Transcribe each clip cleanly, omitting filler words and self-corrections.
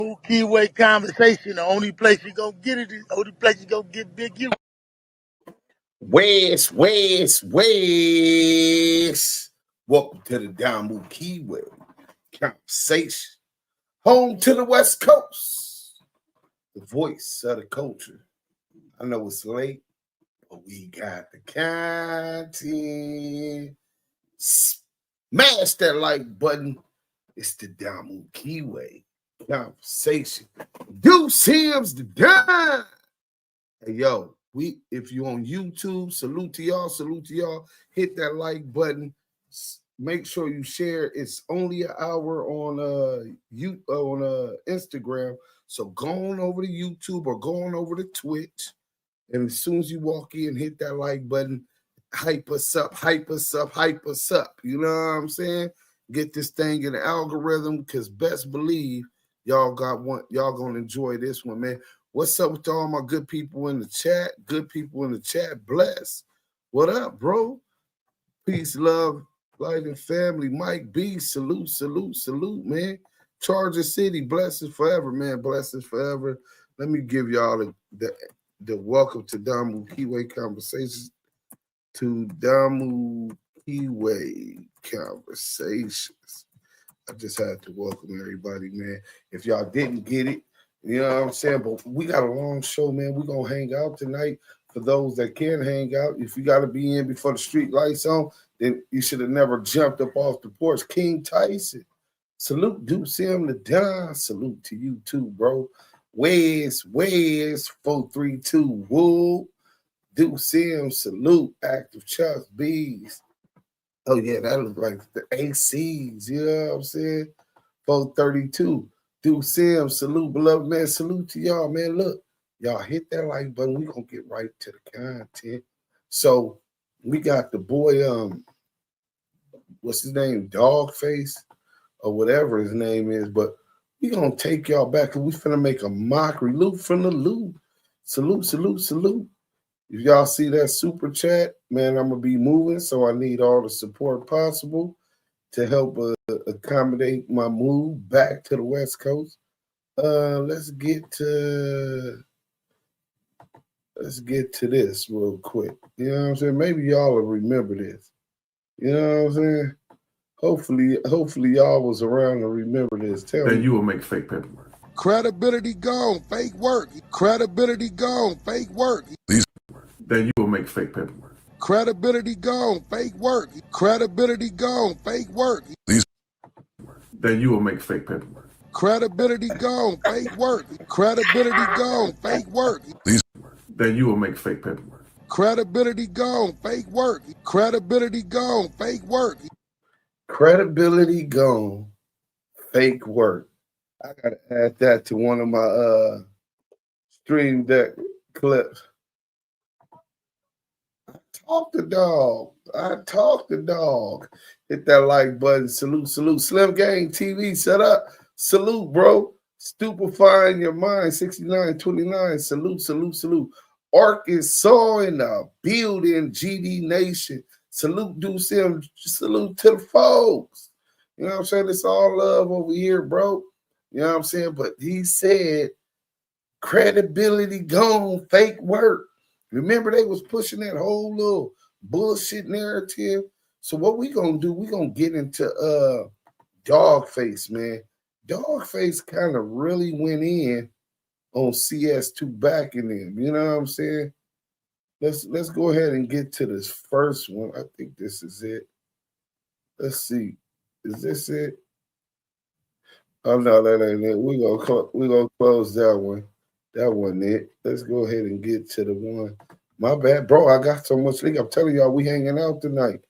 Keyway conversation. The only place you gonna get it is the only place you gonna get Big U. West. Welcome to the Down Move Keyway conversation. Home to the West Coast. The voice of the culture. I know it's late, but we got the content. Smash that like button. It's the Down Move Keyway conversation. Duse M's the dime. Hey, yo, if you on YouTube, salute to y'all. Hit that like button. Make sure you share. It's only an hour on Instagram. So go on over to YouTube or go on over to Twitch. And as soon as you walk in, hit that like button. Hype us up. You know what I'm saying? Get this thing in the algorithm, because best believe y'all gonna enjoy this one, man. What's up with all my good people in the chat? Bless. What up, bro? Peace, love, light, and family. Mike B, salute, man. Charger City, blessings forever, man. Blessings forever. Let me give y'all the welcome to Damu Keyway Conversations. I just had to welcome everybody, man. If y'all didn't get it, you know what I'm saying? But we got a long show, man. We're going to hang out tonight. For those that can hang out, if you got to be in before the street lights on, then you should have never jumped up off the porch. King Tyson, salute. Duse M the Don, salute to you too, bro. Wes 432, woo. Duse M, salute. Active Chuck Bees. Oh, yeah, that looks like the ACs, you know what I'm saying? 432. Duse M, salute, beloved man. Salute to y'all, man. Look, y'all hit that like button. We're going to get right to the content. So we got the boy, what's his name? Dogface or whatever his name is. But we're going to take y'all back, and we finna make a mockery. Loot from the loot. Salute. If y'all see that super chat, man, I'm going to be moving, so I need all the support possible to help accommodate my move back to the West Coast. Let's get to this real quick. You know what I'm saying? Maybe y'all will remember this. You know what I'm saying? Hopefully y'all was around to remember this. Then you will make fake paperwork. Credibility gone, fake work. Credibility gone, fake work. Then you will make fake paperwork. Credibility gone, fake work. Credibility gone, fake work. Then you will make fake paperwork. Credibility gone, fake work. Credibility gone, fake work. Then you will make fake paperwork. Credibility gone, fake work. Credibility gone, fake work. Credibility gone, fake work. I gotta add that to one of my stream deck clips. I talk the dog. Hit that like button. Salute. Slim Gang TV, set up. Salute, bro. Stupefying your mind. 6929. Salute. Arkansas in the building. GD Nation. Salute, Duse M. Salute to the folks. You know what I'm saying? It's all love over here, bro. You know what I'm saying? But he said, credibility gone, fake work. Remember, they was pushing that whole little bullshit narrative. So what we gonna do? We gonna get into Dogface, man. Dogface kind of really went in on CS2 backing him. You know what I'm saying? Let's go ahead and get to this first one. I think this is it. Let's see. Is this it? Oh no, that ain't it. We gonna close that one. That wasn't it. Let's go ahead and get to the one. My bad, bro. I got so much sleep. I'm telling y'all, we hanging out tonight.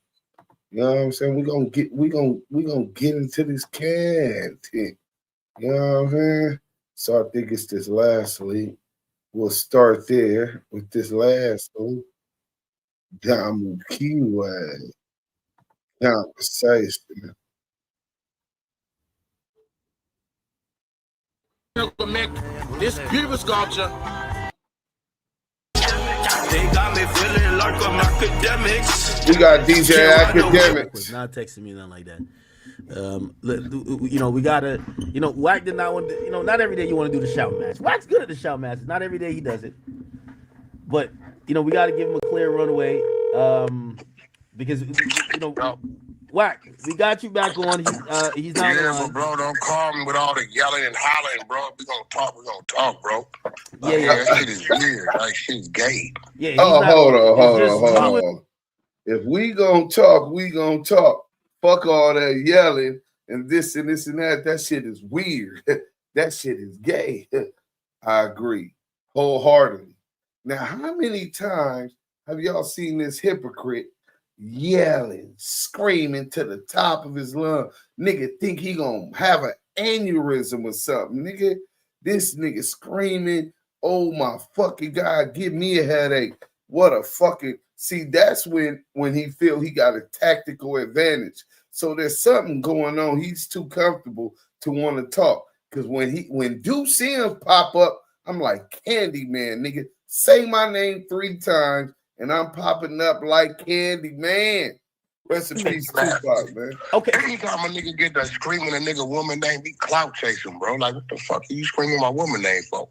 You know what I'm saying? We gonna get into this content. You know what I'm saying? So I think it's this last league. We'll start there with this last one. Damu Keyway conversation. This beautiful sculpture. They got me feeling like I'm academics. We got DJ Academics. Not texting me, nothing like that. We gotta, Wack did not want to, not every day you want to do the shout match. Wack's good at the shout match. Not every day he does it, but we got to give him a clear runway, because Wack, we got you back on. He's not but bro, don't call me with all the yelling and hollering, bro. If we gonna talk, bro. Yeah. That shit is weird. Like, shit's gay. Yeah. Hold on. If we gonna talk, we gonna talk. Fuck all that yelling and this and this and that. That shit is weird. That shit is gay. I agree wholeheartedly. Now, how many times have y'all seen this hypocrite yelling, screaming to the top of his lung? Nigga think he gonna have an aneurysm or something. Nigga, this nigga screaming, oh my fucking God, give me a headache. What a fucking... See, that's when he feel he got a tactical advantage. So there's something going on. He's too comfortable to want to talk. Because when Duse M pop up, I'm like, Candyman, nigga. Say my name 3 times, and I'm popping up like Candyman. Rest in peace, Tupac, man. Okay. Anytime a nigga get that screaming a nigga woman name, be clout chasing, bro. Like, what the fuck are you screaming my woman name for?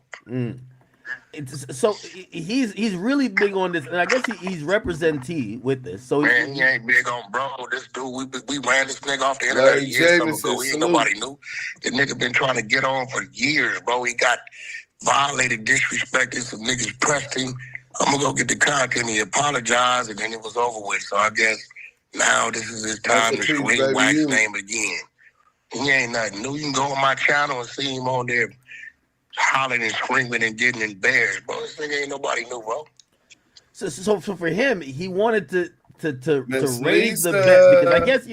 So he's really big on this, and I guess he's representing T with this. So he ain't big on bro. This dude, we ran this nigga off the internet years ago. Nobody knew. The nigga been trying to get on for years, bro. He got violated, disrespected. Some niggas pressed him. I'm gonna go get the content. He apologized, and then it was over with. So I guess now this is his time to scream Wack's name again. He ain't nothing new. You can go on my channel and see him on there hollering and screaming and getting embarrassed, bro. This nigga ain't nobody new, bro. So for him, he wanted to raise the bet, because I guess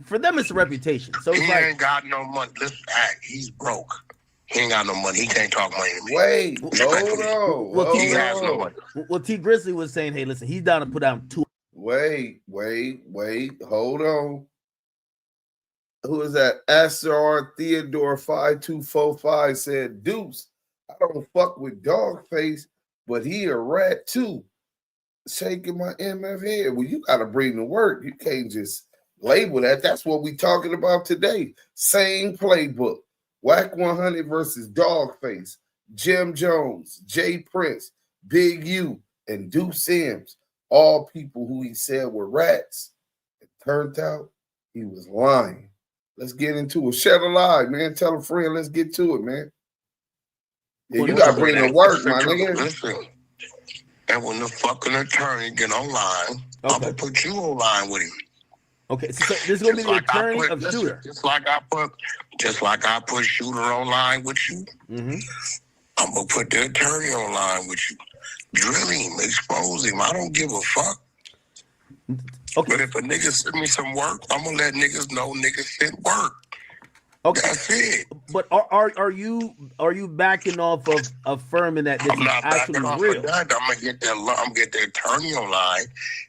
for them it's a reputation. So he ain't got no money. Listen, he's broke. He ain't got no money. He can't talk money to me. Wait, hold on. He has no money. Well, Tee Grizzley was saying, hey, listen, he's down to put out 2. Wait, hold on. Who is that? SR Theodore 5245 said, Deuce, I don't fuck with Dogface, but he a rat too. Shaking my MF head. Well, you gotta bring the work. You can't just label that. That's what we talking about today. Same playbook. Wack100 versus Dogface. Jim Jones, Jay Prince, Big U, and Duse M. All people who he said were rats. It turned out he was lying. Let's get into it. Shed a lie, man. Tell a friend. Let's get to it, man. Yeah, you got to bring the work, my nigga. Listen, and when the fucking attorney get online, I'm going to put you online with him. Okay, so this is going to be the attorney of Shooter. Just like I put Shooter online with you, I'm going to put the attorney online with you. Drill him, expose him. I don't give a fuck. Okay. But if a nigga send me some work, I'm gonna let niggas know niggas sent work. Okay, that's it. But are you backing off of affirming that this is actually real? I'm gonna get the attorney online,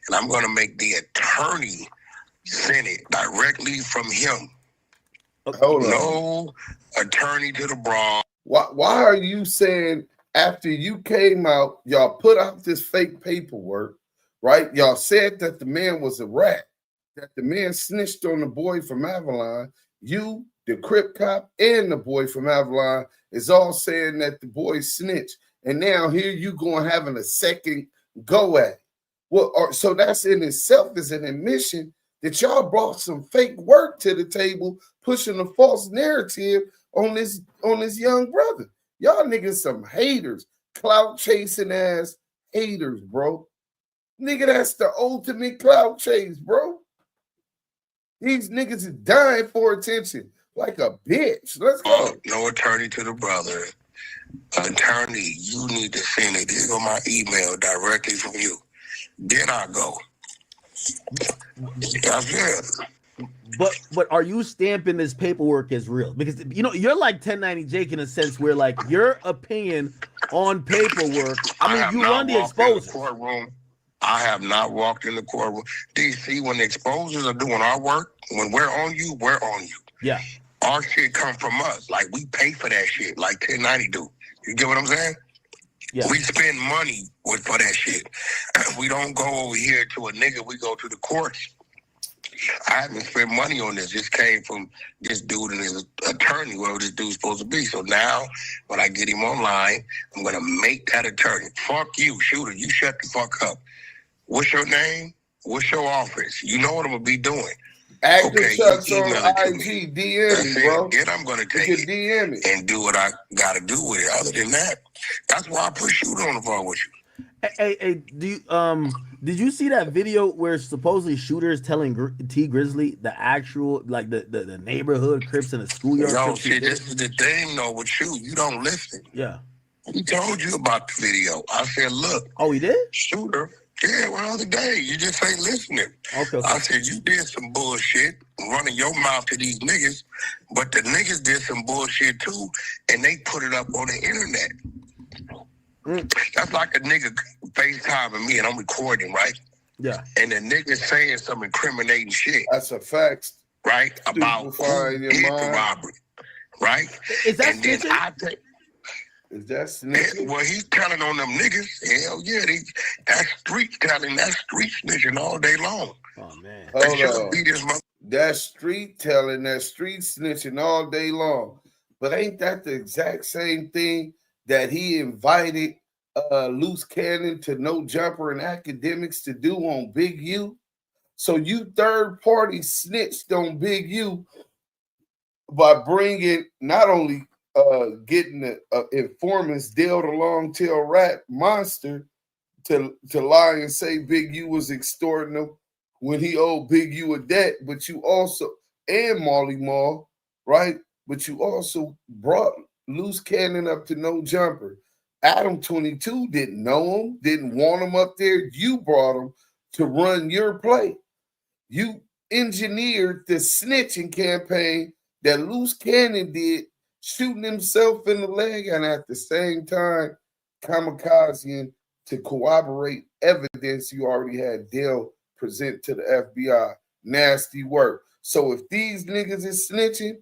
and I'm gonna make the attorney send it directly from him. Okay. Hold on. No attorney to the broad. Why are you saying after you came out, y'all put out this fake paperwork? Right? Y'all said that the man was a rat, that the man snitched on the boy from Avalon. You, the Crip cop, and the boy from Avalon is all saying that the boy snitched. And now here you going having a second go at it. Well, so that's in itself is an admission that y'all brought some fake work to the table, pushing a false narrative on this young brother. Y'all niggas some haters, clout chasing ass haters, bro. Nigga, that's the ultimate clout chase, bro. These niggas is dying for attention like a bitch. Let's go. No attorney to the brother. Attorney, you need to send it. Here go my email directly from you. Then I go. That's it. But are you stamping this paperwork as real? Because you're like 1090 Jake in a sense where like your opinion on paperwork. I mean, you run the exposure. I have not walked in the courtroom. DC, when the exposers are doing our work, when we're on you, we're on you. Yeah. Our shit come from us. Like, we pay for that shit, like 1090 do. You get what I'm saying? Yeah. We spend money for that shit. We don't go over here to a nigga. We go to the courts. I haven't spent money on this. This came from this dude and his attorney, whoever this dude's supposed to be. So now, when I get him online, I'm going to make that attorney. Fuck you, shooter. You shut the fuck up. What's your name? What's your office? You know what I'm going to be doing. Active shots on IG, DM me, bro. Then I'm going to take it DM it and do what I got to do with it. Other than that, that's why I put shooter on the phone with you. Hey, did you see that video where supposedly shooters telling Tee Grizzley the actual, like the neighborhood Crips in the schoolyard? No, shit, this is the thing though with you don't listen. Yeah. He told you about the video. I said, look. Oh, he did? Shooter. Yeah, well, the other day. You just ain't listening. Okay. I said, you did some bullshit running your mouth to these niggas, but the niggas did some bullshit too, and they put it up on the internet. That's like a nigga FaceTiming me and I'm recording, right? Yeah. And the nigga saying some incriminating shit. That's a fact. Right? About who did the robbery. Right? Is that and then I take... Is that snitching? Well, he's telling on them niggas. Hell yeah, that's street telling. That's street snitching all day long. Oh, man. That's street telling. That's street snitching all day long. But ain't that the exact same thing that he invited Loose Cannon to No Jumper and Academics to do on Big U? So you third party snitched on Big U by bringing not only getting the informants Dale the long tail rat monster to lie and say Big U was extorting him when he owed Big U a debt, but you also, and Molly Mall, right? But you also brought Loose Cannon up to No Jumper. Adam 22 didn't know him, didn't want him up there. You brought him to run your play. You engineered the snitching campaign that Loose Cannon did, shooting himself in the leg and at the same time kamikazing to corroborate evidence you already had Dale present to the FBI. Nasty work. So if these niggas is snitching,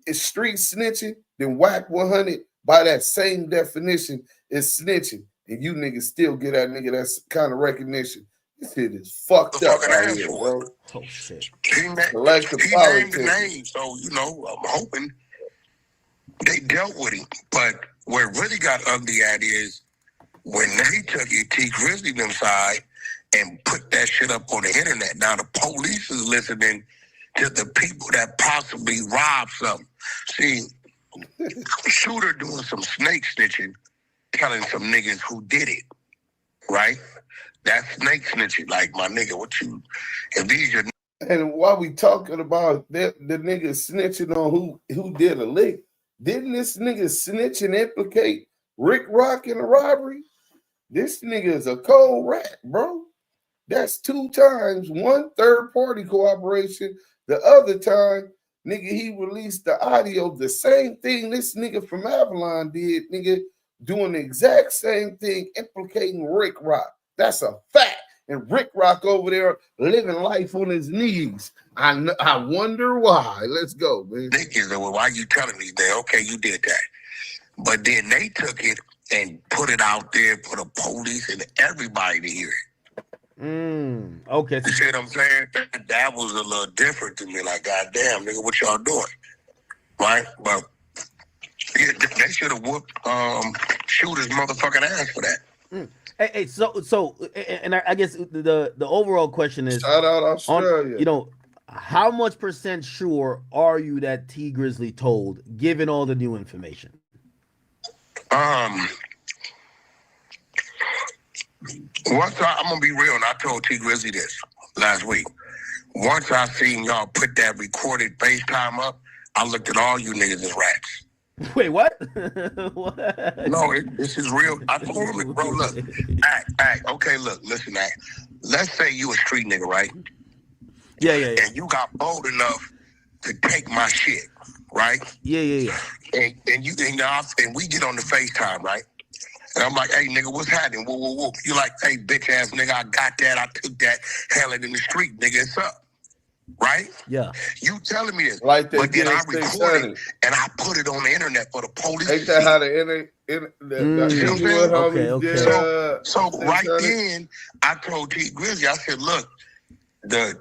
is street snitching, then Wack100 by that same definition is snitching. And you niggas still get that nigga that kind of recognition. This shit is fucked up out here, bro. Oh shit. He named the name, so you know, I'm hoping they dealt with him. But where it really got ugly at is when they took it, Tee Grizzley them side and put that shit up on the internet. Now the police is listening to the people that possibly robbed something. See, shooter doing some snake snitching, telling some niggas who did it, right? That's snake snitching. Like, my nigga, if these are... And while we talking about the nigga snitching on who did a lick, didn't this nigga snitch and implicate Rick Rock in a robbery? This nigga is a cold rat, bro. That's 2 times, 1 third-party cooperation. The other time, nigga, he released the audio, the same thing this nigga from Avalon did, nigga, doing the exact same thing, implicating Rick Rock. That's a fact. And Rick Rock over there living life on his knees. I wonder why. Let's go, man. Niggas, well, why you telling me that? Okay, you did that. But then they took it and put it out there for the police and everybody to hear it. Okay. You see what I'm saying? That was a little different to me. Like, goddamn, nigga, what y'all doing? Right? But yeah, they should have whooped Shooter's motherfucking ass for that. Hey, so, and I guess the overall question is, shout out Australia. How much % sure are you that Tee Grizzley told, given all the new information? I'm gonna be real, and I told Tee Grizzley this last week. Once I seen y'all put that recorded FaceTime up, I looked at all you niggas as rats. Wait, what? What? No, this is real. I told him, bro, look, act. Okay, look, listen, act. Let's say you a street nigga, right? Yeah. And you got bold enough to take my shit, right? Yeah. And we get on the FaceTime, right? And I'm like, hey, nigga, what's happening? Whoa. You like, hey, bitch ass nigga, I got that. I took that. Hell it in the street, nigga. It's up. Right? Yeah. You telling me this. Like that, but then I recorded it and I put it on the internet for the police. Ain't that how the So right then, I told Tee Grizzley, I said, look, the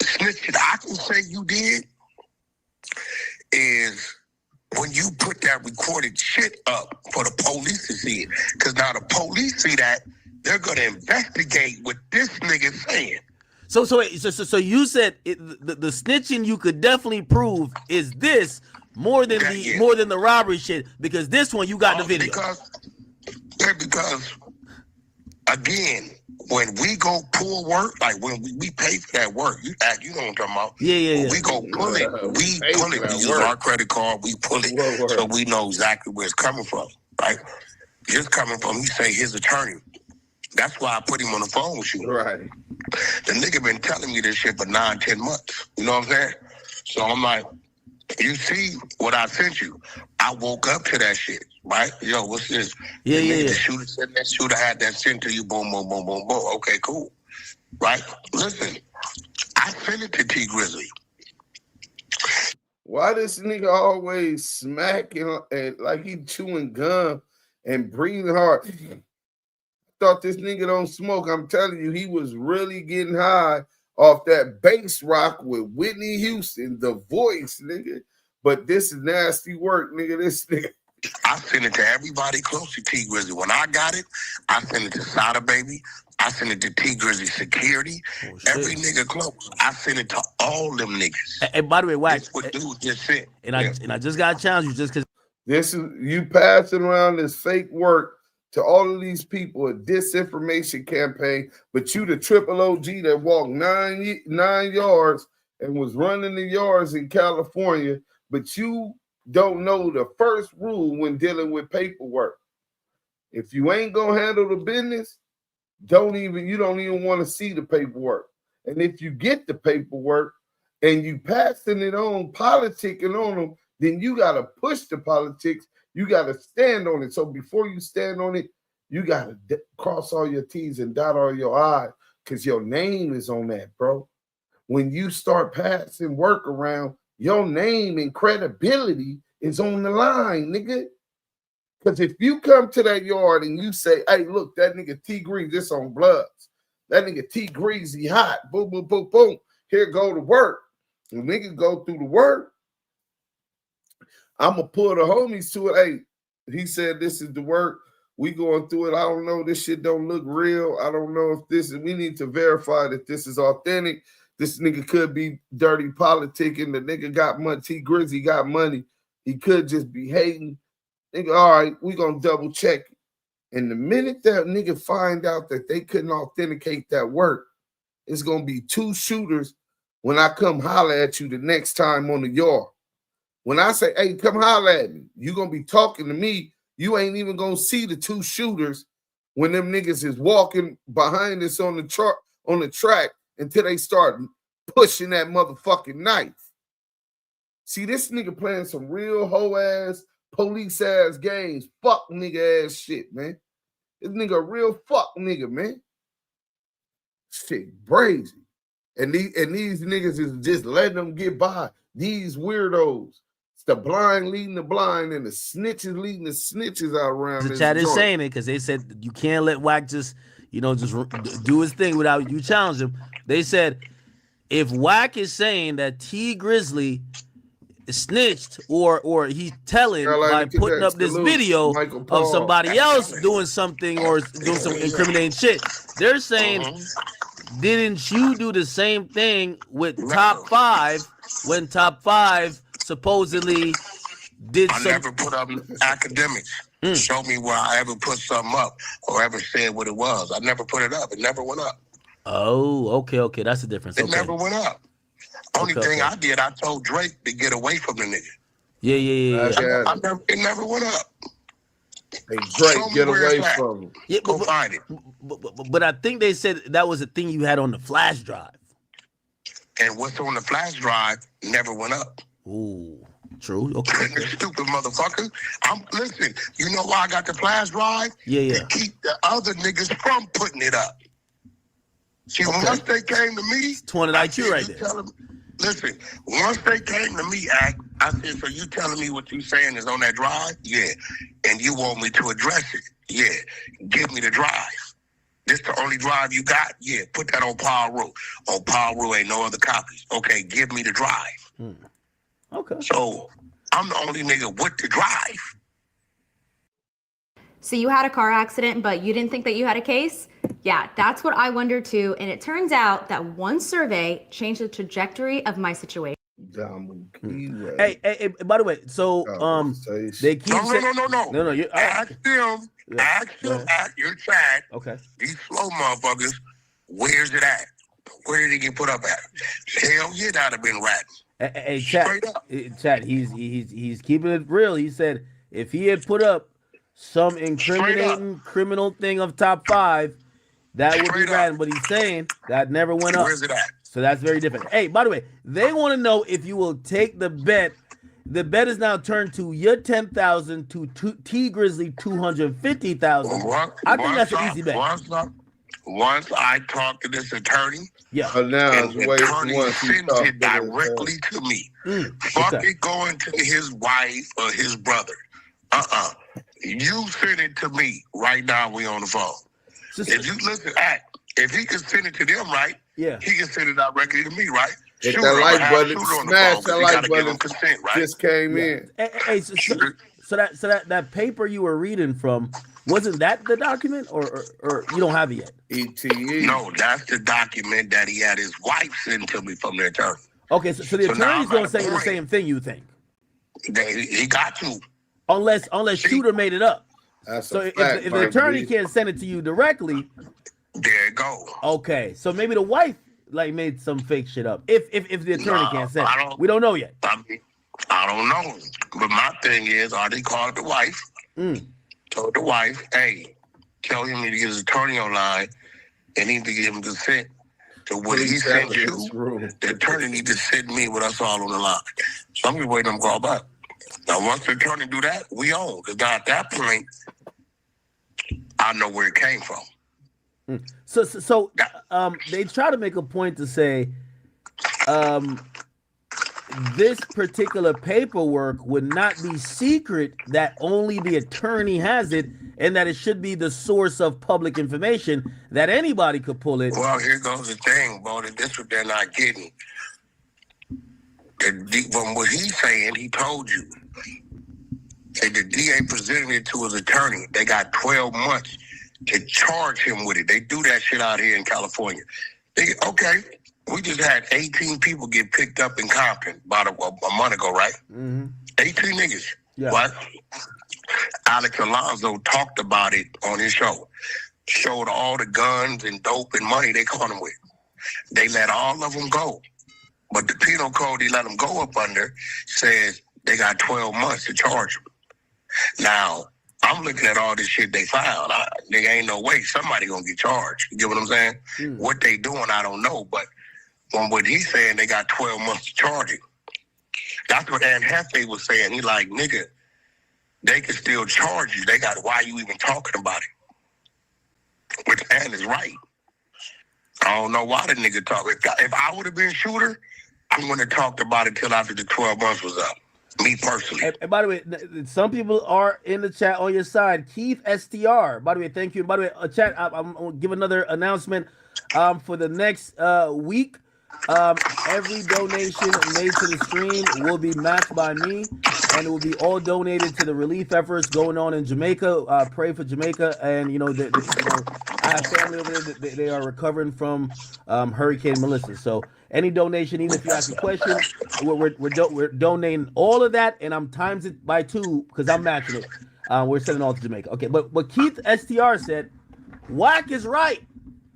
snitching I can say you did is when you put that recorded shit up for the police to see it. Because now the police see that, they're going to investigate what this nigga saying. So you said the snitching you could definitely prove is this more than the robbery shit, because this one you got the video. Because again, when we go pull work, like when we pay for that work, you know what I'm talking about. Yeah. When we go pull it, we use our credit card, we pull it, so we know exactly where it's coming from, right? It's coming from, he say his attorney. That's why I put him on the phone with you. Right. The nigga been telling me this shit for 9-10 months. You know what I'm saying? So I'm like, you see what I sent you? I woke up to that shit, right? Yo, what's this? Yeah. The shooter said that shooter had that sent to you. Boom, boom, boom, boom, boom. Okay, cool. Right? Listen, I sent it to Tee Grizzley. Why this nigga always smacking and like he chewing gum and breathing hard? Thought this nigga don't smoke. I'm telling you, he was really getting high off that bass rock with Whitney Houston, The Voice, nigga. But this is nasty work, nigga. This nigga. I sent it to everybody close to Tee Grizzley. When I got it, I sent it to Sada Baby. I sent it to Tee Grizzley Security. Every nigga close. I sent it to all them niggas. And by the way, Wack, that's what dude just said. And I just got to challenge you just because this is you passing around this fake work to all of these people, a disinformation campaign, but you the triple OG that walked 9 yards and was running the yards in California, but you don't know the first rule when dealing with paperwork. If you ain't gonna handle the business, you don't even want to see the paperwork. And if you get the paperwork and you passing it on, politicking on them, then you gotta push the politics. You got to stand on it. So before you stand on it, you got to cross all your T's and dot all your I's because your name is on that, bro. When you start passing work around, your name and credibility is on the line, nigga. Because if you come to that yard and you say, hey, look, that nigga Tee Grizzley, this on Bloods. That nigga Tee Grizzley hot. Boom, boom, boom, boom. Here go to work. And niggas go through the work. I'm going to pull the homies to it. Hey, he said this is the work. We going through it. I don't know. This shit don't look real. I don't know if this is, we need to verify that this is authentic. This nigga could be dirty politicking. The nigga got money. Tee Grizzley got money. He could just be hating. Nigga, all right, we going to double check it. And the minute that nigga find out that they couldn't authenticate that work, it's going to be 2 shooters when I come holler at you the next time on the yard. When I say, hey, come holler at me, you going to be talking to me. You ain't even going to see the 2 shooters when them niggas is walking behind us on the track until they start pushing that motherfucking knife. See, this nigga playing some real hoe-ass, police-ass games. Fuck nigga-ass shit, man. This nigga a real fuck nigga, man. Shit crazy. And these niggas is just letting them get by. These weirdos. It's the blind leading the blind and the snitches leading the snitches out around. The chat is saying it because they said you can't let Wack just do his thing without you challenge him. They said if Wack is saying that Tee Grizzley snitched or he's telling by putting up this video of somebody else doing something or doing some incriminating shit, they're saying, didn't you do the same thing with Top 5 when Top 5 supposedly did I never put up academics. Show me where I ever put something up or ever said what it was. I never put it up. It never went up. Oh, okay. That's the difference. It never went up. Only thing I did, I told Drake to get away from the nigga. Yeah. It never went up. Hey, Drake, get away from him. Yeah, Go find it. But I think they said that was a thing you had on the flash drive. And what's on the flash drive never went up. Ooh, true. Okay. Stupid motherfucker. Listen, you know why I got the flash drive? Yeah. To keep the other niggas from putting it up. See, once they came to me, it's 20 IQ right there. Listen, once they came to me, I said, so you telling me what you saying is on that drive? Yeah. And you want me to address it? Yeah. Give me the drive. This the only drive you got? Yeah, put that on Paul Rue. On Paul Rue ain't no other copies. Okay, give me the drive. Okay. So I'm the only nigga with the drive. So you had a car accident, but you didn't think that you had a case? Yeah, that's what I wondered too. And it turns out that one survey changed the trajectory of my situation. Hey, by the way, so they keep no. You ask them, your chat. Okay. These slow motherfuckers, where's it at? Where did it get put up at? Hell yeah, that'd have been ratting. Hey, chat. He's keeping it real. He said if he had put up some incriminating criminal thing of top 5, that would be ratting. But he's saying that never went up. Where's it at? So that's very different. Hey, by the way, they want to know if you will take the bet. The bet is now turned to your 10,000 to Tee Grizzley 250,000. I think that's an easy bet. Once I talk to this attorney, yeah, and the attorney sends it directly to me. Fuck it going to his wife or his brother. You send it to me right now. We on the phone. If you listen, if he can send it to them, right? Yeah, he can send it directly to me, right? Hit that like button, smash that like button. Consent, right? Just came in. Hey, so that paper you were reading from, wasn't that the document, or you don't have it yet? ETE. No, that's the document that he had his wife send to me from the attorney. Okay, so the attorney's gonna say the same thing. You think? He got to. Unless Shooter made it up. That's so a fact, if the attorney can't send it to you directly, there you go. Okay, so maybe the wife made some fake shit up. If the attorney can't send it, we don't know yet. I don't know. But my thing is, I did call the wife. Told the wife, hey, tell him to get his attorney online and he need to give him consent to what he sent you. The attorney need to send me with us all on the line. So I'm just waiting on him to call back. Now, once the attorney do that, we own. Because now at that point, I know where it came from. So they try to make a point to say this particular paperwork would not be secret, that only the attorney has it, and that it should be the source of public information, that anybody could pull it. Well, here goes the thing, bro. This what they're not getting. From what he's saying, he told you. Say the DA presented it to his attorney. They got 12 months to charge him with it. They do that shit out here in California. Okay, we just had 18 people get picked up in Compton about a month ago, right? 18 niggas. Yeah. What? Alex Alonso talked about it on his show. Showed all the guns and dope and money they caught him with. They let all of them go. But the penal code they let them go up under says they got 12 months to charge them. Now, I'm looking at all this shit they filed. Nigga, ain't no way somebody gonna get charged. You get what I'm saying? What they doing, I don't know. But from what he's saying, they got 12 months to charge him. That's what Ann Hefe was saying. He like, nigga, they can still charge you. They got, why you even talking about it? Which Ann is right. I don't know why the nigga talk. If I would have been Shooter, I wouldn't have talked about it till after the 12 months was up. Me personally. And by the way, some people are in the chat on your side. Keith STR. By the way, thank you. By the way, chat, I'm going to give another announcement for the next week. Every donation made to the stream will be matched by me, and it will be all donated to the relief efforts going on in Jamaica. Pray for Jamaica, and I have family over there. They are recovering from Hurricane Melissa. So any donation, even if you ask a question, we're donating all of that, and I'm times it by 2 because I'm matching it. We're sending all to Jamaica. Okay, but Keith STR said, Wack is right.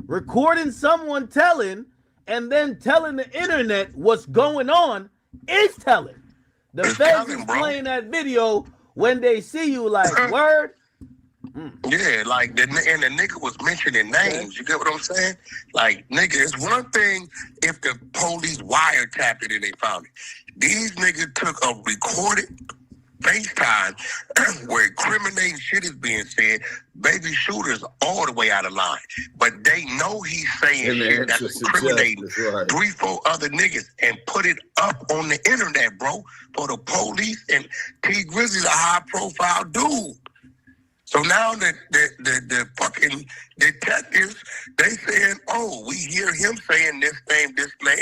Recording someone telling and then telling the internet what's going on is telling. The feds is playing that video when they see you like, word. Yeah, like, and the nigga was mentioning names. You get what I'm saying? Like, nigga, it's one thing if the police wiretapped it and they found it. These niggas took a recorded FaceTime where incriminating shit is being said. Baby Shooter's all the way out of line. But they know he's saying shit that's incriminating 3-4 other niggas and put it up on the internet, bro, for the police. And Tee Grizzley's a high-profile dude. So now the fucking detectives, they saying, oh, we hear him saying this name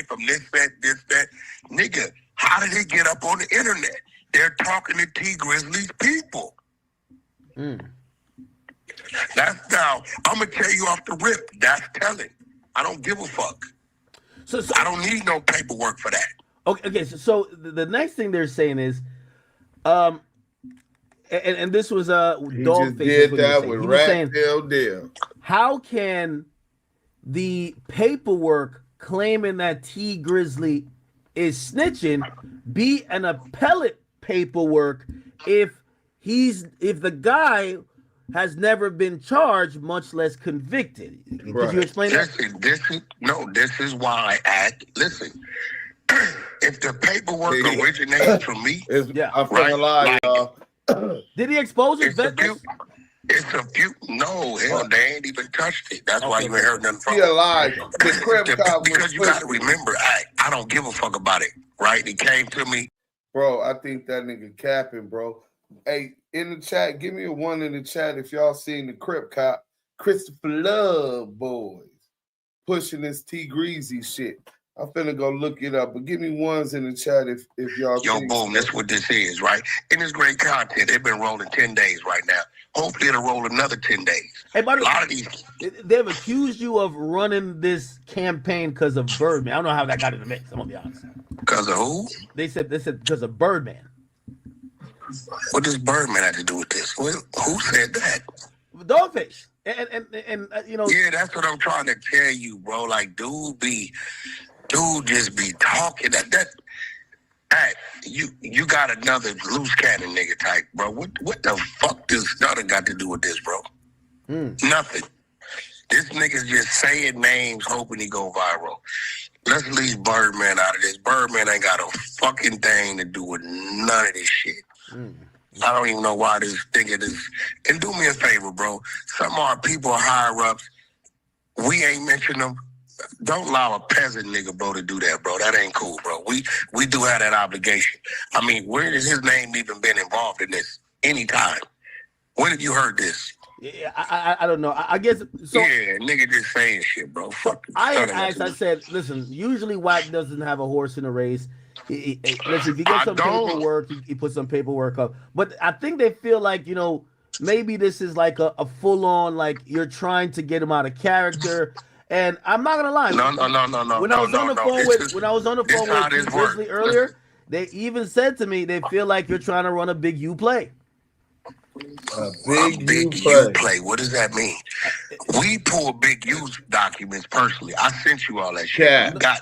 from this, that. Nigga, how did it get up on the internet? They're talking to Tee Grizzley's people. That's now, I'm going to tell you off the rip, that's telling. I don't give a fuck. So I don't need no paperwork for that. Okay. So the next thing they're saying is, and this was Dogface did that with Rat Deal. How can the paperwork claiming that Tee Grizzley is snitching be an appellate paperwork if the guy has never been charged, much less convicted? Right. Could you explain that? This is why I act. Listen, if the paperwork originates from me, I'm fucking lying, y'all. Did he expose his business? It's a few. No, hell, they ain't even touched it. That's why you ain't heard nothing from him. Because you got to remember, I don't give a fuck about it, right? It came to me. Bro, I think that nigga capping, bro. Hey, in the chat, give me a 1 in the chat if y'all seen the Crip Cop, Christopher Lovejoy pushing this Tee Grizzley shit. I'm finna go look it up, but give me 1s in the chat if y'all. Yo, boom, that's what this is, right? And it's great content. They've been rolling 10 days right now. Hopefully it'll roll another 10 days. Hey, by the way, a lot of these, they've accused you of running this campaign because of Birdman. I don't know how that got in the mix. I'm gonna be honest. Because of who? They said because of Birdman. What does Birdman have to do with this? Who said that? Dogface. And you know. Yeah, that's what I'm trying to tell you, bro. Like, dude just be talking. Hey, you got another loose cannon nigga type, bro. What the fuck does Stunner got to do with this, bro? Nothing. This nigga's just saying names, hoping he go viral. Let's leave Birdman out of this. Birdman ain't got a fucking thing to do with none of this shit. I don't even know why this nigga is. And do me a favor, bro. Some of our people higher ups, we ain't mentioned them. Don't allow a peasant nigga, bro, to do that, bro. That ain't cool, bro. We do have that obligation. I mean, where has his name even been involved in this? Anytime. When have you heard this? Yeah, I don't know. I guess so. Yeah, nigga just saying shit, bro. Fuck. I said, listen, usually Wack doesn't have a horse in a race. Listen, if you get some paperwork, he puts some paperwork up. But I think they feel like, you know, maybe this is like a full-on, like you're trying to get him out of character. And I'm not gonna lie. No. When I was on the phone with Tee Grizzley earlier, they even said to me they feel like you're trying to run a big U play. A big U play. What does that mean? We pull big U documents personally. I sent you all that shit. Yeah. You got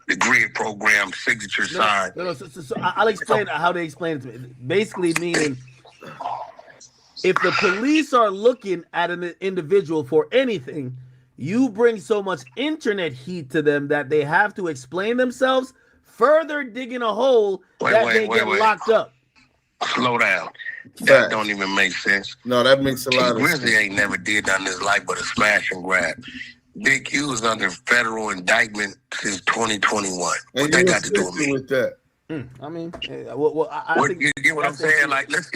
the grid program signature signed. So I'll explain how they explain it to me. Basically meaning if the police are looking at an individual for anything, you bring so much internet heat to them that they have to explain themselves, further digging a hole they get locked up. Slow down. That don't even make sense. No, that makes a lot of sense. Grizzly ain't never did nothing in his life but a smash and grab. Big Q is under federal indictment since 2021. What they got to do with me? With that? I mean, you get what I'm saying? Like, listen,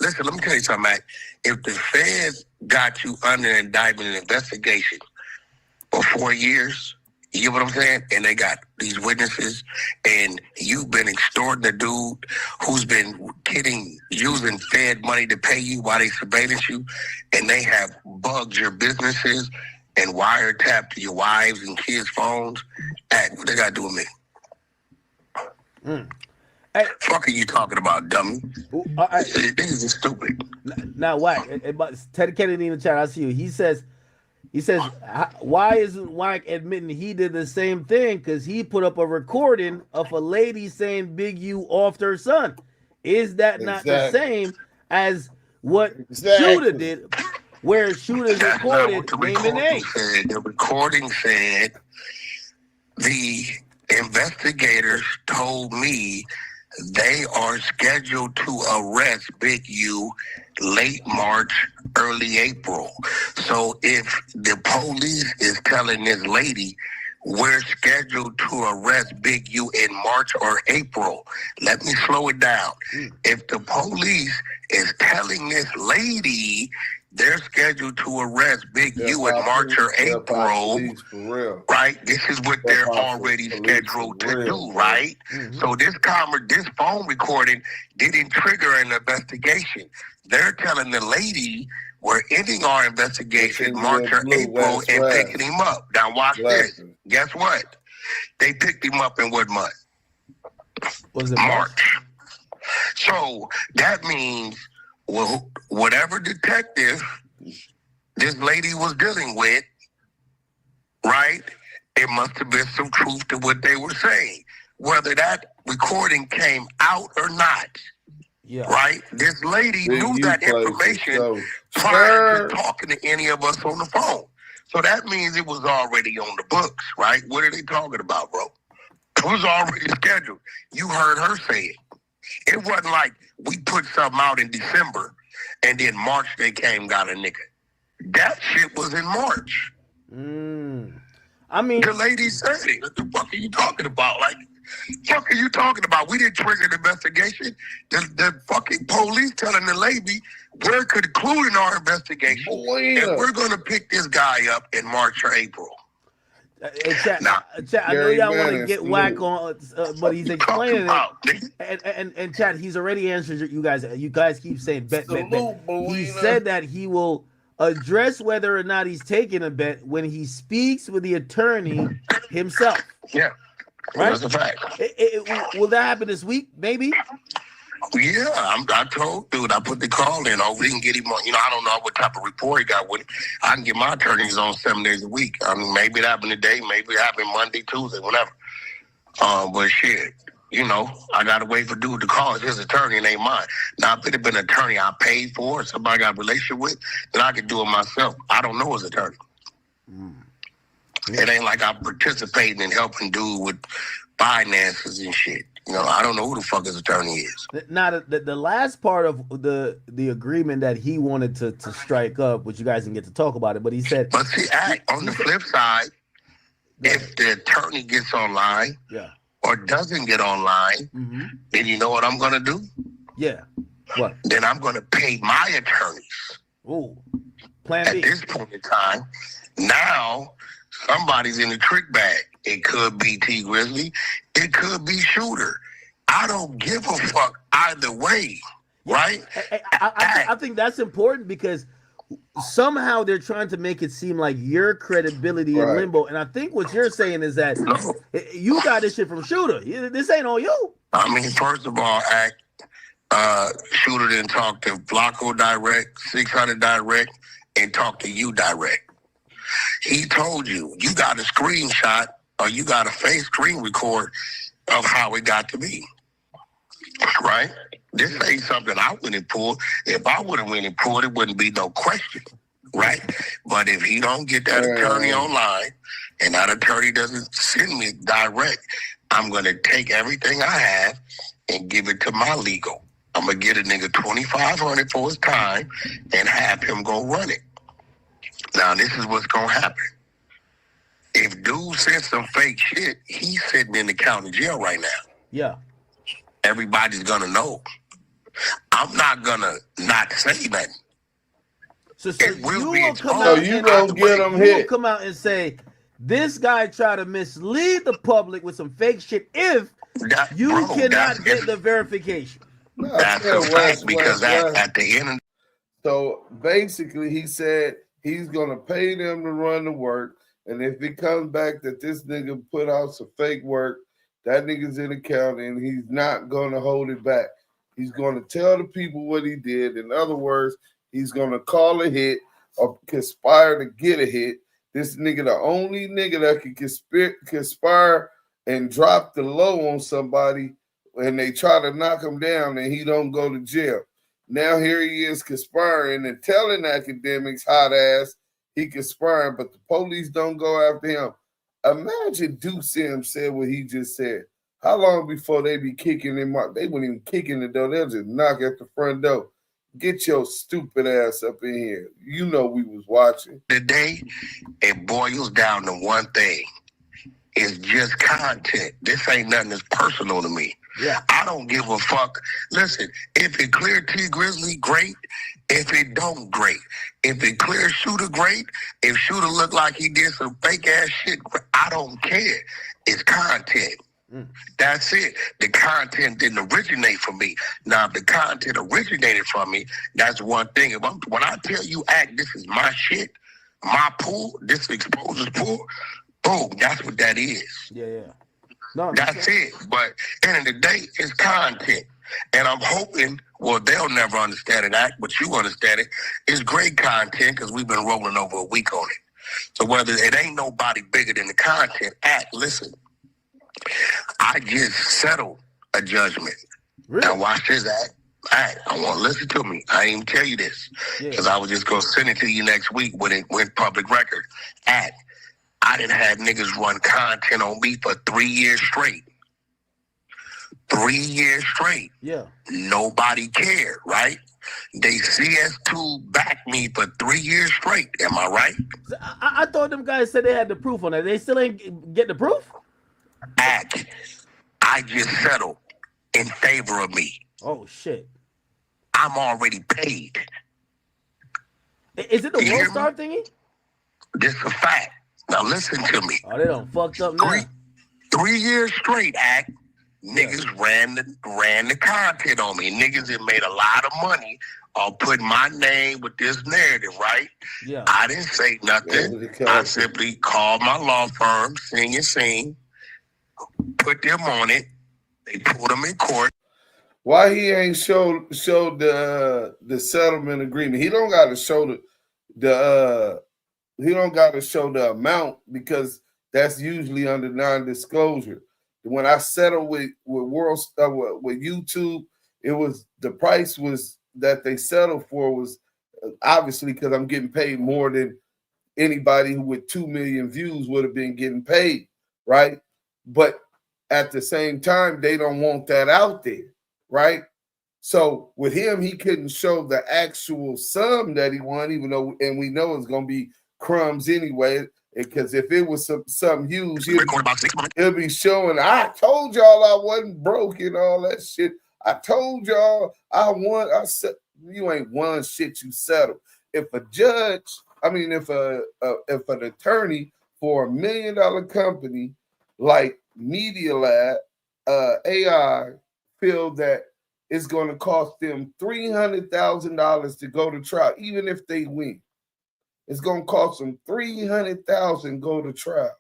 let me tell you something, Mac. If the feds got you under indictment and investigation for 4 years, you get what I'm saying? And they got these witnesses, and you've been extorting a dude who's been using Fed money to pay you while they surveillance you, and they have bugged your businesses and wiretapped your wives and kids' phones. And what they got to do with me? Hey, fuck are you talking about, dummy? This is stupid. Now, Wack, Ted Kennedy in the chat, I see you. He says, why isn't Wack admitting he did the same thing? Because he put up a recording of a lady saying Big U offed her son. Is that not the same as what Shooter did, where Shooter's recorded naming names? The recording said the investigators told me they are scheduled to arrest Big U late March, early April. So if the police is telling this lady we're scheduled to arrest Big U in March or April. Let me slow it down. If the police is telling this lady they're scheduled to arrest Big U in March or April, right? This is what they're already scheduled to do, right? So this phone recording didn't trigger an investigation. They're telling the lady we're ending our investigation March or April and picking him up. Now watch this. Guess what? They picked him up in what month? Was it March? So that means whatever detective this lady was dealing with, right? It must have been some truth to what they were saying. Whether that recording came out or not, right? This lady knew that information prior to talking to any of us on the phone. So that means it was already on the books, right? What are they talking about, bro? It was already scheduled. You heard her say it. It wasn't like we put something out in December and then March they came got a nigga. That shit was in March. I mean, the lady said it. What the fuck are you talking about? Like, fuck are you talking about? We didn't trigger the investigation. The fucking police telling the lady we're concluding our investigation and we're gonna pick this guy up in March or April. Chat, I know y'all want to get Wack on, but he's explaining it. And Chad, he's already answered you guys. You guys keep saying bet. He said that he will address whether or not he's taking a bet when he speaks with the attorney himself. Yeah, right. That's a fact. Will that happen this week? Maybe. Yeah, I told dude, I put the call in. We can get him on. I don't know what type of report he got with him. I can get my attorneys on 7 days a week. I mean, maybe it happened today, maybe it happened Monday, Tuesday, whatever. But shit, I gotta wait for dude to call. It's his attorney and ain't mine. Now, if it had been an attorney I paid for, somebody I got a relationship with, then I could do it myself. I don't know his attorney. It ain't like I'm participating in helping dude with finances and shit. I don't know who the fuck his attorney is. Now, the last part of the agreement that he wanted to strike up, which you guys didn't get to talk about it, but he said... But see, on the flip side, if the attorney gets online or doesn't get online, then you know what I'm going to do? Yeah. What? Then I'm going to pay my attorneys. Ooh. Plan B. At this point in time, now somebody's in the trick bag. It could be Tee Grizzley. It could be Shooter. I don't give a fuck either way, right? I think that's important because somehow they're trying to make it seem like your credibility in limbo. And I think what you're saying is that you got this shit from Shooter. This ain't on you. I mean, first of all, Shooter didn't talk to Flacco direct, 600 direct, and talk to you direct. He told you got a screenshot or you got a face screen record of how it got to be, right? This ain't something I went and pulled. If I would have went and pulled, it wouldn't be no question, right? But if he don't get that attorney online and that attorney doesn't send me direct, I'm going to take everything I have and give it to my legal. I'm going to get a nigga $2,500 for his time and have him go run it. Now, this is what's going to happen. If dude said some fake shit, he's sitting in the county jail right now. Yeah. Everybody's going to know. I'm not going to not say nothing. So you will come out and get him hit. Will come out and say, this guy tried to mislead the public with some fake shit if you cannot get the verification. That's a fact because at the end of So basically he said he's going to pay them to run the work. And if it comes back that this nigga put out some fake work, that nigga's in the county and he's not going to hold it back. He's going to tell the people what he did. In other words, he's going to call a hit or conspire to get a hit. This nigga, the only nigga that can conspire and drop the low on somebody and they try to knock him down and he don't go to jail. Now here he is conspiring and telling academics hot ass he conspiring, but the police don't go after him. Imagine Duse M said what he just said. How long before they be kicking him out? They wouldn't even kick in the door. They'll just knock at the front door. Get your stupid ass up in here. You know we was watching. Today, it boils down to one thing. is just content. This ain't nothing that's personal to me. Yeah. I don't give a fuck. Listen, if it clear Tee Grizzley, great. If it don't, great. If it clear Shooter, great. If Shooter look like he did some fake ass shit, I don't care. It's content. That's it. The content didn't originate from me. Now, if the content originated from me, that's one thing. When I tell you, act, this is my shit, my pool, this exposure pool, boom, that's what that is. Yeah. No, that's it. But end of the day, it's content. And I'm hoping, well, they'll never understand it, act, but you understand it. It's great content because we've been rolling over a week on it. So whether it ain't nobody bigger than the content, act, listen. I just settled a judgment. Really? Now watch this, act. I want to listen to me. I didn't even tell you this because I was just going to send it to you next week when it went public record. Act. I didn't have niggas run content on me for 3 years straight. 3 years straight. Yeah. Nobody cared, right? They CS2 backed me for 3 years straight. Am I right? I thought them guys said they had the proof on that. They still ain't get the proof? Act. I just settled in favor of me. Oh, shit. I'm already paid. Is it the World Star thingy? This is a fact. Now listen to me. Oh, they done fucked up now. 3 years straight, act. Niggas ran the content on me. Niggas that made a lot of money on putting my name with this narrative, right? Yeah. I didn't say nothing. I simply called my law firm, Sing, put them on it. They pulled them in court. Why he ain't showed the settlement agreement? He don't got to show he don't got to show the amount because that's usually under non-disclosure. When I settled with YouTube, it was the price was that they settled for was obviously because I'm getting paid more than anybody who with 2 million views would have been getting paid, right? But at the same time, they don't want that out there, right? So with him, he couldn't show the actual sum that he won, even though, and we know it's going to be crumbs anyway, because if it was some huge, he'll be showing, I told y'all I wasn't broke and all that shit. I told y'all I won. I said, you ain't won shit, you settled. If a judge, if an attorney for $1 million company like Media Lab, AI, feel that it's going to cost them $300,000 to go to trial, even if they win. It's going to cost them $300,000 to go to trial,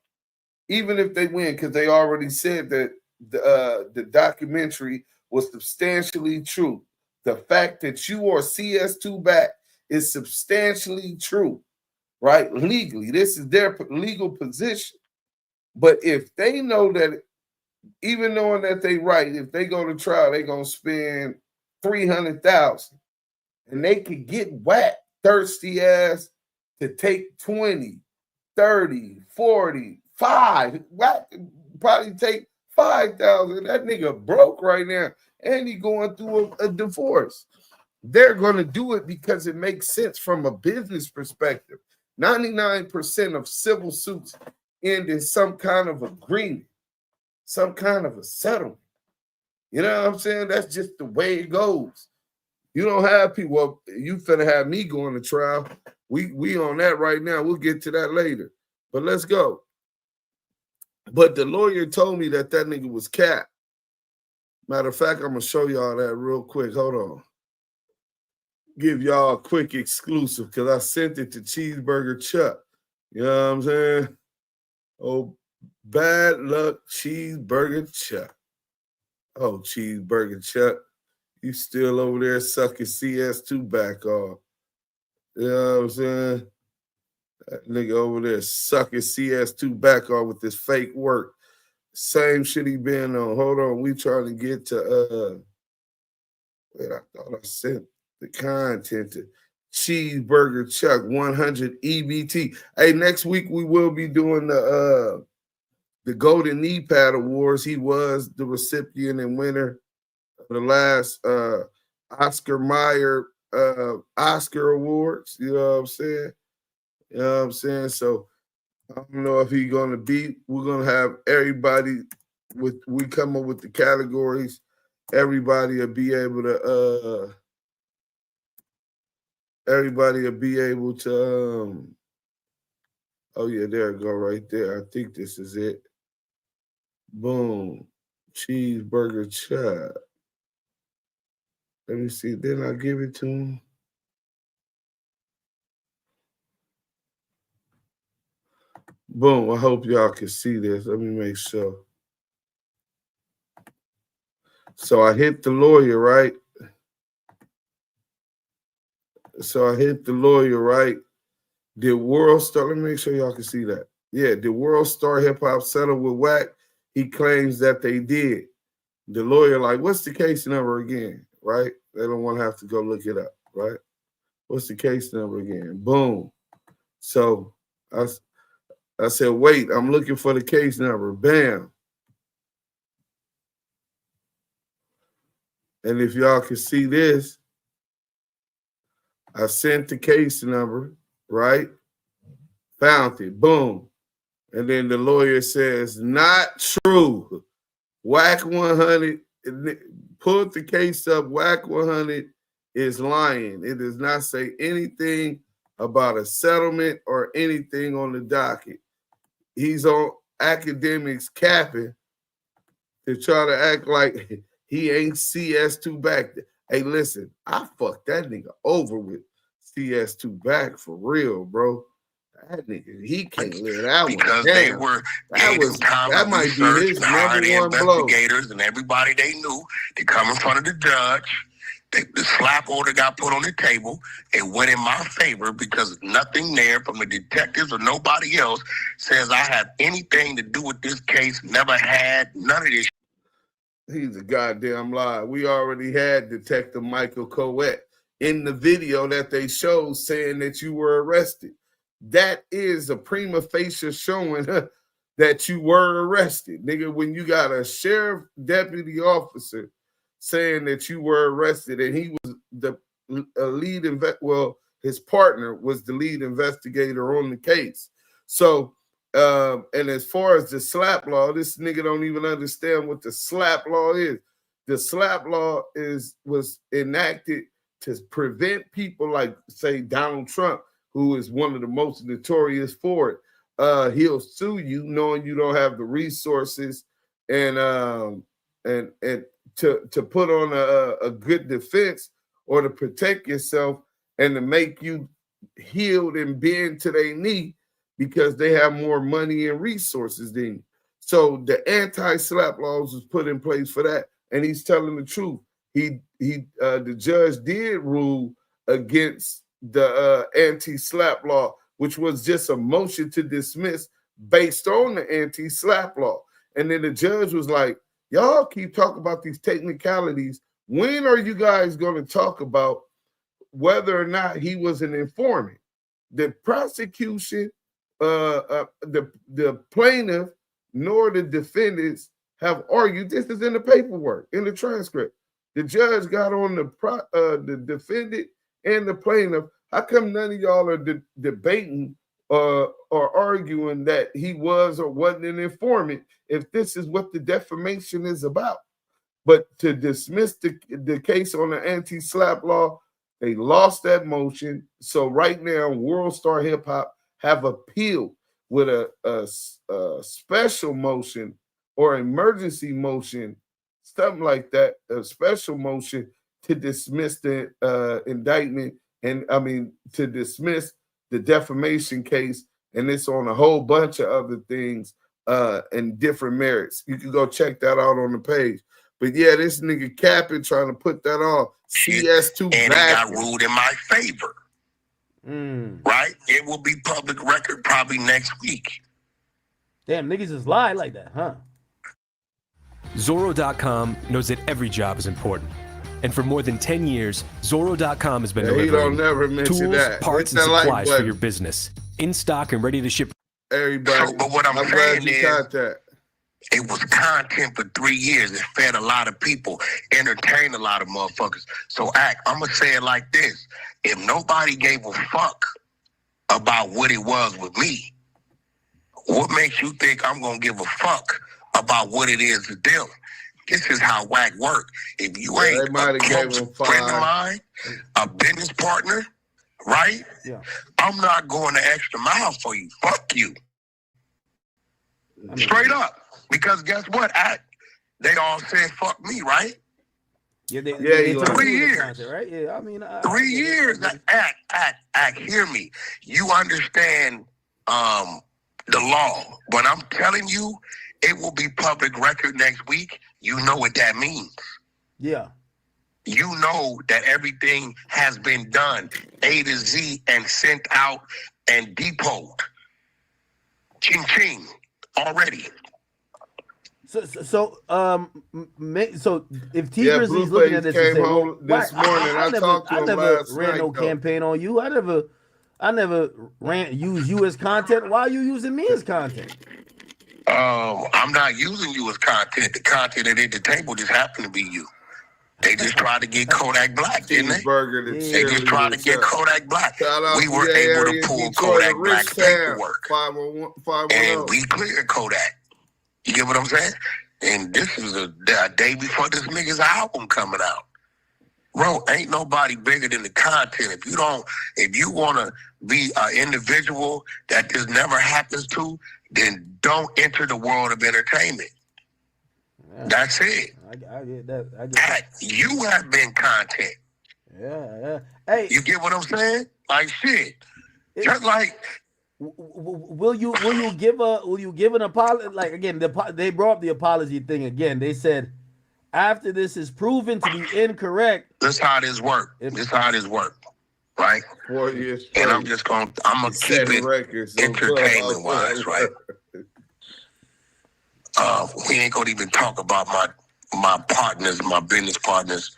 even if they win, because they already said that the documentary was substantially true. The fact that you are CS2 back is substantially true, right? Legally, this is their legal position. But if they know that, even knowing that they right, if they go to trial, they're going to spend $300,000, and they could get whacked, thirsty ass, to take 20, 30, 40, 5, probably take 5,000. That nigga broke right now, and he going through a divorce. They're going to do it because it makes sense from a business perspective. 99% of civil suits end in some kind of agreement, some kind of a settlement. You know what I'm saying? That's just the way it goes. You don't have people, well, you finna have me going to trial. We on that right now. We'll get to that later. But let's go. But the lawyer told me that nigga was capped. Matter of fact, I'm going to show y'all that real quick. Hold on. Give y'all a quick exclusive because I sent it to Cheeseburger Chuck. You know what I'm saying? Oh, bad luck, Cheeseburger Chuck. Oh, Cheeseburger Chuck. You still over there sucking CS2 back off. You know what I'm saying? That nigga over there sucking CS2 back off with this fake work. Same shit he been on. Hold on. We trying to get to, wait, I thought I sent the content to Cheeseburger Chuck 100 EBT. Hey, next week we will be doing the Golden Knee Pad Awards. He was the recipient and winner of the last Oscar Mayer Oscar Awards. You know what I'm saying? You know what I'm saying? So I don't know if he's gonna beat. We're gonna have everybody we come up with the categories. Everybody will be able to oh yeah, there it go right there. I think this is it. Boom. Cheeseburger chop. Let me see. Then I give it to him. Boom. I hope y'all can see this. Let me make sure. So I hit the lawyer, right? Did World Star, let me make sure y'all can see that. Yeah, did World Star Hip Hop settle with Wack? He claims that they did. The lawyer, like, what's the case number again? Right? They don't want to have to go look it up, right? What's the case number again? Boom. So I said, wait, I'm looking for the case number. Bam. And if y'all can see this, I sent the case number, right? Found it. Boom. And then the lawyer says, not true. Wack100 pulled the case up. Wack100 is lying. It does not say anything about a settlement or anything on the docket. He's on academics capping to try to act like he ain't CS2 back. Hey, listen, I fucked that nigga over with CS2 back for real, bro. That nigga, he can't let that one because down. they were That might be his number one blow. Investigators and everybody they knew to come in front of the judge. The slap order got put on the table. It went in my favor because nothing there from the detectives or nobody else says I have anything to do with this case. Never had none of this. He's a goddamn lie. We already had Detective Michael Coet in the video that they showed saying that you were arrested. That is a prima facie showing that you were arrested. Nigga, when you got a sheriff deputy officer saying that you were arrested and he was the lead, his partner was the lead investigator on the case. So, and as far as the slap law, this nigga don't even understand what the slap law is. The slap law was enacted to prevent people like, say, Donald Trump, who is one of the most notorious for it. He'll sue you knowing you don't have the resources and to put on a good defense or to protect yourself and to make you healed and bend to their knee because they have more money and resources than you. So the anti-slap laws was put in place for that, and he's telling the truth. The judge did rule against the anti-slap law, which was just a motion to dismiss based on the anti-slap law. And then the judge was like, y'all keep talking about these technicalities. When are you guys going to talk about whether or not he was an informant? The prosecution, the plaintiff, nor the defendants have argued. This is in the paperwork, in the transcript. The judge got on the defendant and the plaintiff. How come none of y'all are debating or arguing that he was or wasn't an informant if this is what the defamation is about? But to dismiss the case on the anti-slap law, they lost that motion. So right now, World Star Hip Hop have appealed with a special motion or emergency motion, something like that, a special motion to dismiss the indictment to dismiss the defamation case, and it's on a whole bunch of other things and different merits. You can go check that out on the page. But yeah, this nigga capping trying to put that on CS2 and back. It got ruled in my favor. Right? It will be public record probably next week. Damn, niggas just lie like that, huh? Zorro.com knows that every job is important. And for more than 10 years, Zorro.com has been delivering tools, parts, and supplies for your business. In stock and ready to ship. Everybody. So, but what I'm saying is, it was content for 3 years. It fed a lot of people, entertained a lot of motherfuckers. So, I'm going to say it like this. If nobody gave a fuck about what it was with me, What makes you think I'm going to give a fuck about what it is to them? This is how Wack work. If you ain't a close friend of mine, a business partner, right? Yeah. I'm not going the extra mile for you. Fuck you. Straight up. Because guess what? They all said fuck me, right? Yeah, they 3 years. Content, right? Yeah, I mean, 3 years. Act, hear me. You understand the law. But I'm telling you, it will be public record next week. You know what that means. Yeah. You know that everything has been done A to Z and sent out and depoted. Ching ching already. So if Tee Grizzley's looking at this and saying, well, this morning, I talked to him last night. Ran no campaign on you. I never use you as content. Why are you using me as content? I'm not using you as content. The content that at the table just happened to be you. They just tried to get Kodak Black, didn't they? They just tried to get Kodak Black. We were able to pull Kodak Black's paperwork. And we cleared Kodak. You get what I'm saying? And this is a day before this nigga's album coming out. Bro, ain't nobody bigger than the content. If you want to be an individual that this never happens to, then don't enter the world of entertainment. Yeah. That's it. I get that. You have been content. Yeah. Hey, you get what I'm saying? Like shit. Just like. Will you give an apology? Like again, they brought up the apology thing again. They said after this is proven to be incorrect. This how this work. Right? 4 years. And I'm gonna keep it entertainment wise, right? We ain't gonna even talk about my partners, my business partners,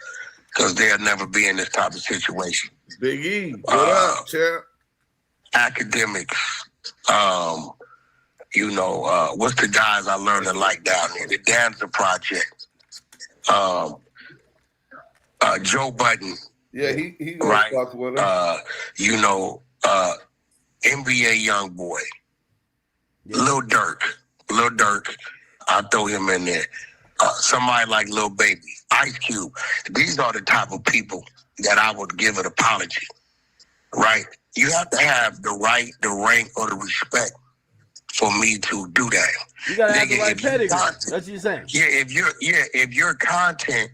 because they'll never be in this type of situation. Big E, what up, champ? Academics, what's the guys I learned to like down there? The Dancer Project, Joe Budden. Yeah, he right. Fuck with him. NBA young boy, Lil Durk. I'll throw him in there. Somebody like Lil Baby, Ice Cube. These are the type of people that I would give an apology, right? You have to have the right, the rank, or the respect for me to do that. You gotta have the right pedigree. That's what you're saying. Yeah, if you're content,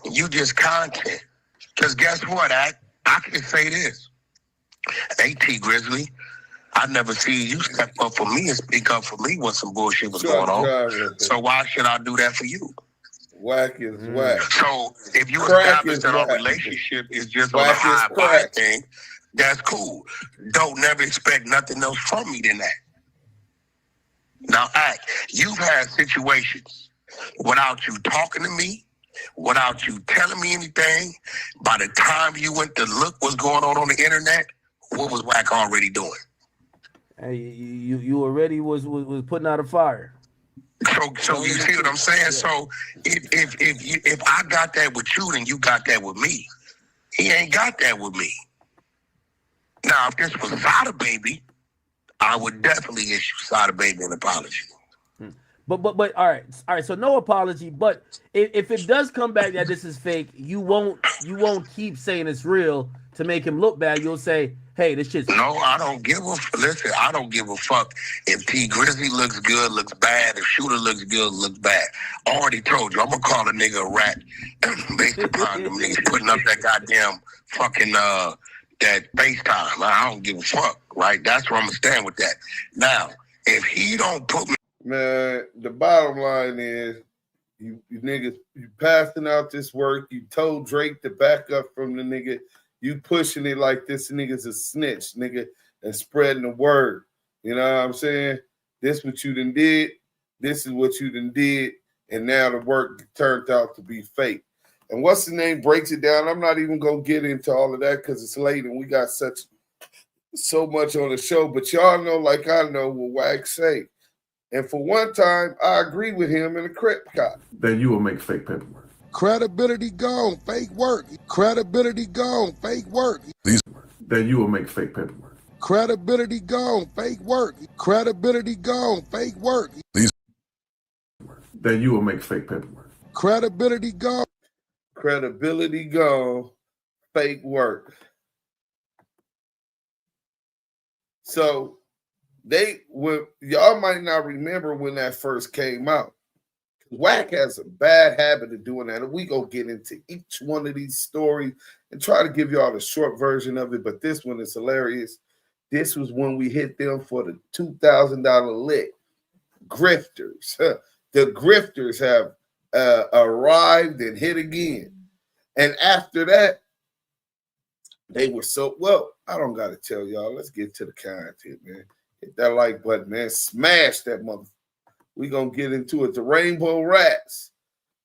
you just content. Because guess what? I can say this. Hey, Tee Grizzley, I never see you step up for me and speak up for me when some bullshit was going on. So why should I do that for you? Wack is whack. So if you establish that our relationship is just on a high thing, that's cool. Don't never expect nothing else from me than that. Now, you've had situations without you talking to me, without you telling me anything. By the time you went to look what's going on the internet, what was Wack already doing? Hey, you already was putting out a fire. So you see what I'm saying? Yeah. So if I got that with you, then you got that with me. He ain't got that with me. Now, if this was Sada Baby, I would definitely issue Sada Baby an apology. But all right. So no apology. But if it does come back that this is fake, you won't keep saying it's real to make him look bad. You'll say, hey, this shit's no. I don't give a fuck if Tee Grizzley looks good, looks bad. If Shooter looks good, looks bad. I already told you, I'm gonna call a nigga a rat based upon them niggas putting up that goddamn fucking that FaceTime. I don't give a fuck, right? That's where I'm gonna stand with that. Now, if he don't put me, man, the bottom line is you niggas, you passing out this work. You told Drake to back up from the nigga. You pushing it like this nigga's a snitch, nigga, and spreading the word. You know what I'm saying? This what you done did. This is what you done did. And now the work turned out to be fake. And what's the name breaks it down. I'm not even going to get into all of that because it's late and we got so much on the show. But y'all know, like I know, what Wack say. And for one time, I agree with him in a crip cop. Then you will make fake paperwork. Credibility gone, fake work. Credibility gone, fake work. Then you will make fake paperwork. Credibility gone, fake work. Credibility gone, fake work. Then you will make fake paperwork. Credibility gone. Credibility gone, fake work. So y'all might not remember when that first came out. Wack has a bad habit of doing that, and we go get into each one of these stories and try to give y'all the short version of it, but this one is hilarious. This was when we hit them for the $2,000 lick. Grifters. The grifters have arrived and hit again. And after that, they were so, well, I don't got to tell y'all. Let's get to the content, man. Hit that like button, man. Smash that motherfucker. We going to get into it. The Rainbow Rats.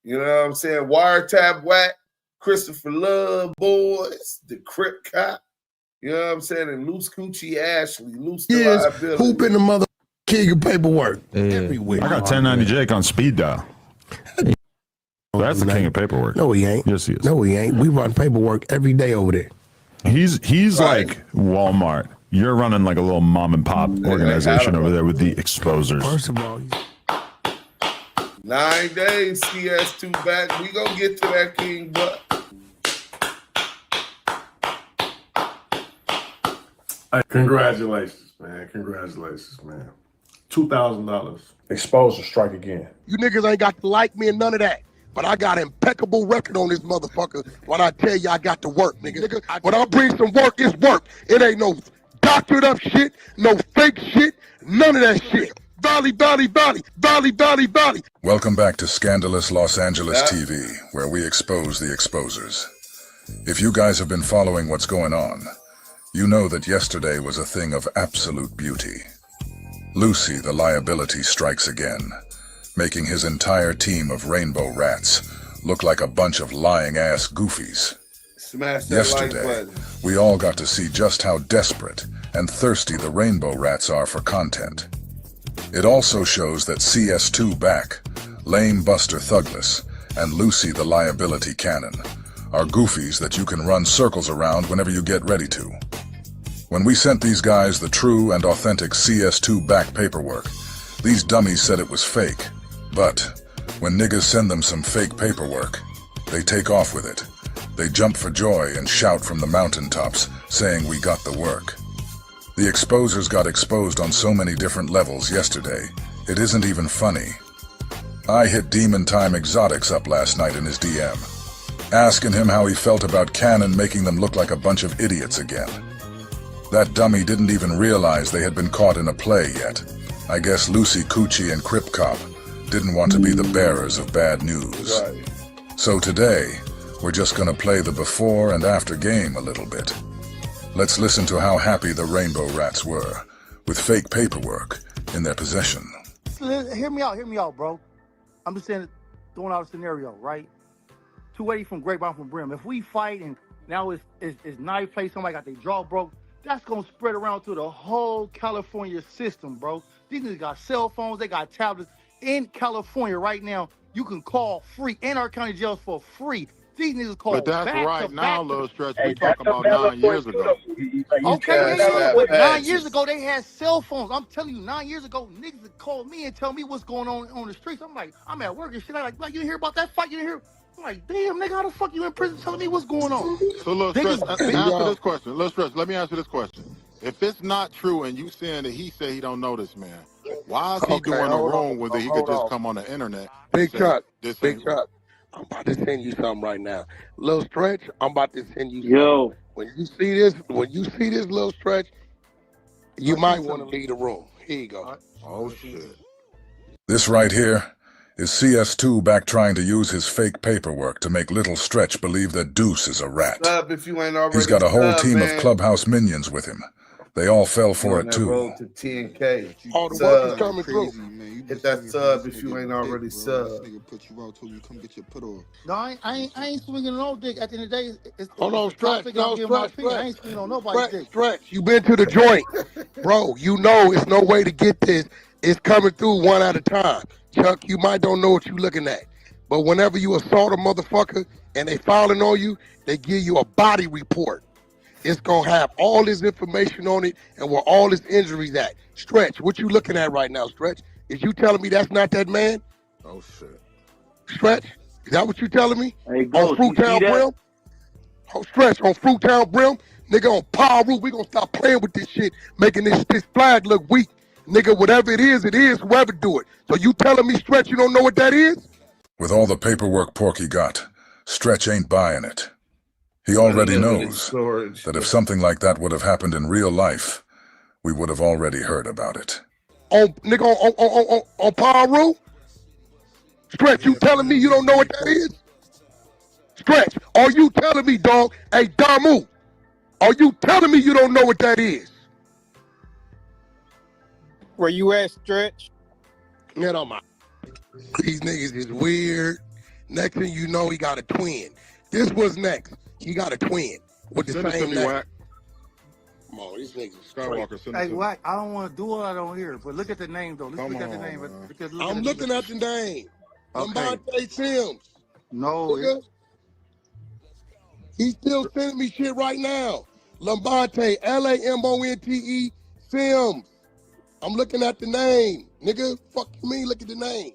You know what I'm saying? Wiretap Wack, Christopher Lovejoy, the Crip Cop. You know what I'm saying? And Loose Coochie Ashley, Loose the Liability. Who been the mother king of paperwork? Everywhere. I got 1090 Jake on speed dial. That's the king of paperwork. No, he ain't. Yes, he is. No, he ain't. We run paperwork every day over there. He's right. Like Walmart. You're running like a little mom and pop organization over there with the exposers. First of all, 9 days, CS2 back. We gonna get to that king, but Congratulations, man. Congratulations, man. $2,000. Exposure strike again. you niggas ain't got to like me and none of that. But I got impeccable record on this motherfucker when I tell you I got to work, nigga. When I bring some work, it's work. It ain't no doctored up shit, no fake shit, none of that shit. Valley. Welcome back to Scandalous Los Angeles TV, where we expose the exposers. If you guys have been following what's going on, you know that yesterday was a thing of absolute beauty. Lucy, the liability, strikes again, making his entire team of Rainbow Rats look like a bunch of lying-ass goofies. Yesterday, we all got to see just how desperate and thirsty the Rainbow Rats are for content. It also shows that CS2 Back, Lame Buster Thugless, and Lucy the Liability Cannon are goofies that you can run circles around whenever you get ready to. When we sent these guys the true and authentic CS2 Back paperwork, these dummies said it was fake. But when niggas send them some fake paperwork, they take off with it. They jump for joy and shout from the mountaintops, saying we got the work. The exposers got exposed on so many different levels yesterday, it isn't even funny. I hit Demon Time Exotics up last night in his DM, asking him how he felt about Cannon making them look like a bunch of idiots again. That dummy didn't even realize they had been caught in a play yet. I guess Lucy Coochie and Crip Cop didn't want to be the bearers of bad news. So today, we're just gonna play the before and after game a little bit. Let's listen to how happy the Rainbow Rats were with fake paperwork in their possession. Hear me out, bro. I'm just saying, throwing out a scenario, right? 280 from Grapevine from Brim. If we fight and now it's knife play, somebody got their jaw broke, that's gonna spread around through the whole California system, bro. These niggas got cell phones, they got tablets. In California right now, you can call free in our county jails for free. These niggas call But that's back right to now, back little stretch. We talking about 9 years ago. Okay, but 9 years ago they had cell phones. I'm telling you, 9 years ago, niggas would call me and tell me what's going on the streets. I'm like, I'm at work and shit. I'm like, you didn't hear about that fight? You didn't hear? I'm like, damn, nigga, how the fuck you in prison telling me what's going on? So, little stretch, answer this question. Little stretch, let me answer this question. If it's not true and you saying that he said he don't know this man, why is he doing it wrong whether he could just come on the internet? Big Chuck. I'm about to send you something right now. Little Stretch, I'm about to send you something. Yo. When you see this Little Stretch, you might want to leave the room. Here you go. Oh, shit. This right here is CS2 Back trying to use his fake paperwork to make Little Stretch believe that Duse is a rat. If you ain't already He's got a whole team of clubhouse minions with him. They all fell for it too. Road to 10K. All the work is coming through. Hit that sub if you ain't already subbed. No, I ain't swinging no dick. At the end of the day, it's Hold on, Stretch. No, I ain't swinging on nobody's dick. Stretch, you been to the joint. Bro, you know it's no way to get this. It's coming through one at a time. Chuck, you might don't know what you looking at. But whenever you assault a motherfucker and they filing on you, they give you a body report. it's gonna have all this information on it and where all his injuries at. Stretch, what you looking at right now, Stretch? Is you telling me that's not that man? Oh shit. Stretch, is that what you telling me? Hey, on Fruittown Brim? Oh, Stretch, on Fruittown Brim? Nigga, on Power Root, we gonna stop playing with this shit, making this flag look weak. Nigga, whatever it is, whoever do it. So you telling me, Stretch, you don't know what that is? With all the paperwork Porky got, Stretch ain't buying it. He already knows that if something like that would have happened in real life, we would have already heard about it. On Power Root? Stretch, you telling me you don't know what that is? Stretch, are you telling me, dog? Hey, Damu, are you telling me you don't know what that is? Where you at, Stretch? Get on my. These niggas is weird. Next thing you know, he got a twin. This was next. He got a twin with the same name. Wack. Come on, these niggas is Skywalker, send Hey, Wack, I don't want to do all that on here, but look at the name, though. Let's look at the name. I'm looking at the name. Okay. Lombante Sims. No. He's still sending me shit right now. Lombante, Lamonte Sims. I'm looking at the name. Nigga, fuck you mean, look at the name.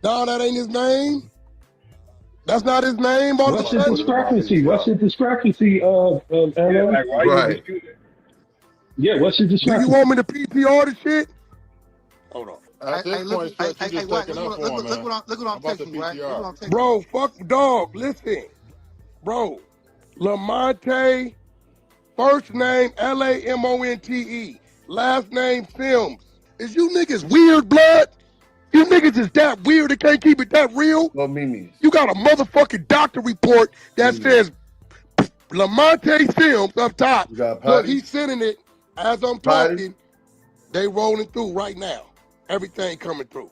No, that ain't his name. That's not his name. What's the discrepancy? What's the discrepancy of LM? Right. Yeah, what's the Do discrepancy? you want me to PTR the shit? Hold on. At this point, Stretch, you just taking up for him, man. Look what I'm texting, Wack. Look what I'm texting. Bro, fuck dog. Listen. Bro, Lamonte, first name Lamonte, last name Sims. Is you niggas weird, blood? You niggas is that weird and can't keep it that real? No memes. You got a motherfucking doctor report that says Lamonte Sims up top. Look, he's sending it as I'm talking. They rolling through right now. Everything coming through.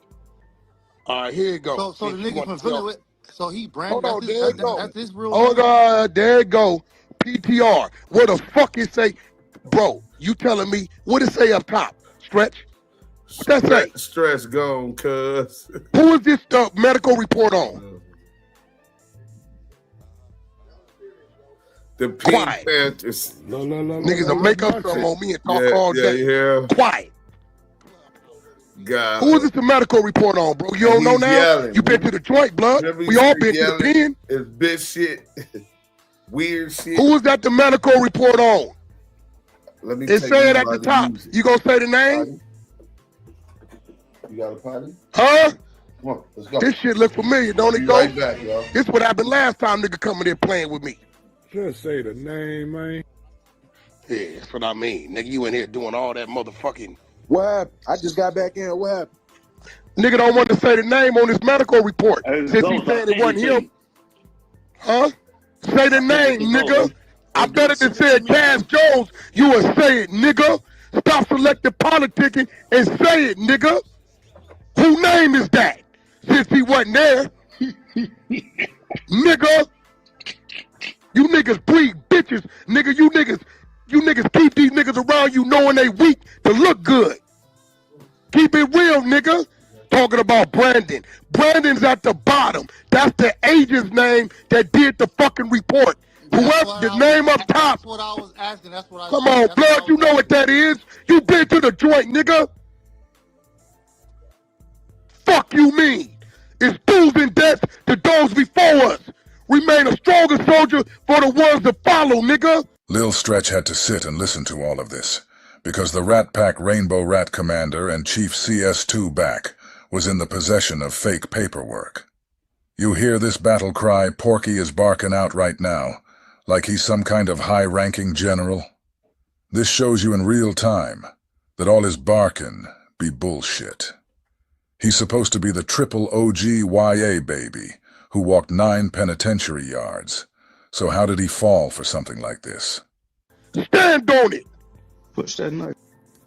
All right, here it goes. So the nigga from Villa, so he branded. Hold on, there it go. That's his real Oh name? God, there it go. PTR. What the fuck it say? Bro, you telling me what it say up top? Stretch? What that say? Stretch gone, cuz. Who is this medical report on? The Pink Panthers. Niggas will make up something on me and talk all day. Yeah. Quiet. God. Who is this the medical report on, bro? You don't know now? Yelling. You been to the joint, blood. We all been to the pen. It's bitch shit. Weird shit. Who is that the medical report on? Let me It say it at the top. You gonna say the name? You got a potty? Huh? Come on, let's go. This shit look familiar, don't it, Be go? right back, y'all. This what happened last time nigga coming there playing with me. Just say the name, man. Yeah, that's what I mean. Nigga, you in here doing all that motherfucking... What happened? I just got back in. What happened? Nigga don't want to say the name on his medical report. Since he said it wasn't him. Huh? Say the name, nigga. I bet if it said Cass Jones, you would say it, nigga. Stop selective politicking and say it, nigga. Who name is that? Since he wasn't there. Nigga. You niggas breed bitches. Nigga, you niggas keep these niggas around you knowing they weak to look good. Keep it real, nigga. Talking about Brandon. Brandon's at the bottom. That's the agent's name that did the fucking report. Whoever the name up top. That's what I was asking. That's what I Come on, blood, you know what that is. You been to the joint, nigga. Fuck you mean. It's dues and deaths to those before us. Remain a stronger soldier for the ones that follow, nigga. Lil Stretch had to sit and listen to all of this, because the Rat Pack Rainbow Rat Commander and Chief CS2 back was in the possession of fake paperwork. You hear this battle cry Porky is barking out right now, like he's some kind of high-ranking general? This shows you in real time that all his barking be bullshit. He's supposed to be the triple OG YA baby who walked 9 penitentiary yards. So how did he fall for something like this? Stand on it. Push that knife.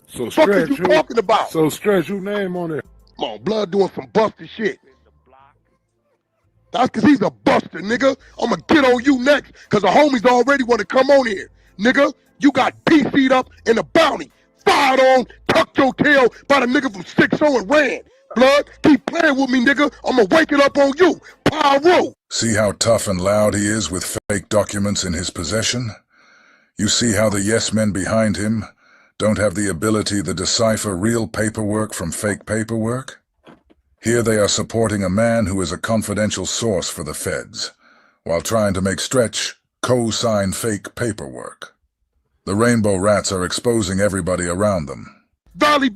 So What the fuck are you Stretch, talking about? So Stretch, who name on it? Come on, blood doing some busted shit. That's because he's a buster, nigga. I'm going to get on you next because the homies already want to come on here. Nigga, you got PC'd up in the bounty. Fired on, tucked your tail by the nigga from 6-0 and ran. Blood, keep playing with me, nigga. I'ma wake it up on you. Pyro. See how tough and loud he is with fake documents in his possession? You see how the yes men behind him don't have the ability to decipher real paperwork from fake paperwork? Here they are supporting a man who is a confidential source for the feds, while trying to make Stretch co-sign fake paperwork. The Rainbow Rats are exposing everybody around them. Valley.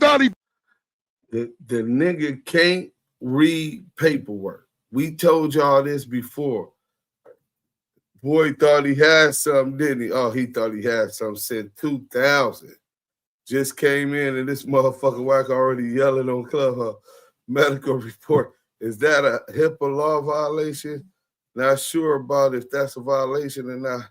The nigga can't read paperwork. We told y'all this before. Boy thought he had something, didn't he? Oh, he thought he had something. Said 2000. Just came in and this motherfucker Wack already yelling on Clubhouse. Medical report. Is that a HIPAA law violation? Not sure about if that's a violation or not.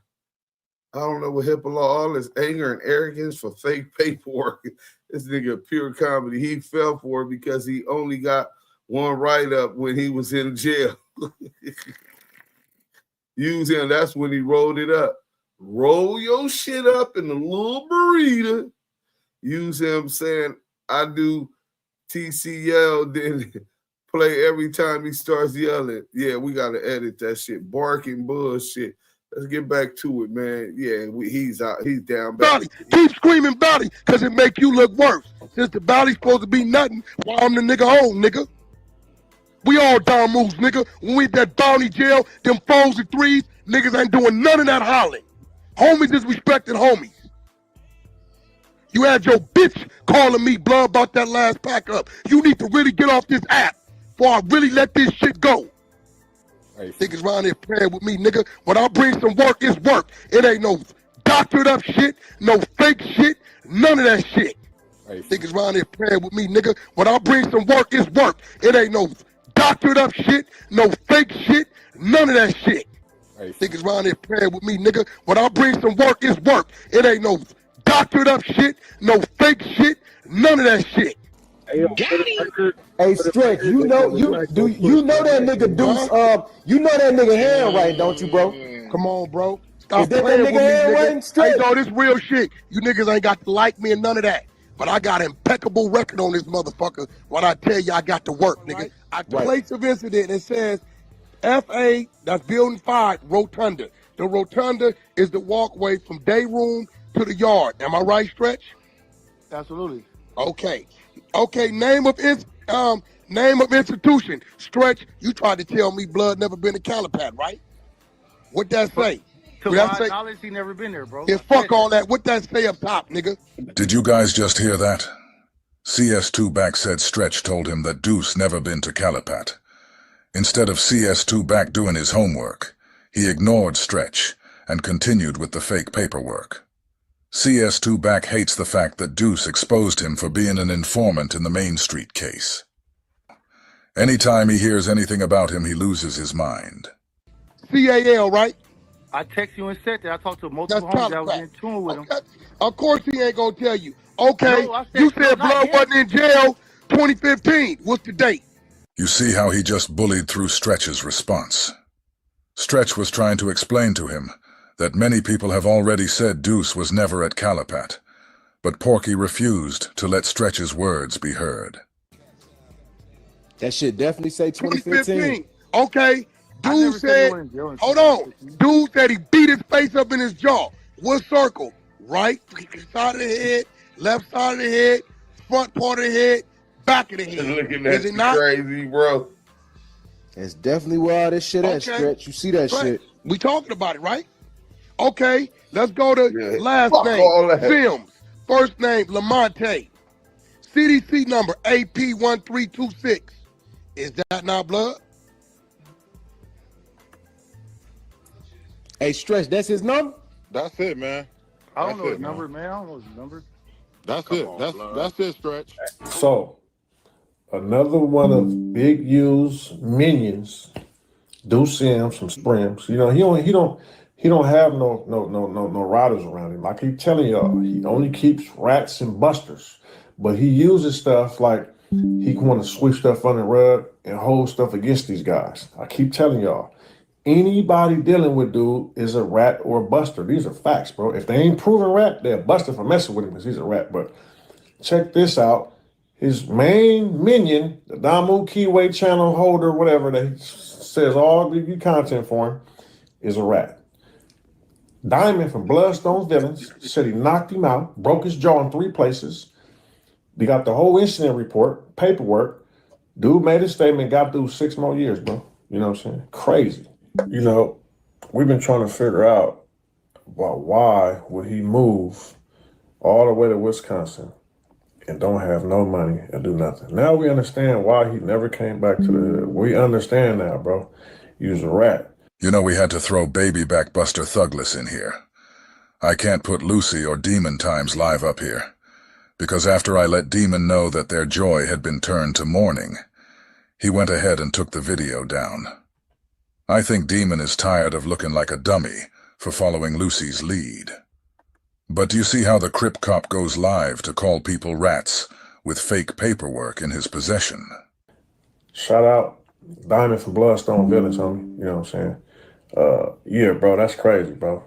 I don't know what HIPAA law, all this anger and arrogance for fake paperwork. This nigga pure comedy. He fell for it because he only got one write-up when he was in jail. Use him, that's when he rolled it up. Roll your shit up in a little burrito. Use him saying, I do TCL, then play every time he starts yelling. Yeah, we got to edit that shit. Barking bullshit. Let's get back to it, man. Yeah, he's out. He's down back. Valley, keep screaming Valley, because it make you look worse. Since the Valley's supposed to be nothing, while I'm the nigga home, nigga. We all down moves, nigga. When we at that bounty jail, them 4s and 3s, niggas ain't doing none of that hollering. Homies is respecting homies. You had your bitch calling me, blood, about that last pack up. You need to really get off this app before I really let this shit go. Hey, niggas around here playing with me, nigga. When I bring some work, it's work. It ain't no doctored up shit, no fake shit, none of that shit. Hey, niggas around here playing with me, nigga. When I bring some work, it's work. It ain't no doctored up shit, no fake shit, none of that shit. Hey, niggas around here playing with me, nigga. When I bring some work, it's work. It ain't no doctored up shit, no fake shit, none of that shit. Hey, Stretch, you know that nigga Duse, you know that nigga handwriting, don't you, bro? Come on, bro. Stop Is that playing nigga with me, handwriting, nigga. Stretch? Hey, no, this real shit. You niggas ain't got to like me and none of that. But I got impeccable record on this motherfucker when I tell you I got to work, nigga. Place of incident, it says FA, that's building 5, rotunda. The rotunda is the walkway from day room to the yard. Am I right, Stretch? Absolutely. Okay. Okay, name of institution. Stretch, you tried to tell me blood never been to Calipat, right? What that say? To my knowledge, he never been there, bro. Yeah, fuck all that. What that say up top, nigga? Did you guys just hear that? CS2 back said Stretch told him that Duse never been to Calipat. Instead of CS2 back doing his homework, he ignored Stretch and continued with the fake paperwork. CS2 back hates the fact that Duse exposed him for being an informant in the Main Street case. Anytime he hears anything about him, he loses his mind. CAL, right? I text you and said that. I talked to multiple homies that was in tune with him. Of course he ain't gonna tell you. Okay, no, you said blood wasn't in jail 2015. What's the date? You see how he just bullied through Stretch's response. Stretch was trying to explain to him that many people have already said Duse was never at Calipat, but Porky refused to let Stretch's words be heard. That shit definitely say 2015. Okay, Dude said, hold on. Dude said he beat his face up in his jaw. What circle? Right side of the head, left side of the head, front part of the head, back of the head. Looking at you crazy, bro. It's definitely where all this shit at, Stretch. You see that shit. We talking about it, right? Okay, let's go to last name, Sims. First name, Lamonte. CDC number, AP1326. Is that not blood? Hey, Stretch, that's his number? That's it, man. I don't know his number, man. I don't know his number. That's it. That's it, Stretch. So, another one of Big U's minions, Duse M from Sprims. You know, he don't have no riders around him. Like I keep telling y'all, he only keeps rats and busters. But he uses stuff like he want to sweep stuff under the rug and hold stuff against these guys. I keep telling y'all, anybody dealing with dude is a rat or a buster. These are facts, bro. If they ain't proven rat, they're a buster for messing with him because he's a rat. But check this out. his main minion, the Damu Keyway channel holder, whatever, that says all the content for him, is a rat. Diamond from Bloodstone's Villains said he knocked him out, broke his jaw in 3 places. They got the whole incident report, paperwork. Dude made a statement, got through 6 more years, bro. You know what I'm saying? Crazy. You know, we've been trying to figure out about why would he move all the way to Wisconsin and don't have no money and do nothing. Now we understand why he never came back to the hood. We understand now, bro. He was a rat. You know, we had to throw baby back Buster Thugless in here. I can't put Lucy or Demon Times live up here, because after I let Demon know that their joy had been turned to mourning, he went ahead and took the video down. I think Demon is tired of looking like a dummy for following Lucy's lead. But do you see how the Crip Cop goes live to call people rats with fake paperwork in his possession? Shout out Diamond from Bloodstone Villains, homie. You know what I'm saying? Yeah, bro, that's crazy, bro.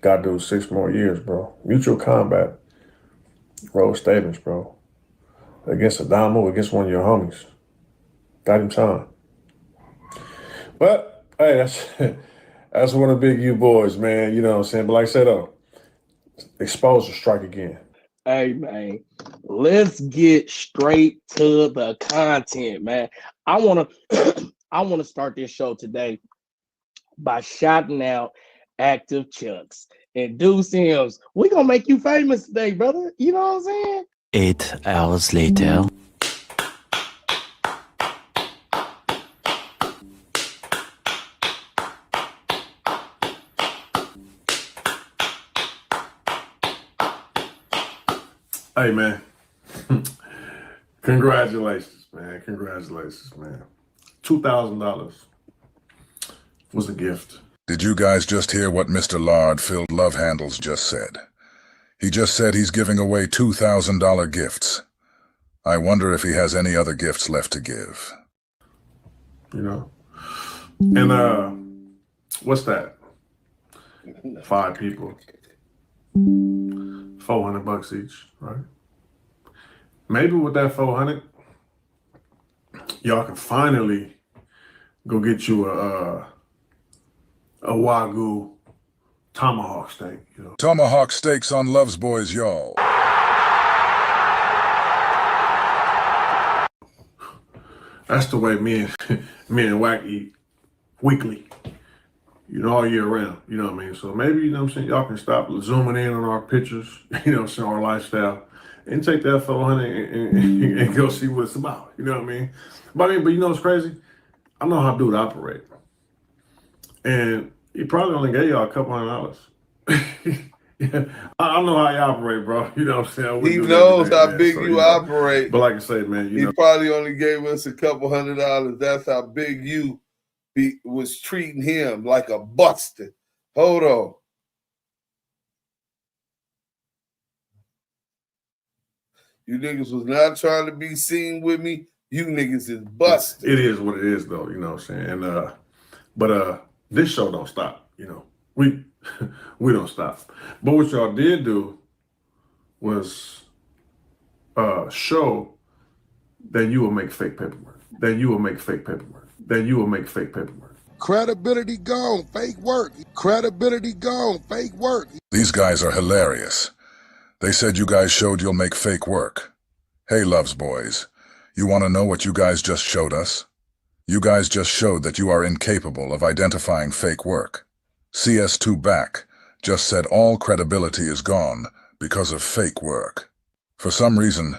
Got to do 6 more years, bro. Mutual combat. Roll statements, bro. Against a Damu, against one of your homies. Got him signed. But, hey, that's one of the big U boys, man. You know what I'm saying? But like I said, though, exposure strike again. Hey, man, let's get straight to the content, man. I want to start this show today by shouting out Active Chucks and Duse M. We gonna make you famous today, brother. You know what I'm saying? 8 hours later. Hey, man. Congratulations, man. Congratulations, man. $2,000 was a gift. Did you guys just hear what Mr. Lard-filled Love Handles just said? He just said he's giving away $2,000 gifts. I wonder if he has any other gifts left to give. You know? And, what's that? 5 people. $400 each, right? Maybe with that 400, y'all can finally go get you a Wagyu tomahawk steak. You know? Tomahawk steaks on Love's Boys, y'all. That's the way me and Wack eat weekly. You know, all year round. You know what I mean? So maybe, you know what I'm saying, y'all can stop zooming in on our pictures, you know what I'm saying, our lifestyle, and take that 400 and go see what it's about. You know what I mean? But you know what's crazy? I know how dude operate. And he probably only gave y'all a couple $100. Yeah, I know how you operate, bro. You know what I'm saying? He knows how big you operate. But like I say, man, he probably only gave us a couple $100. That's how big you was treating him, like a buster. Hold on. You niggas was not trying to be seen with me. You niggas is busted. It is what it is, though. You know what I'm saying? And but this show don't stop. You know, we don't stop. But what y'all did do was show that you will make fake paperwork. That you will make fake paperwork. That you will make fake paperwork. Credibility gone, fake work. Credibility gone, fake work. These guys are hilarious. They said you guys showed you'll make fake work. Hey, Love's Boys, you want to know what you guys just showed us? You guys just showed that you are incapable of identifying fake work. CS2 Back just said all credibility is gone because of fake work. For some reason,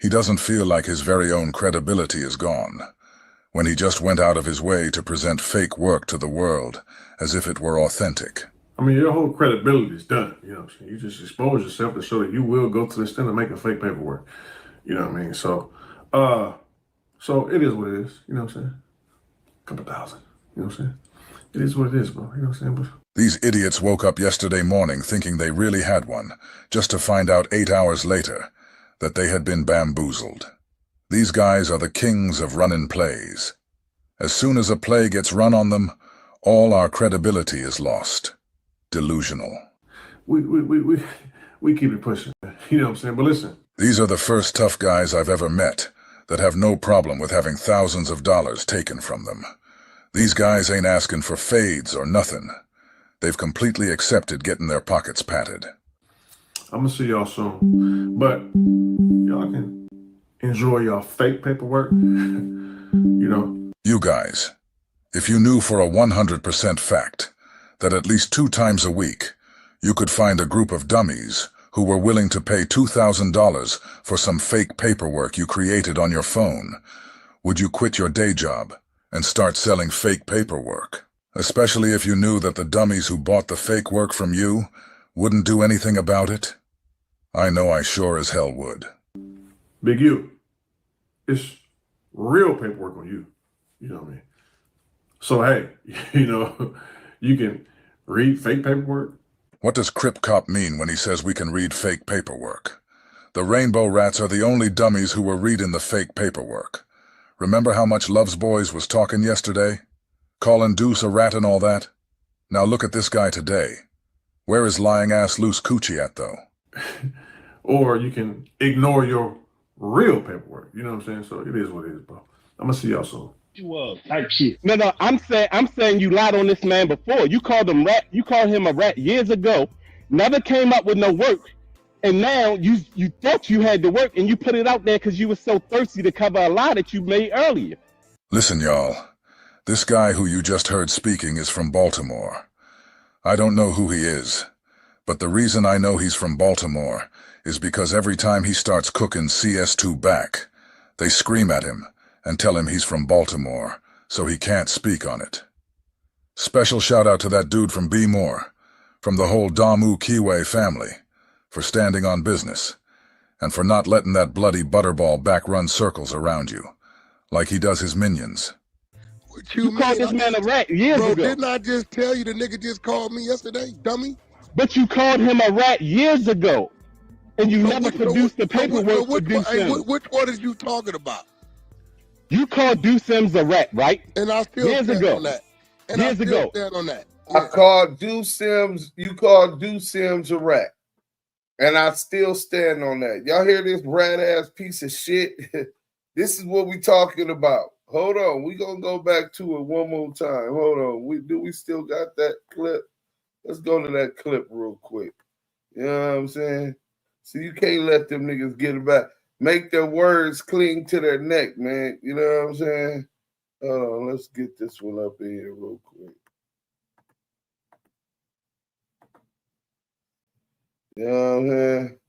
he doesn't feel like his very own credibility is gone, when he just went out of his way to present fake work to the world as if it were authentic. I mean, your whole credibility is done. You know what I'm saying? You just expose yourself to show that you will go to the extent of making fake paperwork. You know what I mean? So it is what it is. You know what I'm saying? A couple thousand. You know what I'm saying? It is what it is, bro. You know what I'm saying? These idiots woke up yesterday morning thinking they really had one, just to find out 8 hours later that they had been bamboozled. These guys are the kings of running plays. As soon as a play gets run on them, all our credibility is lost. Delusional. We we keep it pushing. You know what I'm saying? But listen. These are the first tough guys I've ever met that have no problem with having thousands of dollars taken from them. These guys ain't asking for fades or nothing. They've completely accepted getting their pockets patted. I'm gonna see y'all soon. But y'all can enjoy y'all fake paperwork. You know. You guys, if you knew for a 100% fact that at least 2 times a week you could find a group of dummies who were willing to pay $2,000 for some fake paperwork you created on your phone, would you quit your day job and start selling fake paperwork? Especially if you knew that the dummies who bought the fake work from you wouldn't do anything about it? I know I sure as hell would. Big U, it's real paperwork on you. You know what I mean? So, hey, you know, you can read fake paperwork. What does Crip Cop mean when he says we can read fake paperwork? The Rainbow Rats are the only dummies who were reading the fake paperwork. Remember how much Love's Boys was talking yesterday? Calling Duse a rat and all that? Now look at this guy today. Where is lying ass loose coochie at, though? Or you can ignore your real paperwork. You know what I'm saying? So it is what it is, bro. I'm gonna see y'all soon. Type shit. No, I'm saying you lied on this man before. You called him a rat years ago, never came up with no work, and now you thought you had the work and you put it out there because you were so thirsty to cover a lie that you made earlier. Listen, y'all. This guy who you just heard speaking is from Baltimore. I don't know who he is, but the reason I know he's from Baltimore is because every time he starts cooking CS2 back, they scream at him and tell him he's from Baltimore, so he can't speak on it. Special shout out to that dude from B More, from the whole Damu Kiwe family, for standing on business, and for not letting that bloody butterball back run circles around you, like he does his minions. What you called this man a rat years ago. Didn't I just tell you the nigga just called me yesterday, dummy? But you called him a rat years ago, and you never produced the paperwork for Duse M. Which one is you talking about? You called Duse M a rat, right? And I still years stand ago. on that. And years I still ago. stand on that. I called Duse M, you called Duse M a rat. And I still stand on that. Y'all hear this rat ass piece of shit? This is what we talking about. Hold on, we gonna go back to it one more time. Hold on, we still got that clip? Let's go to that clip real quick. You know what I'm saying? So you can't let them niggas get it back. Make their words cling to their neck, man. You know what I'm saying? Hold on, let's get this one up in here real quick. You know what I'm saying?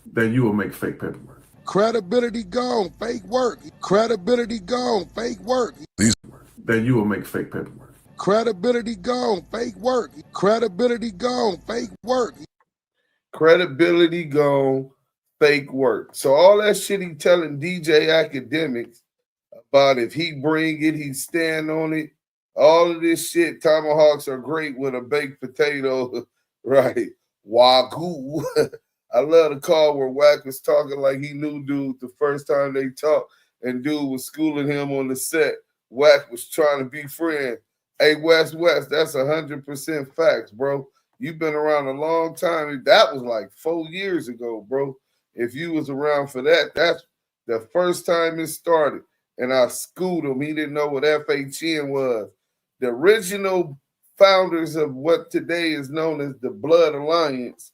Then you will make fake paperwork. Credibility gone, fake work. Credibility gone, fake work. Then you will make fake paperwork. Credibility gone, fake work. Credibility gone, fake work. Credibility gone, fake work. So all that shit he telling DJ Academics about if he bring it, he stand on it. All of this shit, tomahawks are great with a baked potato, right? Wagyu. I love the call where Wack was talking like he knew dude the first time they talked, and dude was schooling him on the set. Wack was trying to be friend. Hey, West, that's 100% facts, bro. You've been around a long time. That was like 4 years ago, bro. If you was around for that, that's the first time it started. And I schooled him. He didn't know what FHN was. The original founders of what today is known as the Blood Alliance,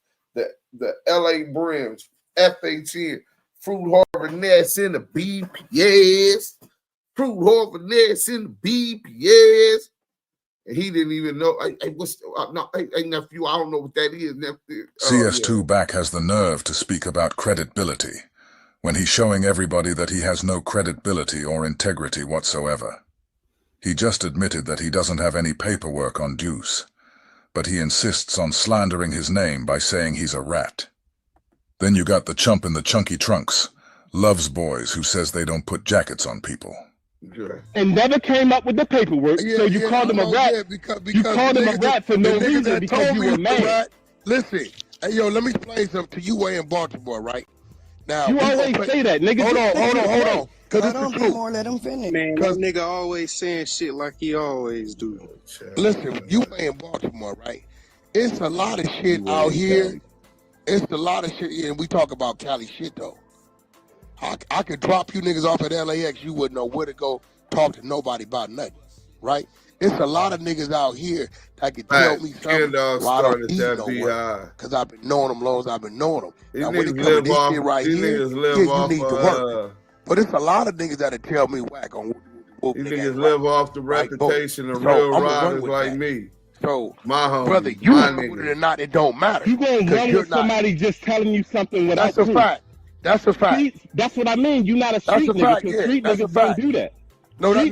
the LA Brims, FHN, Fruit Harbor Nets in the BPS, Fruit Harbor Nets in the BPS. And he didn't even know. Nephew, I don't know what that is, nephew. CS2 back has the nerve to speak about credibility when he's showing everybody that he has no credibility or integrity whatsoever. He just admitted that he doesn't have any paperwork on Duse, but he insists on slandering his name by saying he's a rat. Then you got the chump in the chunky trunks, Love's Boys, who says they don't put jackets on people. And never came up with the paperwork, so you called him a rat. You called him a rat for no reason because you were mad. Listen, hey, yo, let me explain something to you way in Baltimore, right? Now, you always say that, nigga. Hold on. Let him finish. Man, that nigga always saying shit like he always do. Listen, you way in Baltimore, right? It's a lot of shit out here It's a lot of shit, and we talk about Cali shit though. I could drop you niggas off at LAX, you wouldn't know where to go talk to nobody about nothing, right? It's a lot of niggas out here that could tell me something while I don't need no work, because I've been knowing them long as I've been knowing them. Now when it comes to this shit right here, yeah, you need to work. But it's a lot of niggas that'll tell me whack on whoop These niggas niggas live off the reputation of real riders like me. So, my homie, brother, you run with it or not, it don't matter. You gonna run with somebody just telling you something without proof. That's a fact. That's a fact. See, that's what I mean. You're not a street nigga, because street niggas don't do that. No. But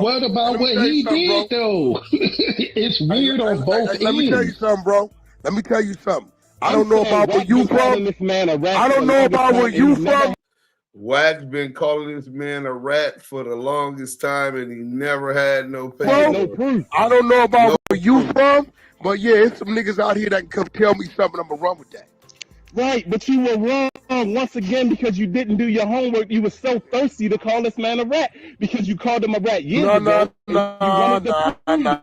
what about what he did, though? It's weird on both ends. Let me tell you something, bro. Let me tell you something. I don't know about where you from. I don't know about where you from. Wack's been calling this man a rat for the longest time, and he never had no paperwork. I don't know about where you from, but yeah, it's some niggas out here that can come tell me something. I'm gonna run with that. Right, but you were wrong once again because you didn't do your homework. You were so thirsty to call this man a rat because you called him a rat years ago. Nah.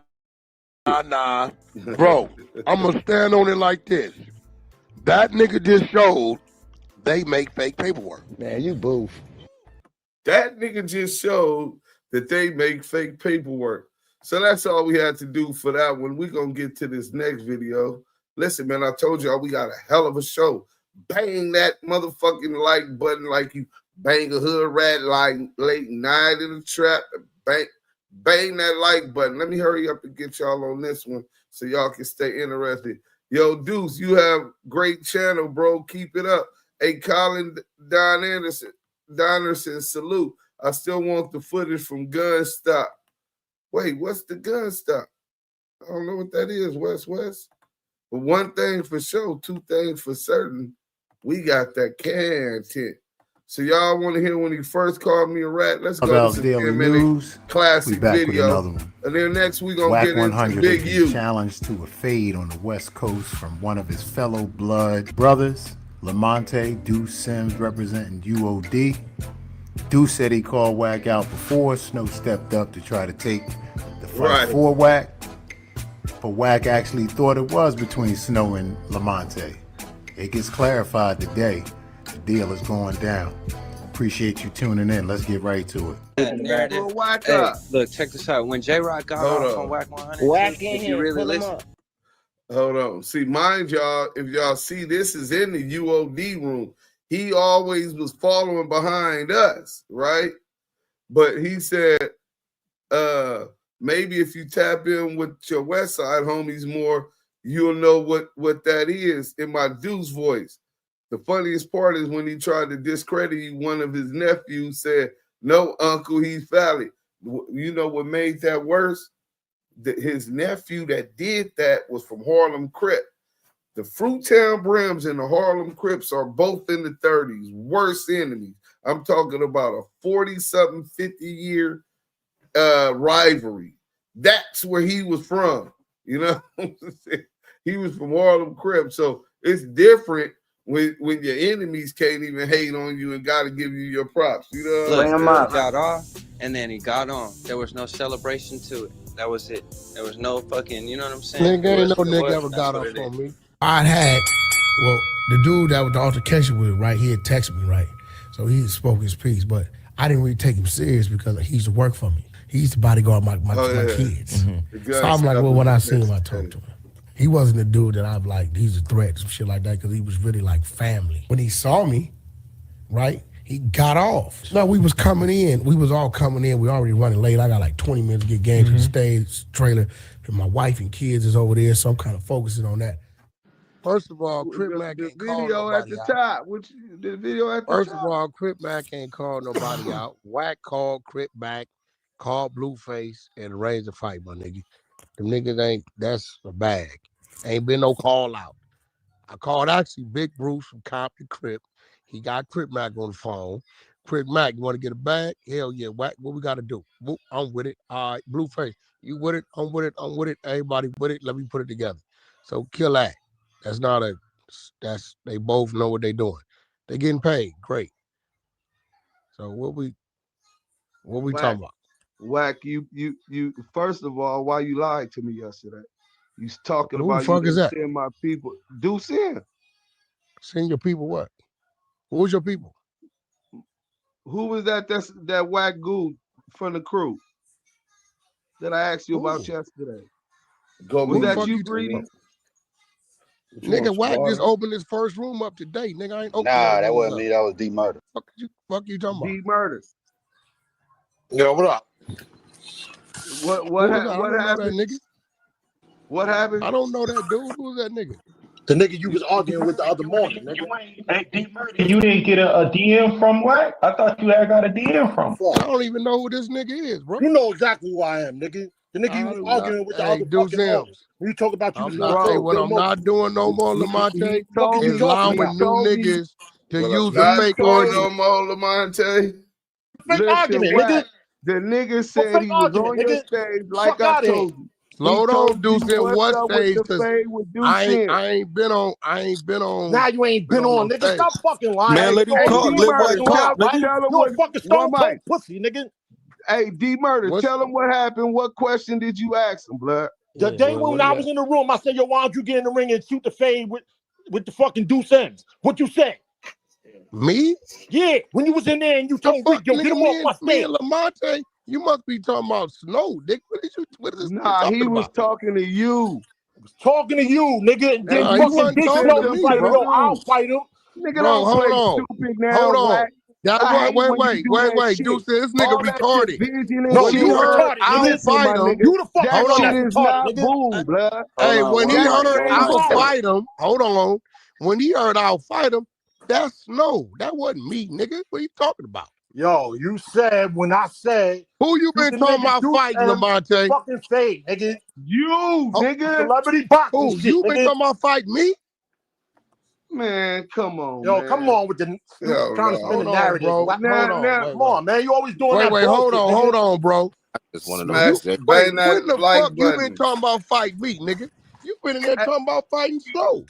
Bro, I'm gonna stand on it like this. That nigga just showed they make fake paperwork. Man, you boof. That nigga just showed that they make fake paperwork. So that's all we had to do for that one. We're going to get to this next video. Listen, man, I told y'all we got a hell of a show. Bang that motherfucking like button like you bang a hood rat like late night in the trap. Bang that like button. Let me hurry up and get y'all on this one so y'all can stay interested. Yo, Deuce, you have great channel, bro. Keep it up. Hey, Colin Don Anderson, salute. I still want the footage from Gun Stop. Wait, what's the Gun Stop? I don't know what that is, West. But one thing for sure, two things for certain, we got that content. So y'all want to hear when he first called me a rat? Let's go to the 10-minute classic video. And then next we're going to get into Big U. Challenge to a fade on the West Coast from one of his fellow blood brothers, Lamonte, Duse M representing UOD. Deuce said he called Wack out before. Snow stepped up to try to take the fight for Wack. But Wack actually thought it was between Snow and Lamonte. It gets clarified today. The deal is going down. Appreciate you tuning in. Let's get right to it. Hey, look, check this out. When J-Rock got off on Wack100, if you really listen. Hold on. See, mind y'all, if y'all see, this is in the UOD room. He always was following behind us, right? But he said, maybe if you tap in with your West Side homies more, you'll know what that is in my Deuce voice. The funniest part is when he tried to discredit you, one of his nephews said, no, uncle, he's valid. You know what made that worse? His nephew that did that was from Harlem Crip. The Fruittown Brims and the Harlem Crips are both in the 30s, worst enemies. I'm talking about a 40-something, 50-year rivalry. That's where he was from, you know? He was from Harlem Crip. So it's different when your enemies can't even hate on you and got to give you your props. You know? Look, he got off and then he got on. There was no celebration to it. That was it. There was no fucking, you know what I'm saying? Nigga ain't no nigga ever got off on me. I had, well, the dude that was the altercation with, right, he had texted me, right? So he spoke his piece, but I didn't really take him serious because he used to work for me. He used to bodyguard my kids. Mm-hmm. So I'm like, well, when I seen him, I talked to him. He wasn't the dude that I'm like, he's a threat, some shit like that, because he was really like family. When he saw me, right, he got off. No, we was coming in. We was all coming in. We already running late. I got like 20 minutes to get game to the stage trailer. And my wife and kids is over there, so I'm kind of focusing on that. First of all, Crip Mac ain't called nobody out. The video at the top. First of all, Crip Mac ain't called nobody out. Wack called Crip Mac, called Blueface, and arranged a fight, my nigga. Them niggas ain't, that's a bag. Ain't been no call out. I called actually Big Bruce from Compton Crip. He got Crip Mac on the phone. Crip Mac, you want to get a bag? Hell yeah, Wack, what we got to do? I'm with it. All right, Blueface, you with it? I'm with it. I'm with it. Everybody with it. Let me put it together. So kill that. That's not a, they both know what they doing. They getting paid, great. So what we Wack, talking about? Wack, you first of all, why you lied to me yesterday? He's talking Who the about fuck you is didn't that? send my people. Duse M. Send your people what? Who's your people? Who was that? That's that whack goo from the crew that I asked you about yesterday. Was that you, Greedy? Nigga, Wack just opened his first room up today. Nigga, I ain't opened Nah, that wasn't me. That was D Murder. Fuck you talking about? D Murder. Yo, what up? What I don't know that nigga. What happened? I don't know that dude. Who's that nigga? The nigga you was arguing with the other morning, nigga. Hey, D Murder, you didn't get a DM from Wack? I thought you had got a DM from. I don't even know who this nigga is, bro. You know exactly who I am, nigga. The nigga you was arguing with the other Duse fucking M. morning. When you talk about you I'm not saying what I'm not doing no more, Lamonte, is allowing new niggas to use the fake argument. No more, Lamonte. Listen, argument, Wack, nigga. the nigga said he was on your stage like I told you. Slow down, Duse M. What stage? I ain't been on. Now you ain't been on, nigga. Stop fucking lying. Man, let him talk. Let Wack talk, nigga. You a fucking stone cold pussy, nigga. Hey, D Murder, tell him what happened. What question did you ask him, blood? The day when I was in the room, I said, yo, why don't you get in the ring and shoot the fade with the fucking Duse M's? What you say? Me? Yeah, when you was in there and you told me, yo, get him off my stage. Me and Lamonte, you must be talking about Snow, Dick. What is this? Nah, he was talking to you. Talking to you, nigga. And then fucking Big Snow was like, yo, I'll fight him. Nigga, don't play stupid now. Hold on. Wack. Wait, Deuce, this nigga retarded. No, you retarded. I'll fight him. You the fuck hold on. Is not boom, blood. Hey, when he heard I'll fight him, hold on. When he heard I'll fight him, that's Snow. That wasn't me, nigga. What are you talking about? Yo, you said when I said who you been talking about fighting, Lamonte? Fucking fade, nigga. You, nigga. Celebrity boxing. Who? You been talking about fighting me? Man, come on. Yo, man. come on with the trying to spin the narrative, bro. Come on, man. You always doing that. Wait, hold on, bro. I just want to know. When the fuck you been talking about fighting me, nigga? You been in there talking about fighting Snow.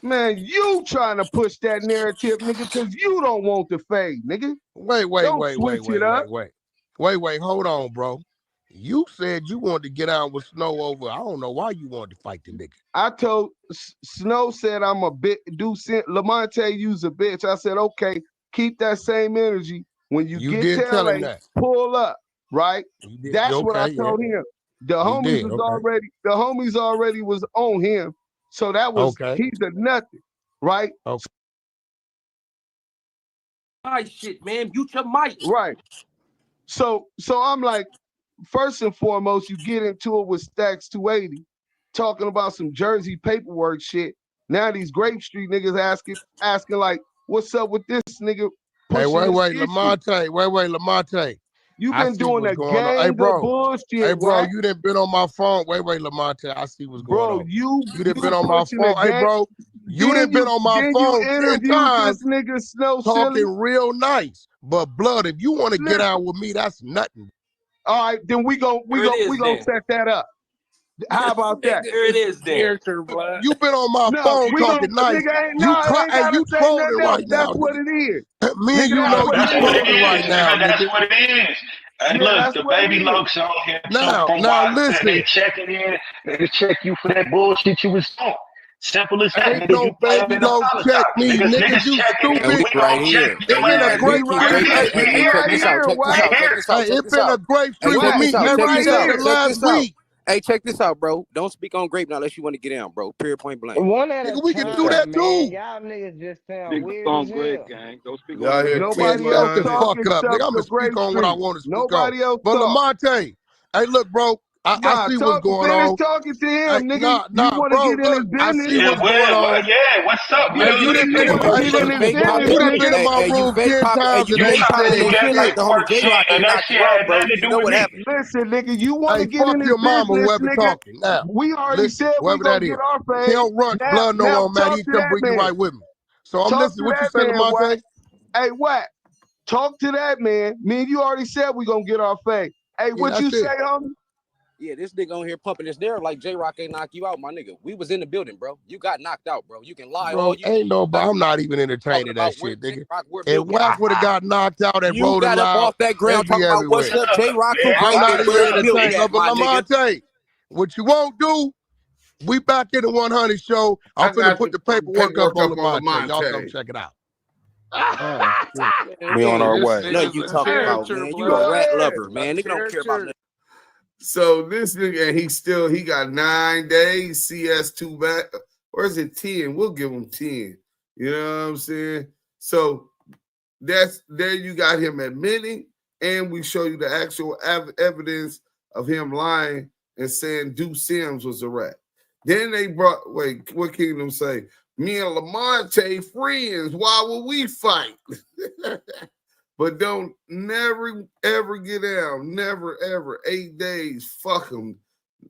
Man, you trying to push that narrative, nigga, because you don't want the fade, nigga. Wait, hold on, bro. You said you wanted to get out with Snow over. I don't know why you wanted to fight the nigga. I told Snow said I'm a bit Lamonte use a bitch. I said, okay, keep that same energy. When you get to LA, pull up, right? That's what I told him. The homies already was on him. So that was he's a nothing, right? Okay. My shit, man. Mute your mic. Right. So I'm like, first and foremost, you get into it with Stacks 280, talking about some Jersey paperwork shit. Now these Grape Street niggas asking like, what's up with this nigga? Hey, wait, Lamonte. You been doing a gang of bullshit. Hey, bro, you done been on my phone. Wait, Lamonte. I see what's going on. Bro, you done been on my phone. Hey, bro, you done been on my phone 10 times this nigga Snow talking silly. real nice. But blood, if you want to get out with me, that's nothing. All right, then we gonna set that up. How about that? There it is, then. You been on my phone talking nice. You trolling right now. That's what it is. Me and you know you trolling right now, nigga. That's what it is. Hey, look, the baby Lokes on here. Now listen. They checking in. They check you for that bullshit you was doing. Simple as that. Ain't no baby Lokes check me, nigga. You stupid. Right here. It's been a great It's been a great street with me every day the last week. Hey, check this out, bro. Don't speak on Grape now unless you want to get down, bro. Period, point blank. Nigga, we can do that too. Y'all niggas just sound Speak weird on as Grape, hell. gang. Don't speak Y'all on hear Grape. nobody Shut the fuck up, nigga. I'm gonna speak on what I want to speak on. But Lamonte, hey, look, bro. I see what's going on. Talking to him, nigga. Nah, you want to get in his business? I see what's going on. Yeah, what's up, Yeah, you done been in my room 10 times and ain't said shit. Listen, nigga, you want to get in his your mama, business, whoever nigga. talking. Now, We already said we whoever gonna that is. get our fade. He don't run blood no more, man. He come bring you right with me. So I'm listening. What you say, Lamonte? Hey, Wack, talk to that man. Me and you already said we gonna get our fade. Hey, what you say, homie? Yeah, this nigga on here pumping his there like J-Rock ain't knock you out, my nigga. We was in the building, bro. You got knocked out, bro. You can lie all you ain't no, but I'm not even entertaining that shit, nigga. If Wack would have got knocked out and rolled got up off that ground talking about what's up, J-Rock. I'm not even entertaining. But Lamonte, what you won't do, We back in the 100 show. I'm finna put the paperwork up on Lamonte. Lamonte. Y'all come check it out. We on our way. This No, nigga's you a talking about, character, man. You blood. a rat lover, man. Nigga don't care about nothing. So this nigga, and he got 9 days, CS2 back. Or is it 10? We'll give him 10. You know what I'm saying? So there you got him admitting, and we show you the actual evidence of him lying and saying Duse Sims was a rat. Then they brought, what Kingdom say? Me and Lamonte friends. Why would we fight? But don't never ever get down. Never ever. 8 days. Fuck him.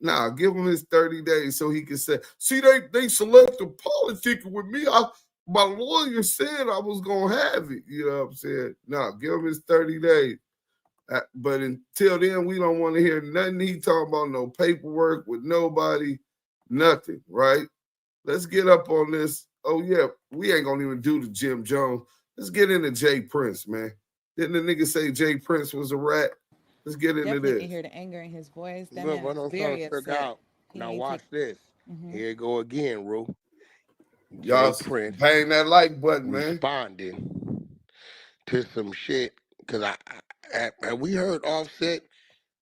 Nah, give him his 30 days so he can say, see, they selected politicking with me. My lawyer said I was gonna have it. You know what I'm saying? Nah, give him his 30 days. But until then, we don't want to hear nothing he talking about, no paperwork with nobody, nothing, right? Let's get up on this. Oh, yeah, we ain't gonna even do the Jim Jones. Let's get into Jay Prince, man. Didn't the nigga say Jay Prince was a rat? Let's get into Definitely this. can hear the anger in his voice. That Look man what is I'm very trying to figure upset. out. Now watch this. Here you go again, Rue. Y'all Prince bang that like button, man. responding to some shit. Because have we heard Offset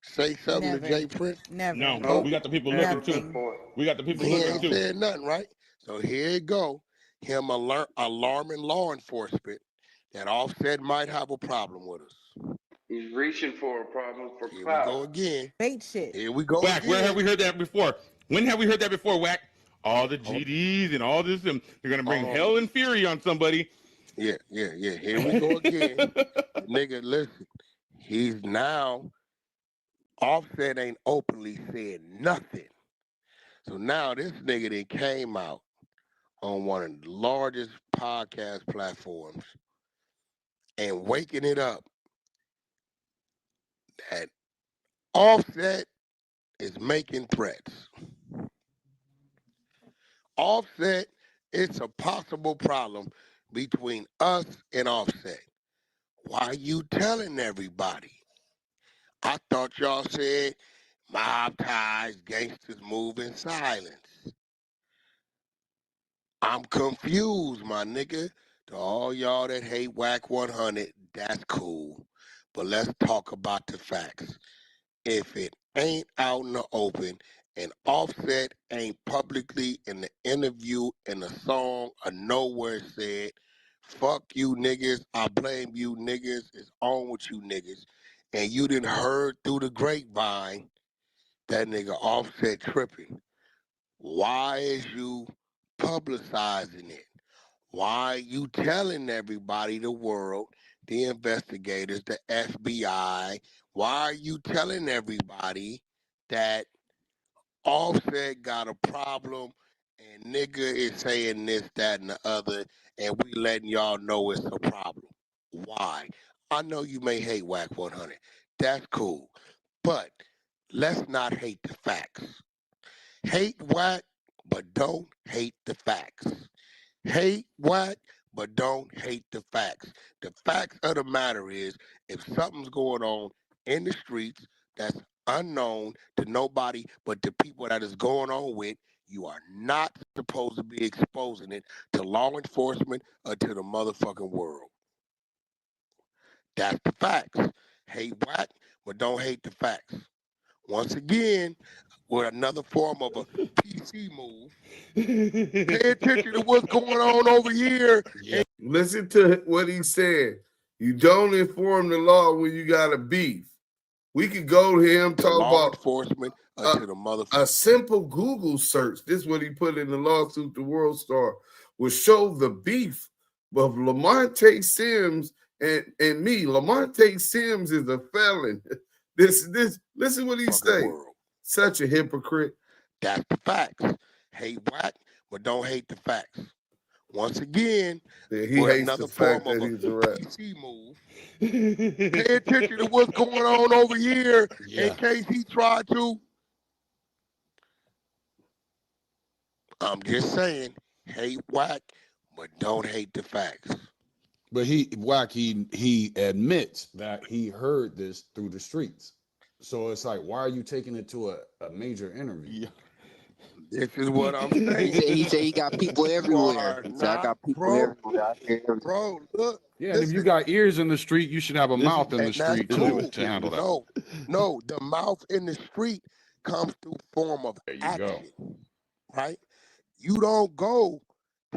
say something Never. to Jay Prince? Never. No, we got the people looking too. We got the people He looking ain't too. said nothing, right? So here you go. Him alarming law enforcement that Offset might have a problem with us. He's reaching for a problem for Here clout. we go again. Fake shit. Here we go Wack, again. where have we heard that before? When have we heard that before, Wack? All the GDs and all this, and they're gonna bring hell and fury on somebody. Yeah. Here we go again. Nigga, listen. He's now Offset ain't openly said nothing. So now this nigga that came out on one of the largest podcast platforms and waking it up that Offset is making threats. Offset, it's a possible problem between us and Offset. Why you telling everybody? I thought y'all said mob ties, gangsters move in silence. I'm confused, my nigga. To all y'all that hate Wack100, that's cool. But let's talk about the facts. If it ain't out in the open and Offset ain't publicly in the interview, in the song, or nowhere said, fuck you niggas, I blame you niggas, it's on with you niggas, and you done heard through the grapevine that nigga Offset tripping, why is you publicizing it? Why you telling everybody, the world, the investigators, the FBI, why are you telling everybody that Offset got a problem and nigga is saying this, that, and the other, and we letting y'all know it's a problem? Why? I know you may hate Wack100. That's cool. But let's not hate the facts. Hate Wack, but don't hate the facts. Hate Wack, but don't hate the facts. The facts of the matter is, if something's going on in the streets that's unknown to nobody but the people that is going on with, you are not supposed to be exposing it to law enforcement or to the motherfucking world. That's the facts. Hate Wack, but don't hate the facts. Once again, with another form of a PC move, pay attention to what's going on over here. Yeah. Listen to what he said. You don't inform the law when you got a beef. We could go to him, talk law about enforcement to the motherfucker. A simple Google search. This is what he put in the lawsuit, the World Star, will show the beef of Lamonte Sims and me. Lamonte Sims is a felon. Listen what he say. Such a hypocrite. That's the facts. Hate Wack, but don't hate the facts. Once again, he hates another the form of a PC move. Pay attention to what's going on over here in case he tried to. I'm just saying, hate Wack, but don't hate the facts. But he admits that he heard this through the streets. So it's like, why are you taking it to a major interview? This is what I'm saying. He said he got people everywhere. He said, I got people everywhere. I hear everything. Bro, look. Yeah, and if you got ears in the street, you should have a mouth in the street cool. to handle that. No, the mouth in the street comes through form of action, right? You don't go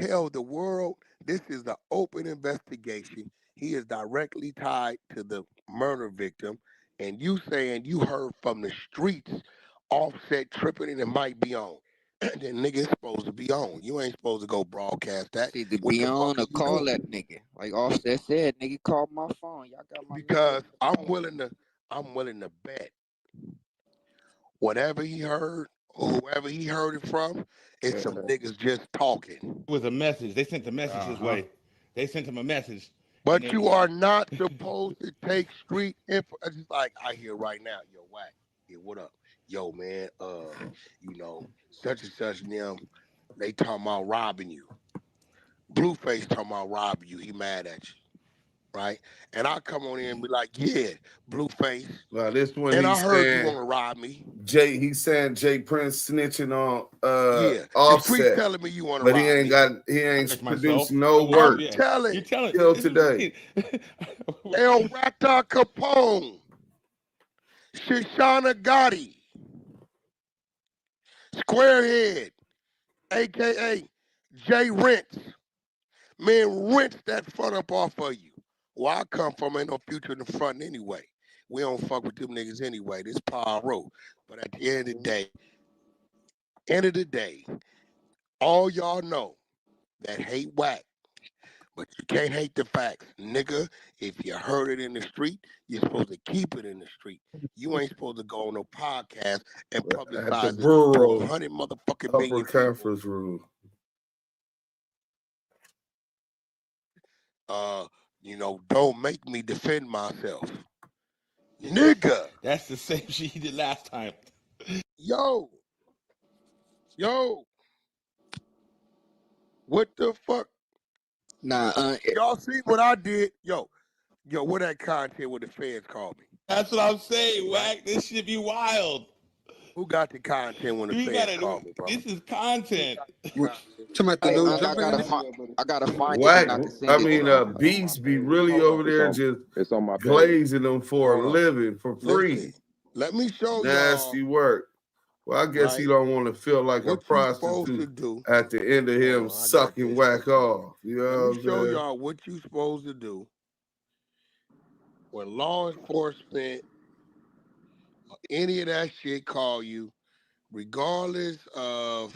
tell the world this is the open investigation. He is directly tied to the murder victim, and you saying you heard from the streets Offset tripping and it might be on. And then nigga is supposed to be on. You ain't supposed to go broadcast that. Either be on or call that nigga. Like Offset said, nigga called my phone. Y'all got my because I'm willing to bet whatever he heard or whoever he heard it from, it's some niggas just talking. It was a message. They sent the message his way. They sent him a message. But you are not supposed to take street info. Just like I hear right now, yo, Wack. Yeah, what up? Yo, man, you know, such and such and them, they talking about robbing you. Blueface talking about robbing you. He mad at you. Right? And I come on in and be like, yeah, Blueface. Well, this one and he's I heard saying, you want to rob me. He's saying Jay Prince snitching on Offset. Offset. Telling me you want to rob me. But he ain't produced no work. I'm telling you. Till today. El Rata Capone. Shoshana Gotti. Squarehead. A.K.A. Jay Rents. Man, rinse that front up off of you. Where I come from ain't no future in the front anyway. We don't fuck with them niggas anyway. This Power Road. But at the end of the day, all y'all know that hate Wack. But you can't hate the facts. Nigga, if you heard it in the street, you're supposed to keep it in the street. You ain't supposed to go on no podcast and publicize it to 100 motherfucking million people. Conference room. You know, don't make me defend myself. Nigga. That's the same shit he did last time. Yo. What the fuck? Nah, y'all see what I did? Yo, what that content with the feds called me? That's what I'm saying, Wack. This should be wild. Who got the content when the feds called me, bro? This is content. I gotta find Wack, it. Beast be really over there just glazing them for a living for free. Let me show you. Nasty work. Well, I guess he don't want to feel like a prostitute at the end of him sucking Wack off. You know what I'm saying? Let me show y'all what you supposed to do when law enforcement or any of that shit call you, regardless of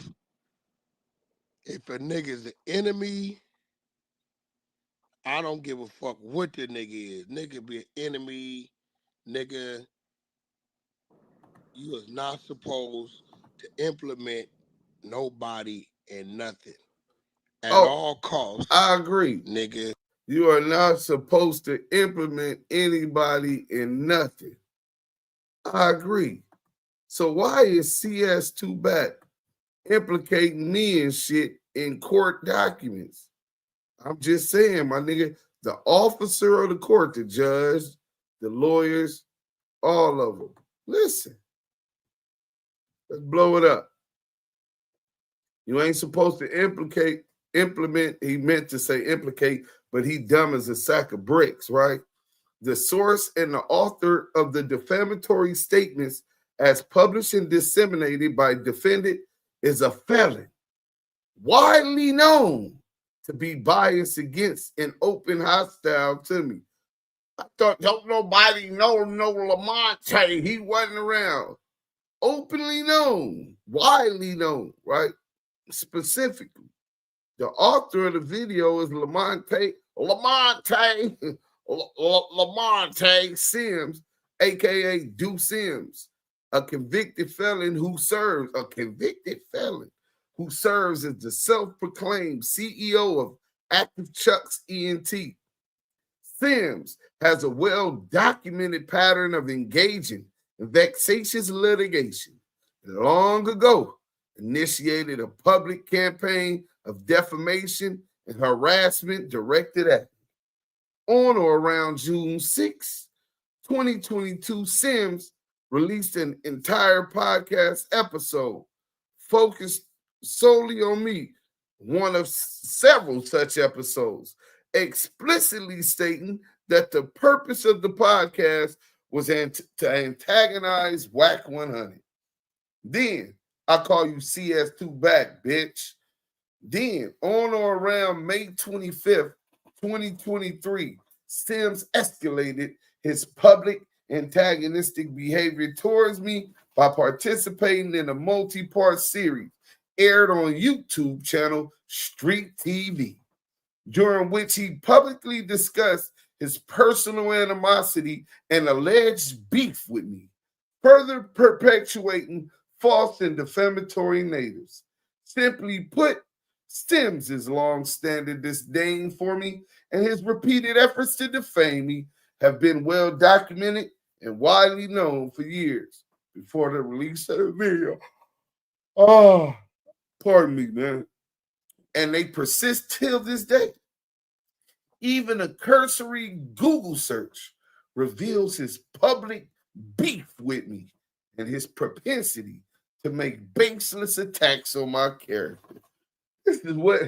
if a nigga's an enemy. I don't give a fuck what the nigga is. Nigga be an enemy, nigga. You is not supposed to implement nobody and nothing at all costs. I agree. Nigga. You are not supposed to implement anybody in nothing. I agree. So why is CS2 back implicating me and shit in court documents? I'm just saying, my nigga, the officer of the court, the judge, the lawyers, all of them. Listen. Let's blow it up. You ain't supposed to implement, he meant to say implicate, but he dumb as a sack of bricks, right? The source and the author of the defamatory statements as published and disseminated by defendant is a felon, widely known to be biased against and open hostile to me. I thought, don't nobody know Lamonte. He wasn't around. Openly known, widely known, right? Specifically, the author of the video is Lamonte Sims, aka Duse M, a convicted felon who serves as the self-proclaimed CEO of Active Chucks ENT. Sims has a well-documented pattern of engaging in vexatious litigation. Long ago, initiated a public campaign of defamation and harassment directed at him. On or around June 6, 2022, Sims released an entire podcast episode focused solely on me, one of several such episodes, explicitly stating that the purpose of the podcast was to antagonize Wack100. Then I call you CS2 back, bitch. Then on or around May 25th, 2023, Sims escalated his public antagonistic behavior towards me by participating in a multi-part series aired on YouTube channel Street TV, during which he publicly discussed his personal animosity and alleged beef with me, further perpetuating false and defamatory narratives. Simply put, Sims' long-standing disdain for me and his repeated efforts to defame me have been well documented and widely known for years before the release of the video. Oh, pardon me, man. And they persist till this day. Even a cursory Google search reveals his public beef with me and his propensity to make baseless attacks on my character. This is what,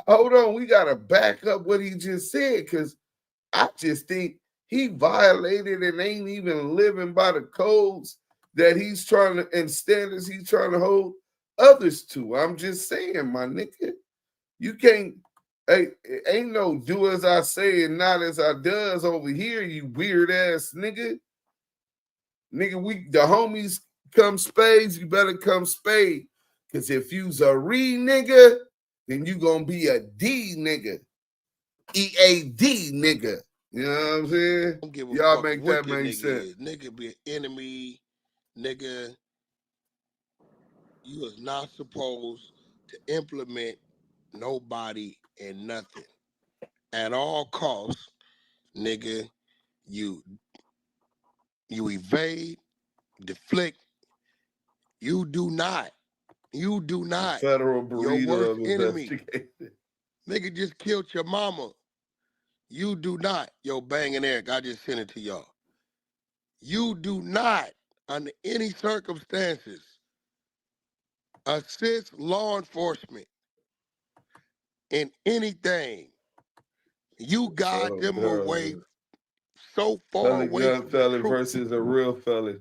hold on, we got to back up what he just said, because I just think he violated and ain't even living by the codes that he's trying to, and standards he's trying to hold others to. I'm just saying, my nigga, you can't, hey, ain't no do as I say and not as I does over here, you weird ass nigga. Nigga, the homies come spades, you better come spade. Because if you's a re nigga, then you gonna be a D nigga. EAD nigga. You know what I'm saying? Don't give a Y'all fuck make what that the make nigga sense. is. Nigga be an enemy, nigga. You is not supposed to implement nobody and nothing. At all costs, nigga, you evade, deflect. You do not. The federal Your burrito worst of enemy. investigation. Nigga just killed your mama. You do not. Yo, Bang and Eric, I just sent it to y'all. You do not, under any circumstances, assist law enforcement in anything. You guide them away so far away Young from the fella truth. versus a real fella.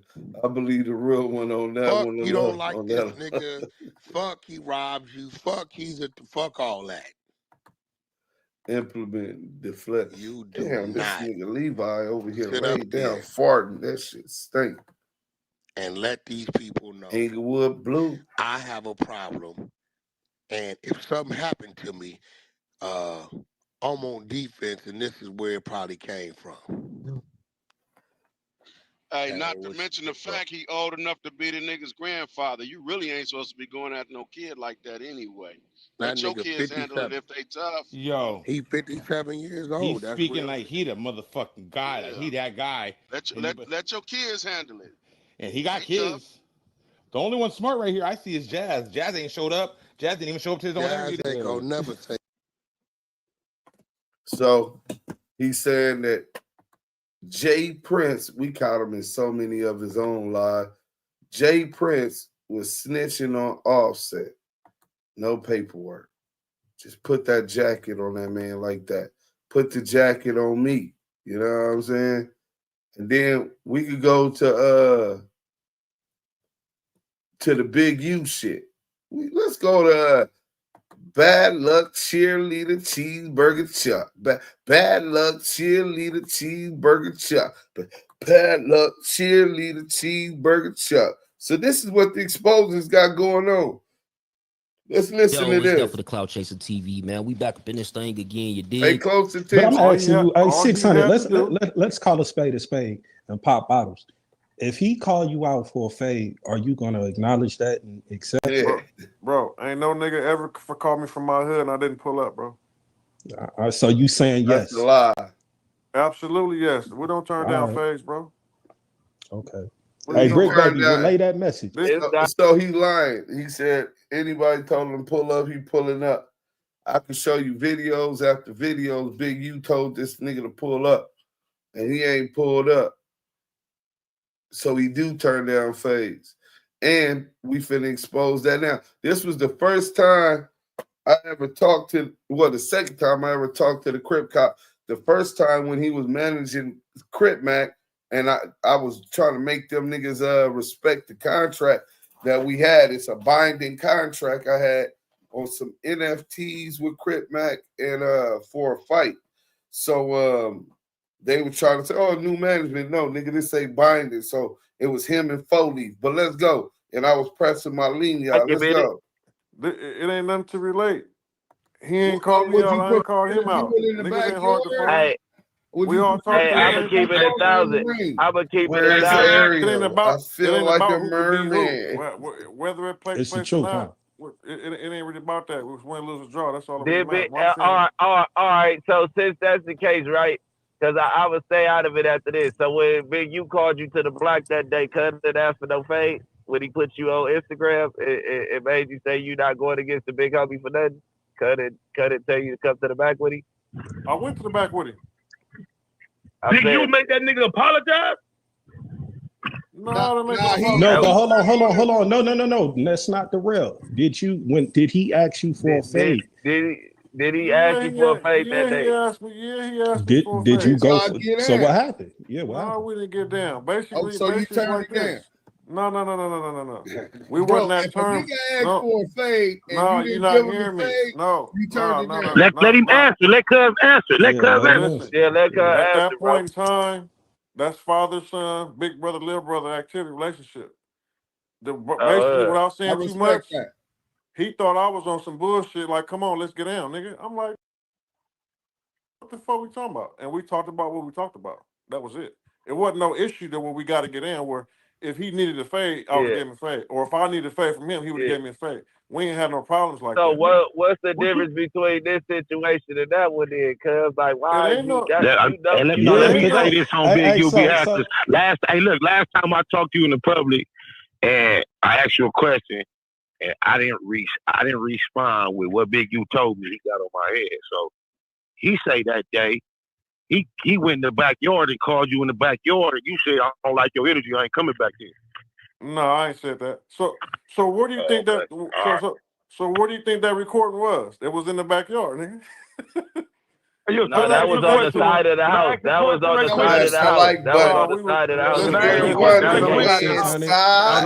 I believe the real one on that Fuck, one. you don't like on this that nigga. Fuck, he robs you. Fuck, fuck all that. Implement, deflect. You do Damn, not. this nigga Levi over here Sit laid up down there farting. That shit stink. and let these people know Inglewood Blue. I have a problem. And if something happened to me, I'm on defense, and this is where it probably came from. Hey, not to mention the fact he old enough to be the nigga's grandfather. You really ain't supposed to be going after no kid like that anyway. That Let your nigga kids handle it 57. if they tough. Yo, He 57 years old. he's That's speaking real. like he the motherfucking guy. Like he that guy. Let your kids handle it. And he got They kids. tough. The only one smart right here I see is Jazz. Jazz ain't showed up. Jazz didn't even show up to his own Jazz interview. ain't gonna never say. So he's saying that Jay Prince, we caught him in so many of his own lies. Jay Prince was snitching on Offset. No paperwork. Just put that jacket on that man like that. Put the jacket on me. You know what I'm saying? And then we could go to the Big U shit. Let's go to Bad Luck Cheerleader Cheeseburger Chuck. Bad Luck Cheerleader Cheeseburger Chuck. Bad Luck Cheerleader Cheeseburger Chuck. So this is what the exposers got going on. Let's listen to It's this. for the Cloud Chaser TV, man. We back up in this thing again. You dig? Hey, close But attention. I'm asking you, hey, 600. Let's call a spade and pop bottles. If he call you out for a fade, are you gonna acknowledge that and accept? Yeah. Bro, ain't no nigga ever called me from my hood and I didn't pull up, bro. So you saying yes? That's a lie. Absolutely yes. We don't turn down All right. fades, bro. Okay. What Hey, you Brick talking Baby, about? relay that message. So he lying. He said anybody told him to pull up, he pulling up. I can show you videos after videos. Big U told this nigga to pull up, and he ain't pulled up. So he do turn down fades. And we finna expose that now. This was the first time I ever talked to, well, the second time I ever talked to the Crip Cop. The first time when he was managing Crip Mac, and I was trying to make them niggas respect the contract that we had. It's a binding contract I had on some NFTs with Crip Mac and for a fight. So they were trying to say, oh, new management. No, nigga, this ain't binding. So it was him and Foley. But let's go. And I was pressing my lean, y'all. Let's go. It ain't nothing to relate. He ain't called me out. I ain't called him out. Niggas ain't hard to find. Hey, we all talk hey, I'm gonna keep it 1,000. I'm gonna keep it 1,000. It ain't about, I feel like a merman. Whether it plays It's the place truth, or huh? not, it ain't really about that. It was win, lose, or draw. That's all. All right. So since that's the case, right? Because I would stay out of it after this. So when Big U called you to the block that day, cut it ask for no fade. When he put you on Instagram, it made you say you not going against the big homie for nothing. Cut it. Tell you to come to the back with him. I went to the back with him. Did you make that nigga apologize? No, but hold on. No. That's not the real. Did he ask you for a fade? Did he ask you for a fade that day? He asked me for a Did you fade. go? So what happened? Yeah, what happened? No, we didn't get down. Basically, so you turned like it down. this. No. We Bro, wasn't that if term. a nigga asked for a fade and No, you you're didn't not give him hearing the me. fade, No, you turned it down. Let him answer. Let Cuz answer. Let Cuz answer. Listen, Yeah, let Cuz at answer, that bro. point in time, that's father, son, big brother, little brother activity relationship. Basically, without I saying too respect much, that. he thought I was on some bullshit. Like, come on, let's get down, nigga. I'm like, what the fuck we talking about? And we talked about what we talked about. That was it. It wasn't no issue that when we got to get in where if he needed a fade, I would have gave him a fade. Or if I needed a fade from him, he would have gave me a fade. We ain't had no problems like So that. what's the difference between this situation and that one then? Cuz like why It ain't no. Let me say this on Big U behalf. Last time I talked to you in the public and I asked you a question and I didn't respond with what Big U told me. He got on my head. So he say that day he went in the backyard and called you in the backyard and you said I don't like your energy. I ain't coming back there. No, I ain't said that. So where do you think that? So where do you think that recording was? It was in the backyard, nigga. No, that was on the side of the house. That was on the side of the house. That was on the side of the house.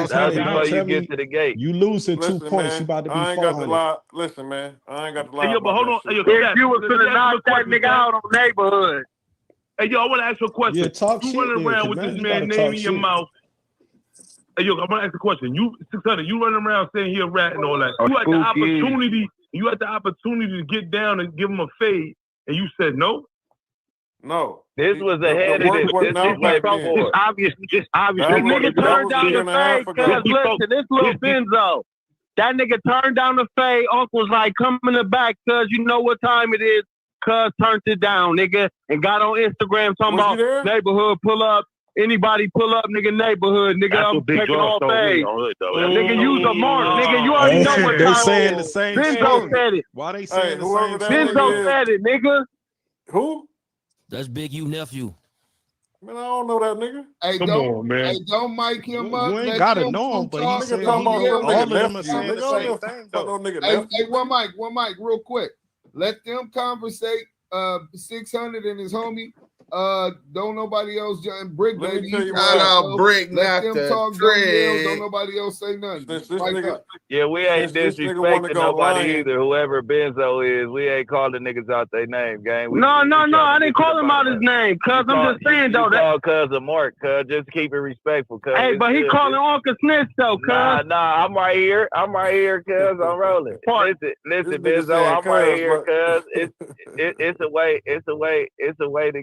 That's before you get to the gate. You losing 2 points. You about to be 400. Listen, man. I ain't got to lie. Hey, yo, but hold on. Hey, yo, you was gonna knock that nigga out on neighborhood. Hey, yo, I want to ask you a question. Yeah, talk shit. You running around with this man's name in your mouth. Hey, yo, I want to ask a question. You 600. You running around saying he a rat and all that. You had the opportunity. You had the opportunity to get down and give him a fade, and you said no. No. This was ahead of this. This way before. It's obvious. This nigga turned down the fade. Cause listen, this little Benzo. That nigga turned down the fade. Uncle was like, come in the back, cuz you know what time it is. Cuz turned it down, nigga, and got on Instagram talking about neighborhood pull up. Anybody pull up, nigga, neighborhood, nigga, I'm taking all fade. Nigga, use a mark. Nigga, you already know what they're time saying it the is. same Benzo shit. said it. Why they saying the same shit? Benzo said it, nigga. Who? That's Big U nephew. Man, I don't know that nigga. Hey, Come on, man. Hey, don't mic him up. You ain't gotta know him, but he said all of them are saying the same thing. Hey, one mic, real quick. Let them conversate. 600 and his homie. Don't nobody else join Brick Baby. Shout out Brick, let not them talk. Don't nobody else say nothing. Yeah, we ain't disrespecting nobody either. Whoever Benzo is, we ain't calling niggas out their name, gang. No, I didn't call him out his name, cuz I'm just saying though. You call cuz a mark, cuz just keep it respectful, cuz. Hey, but he calling Uncle Snitch though, cuz. Nah, I'm right here, cuz I'm rolling. Listen, Benzo, I'm right here, cuz. It's a way to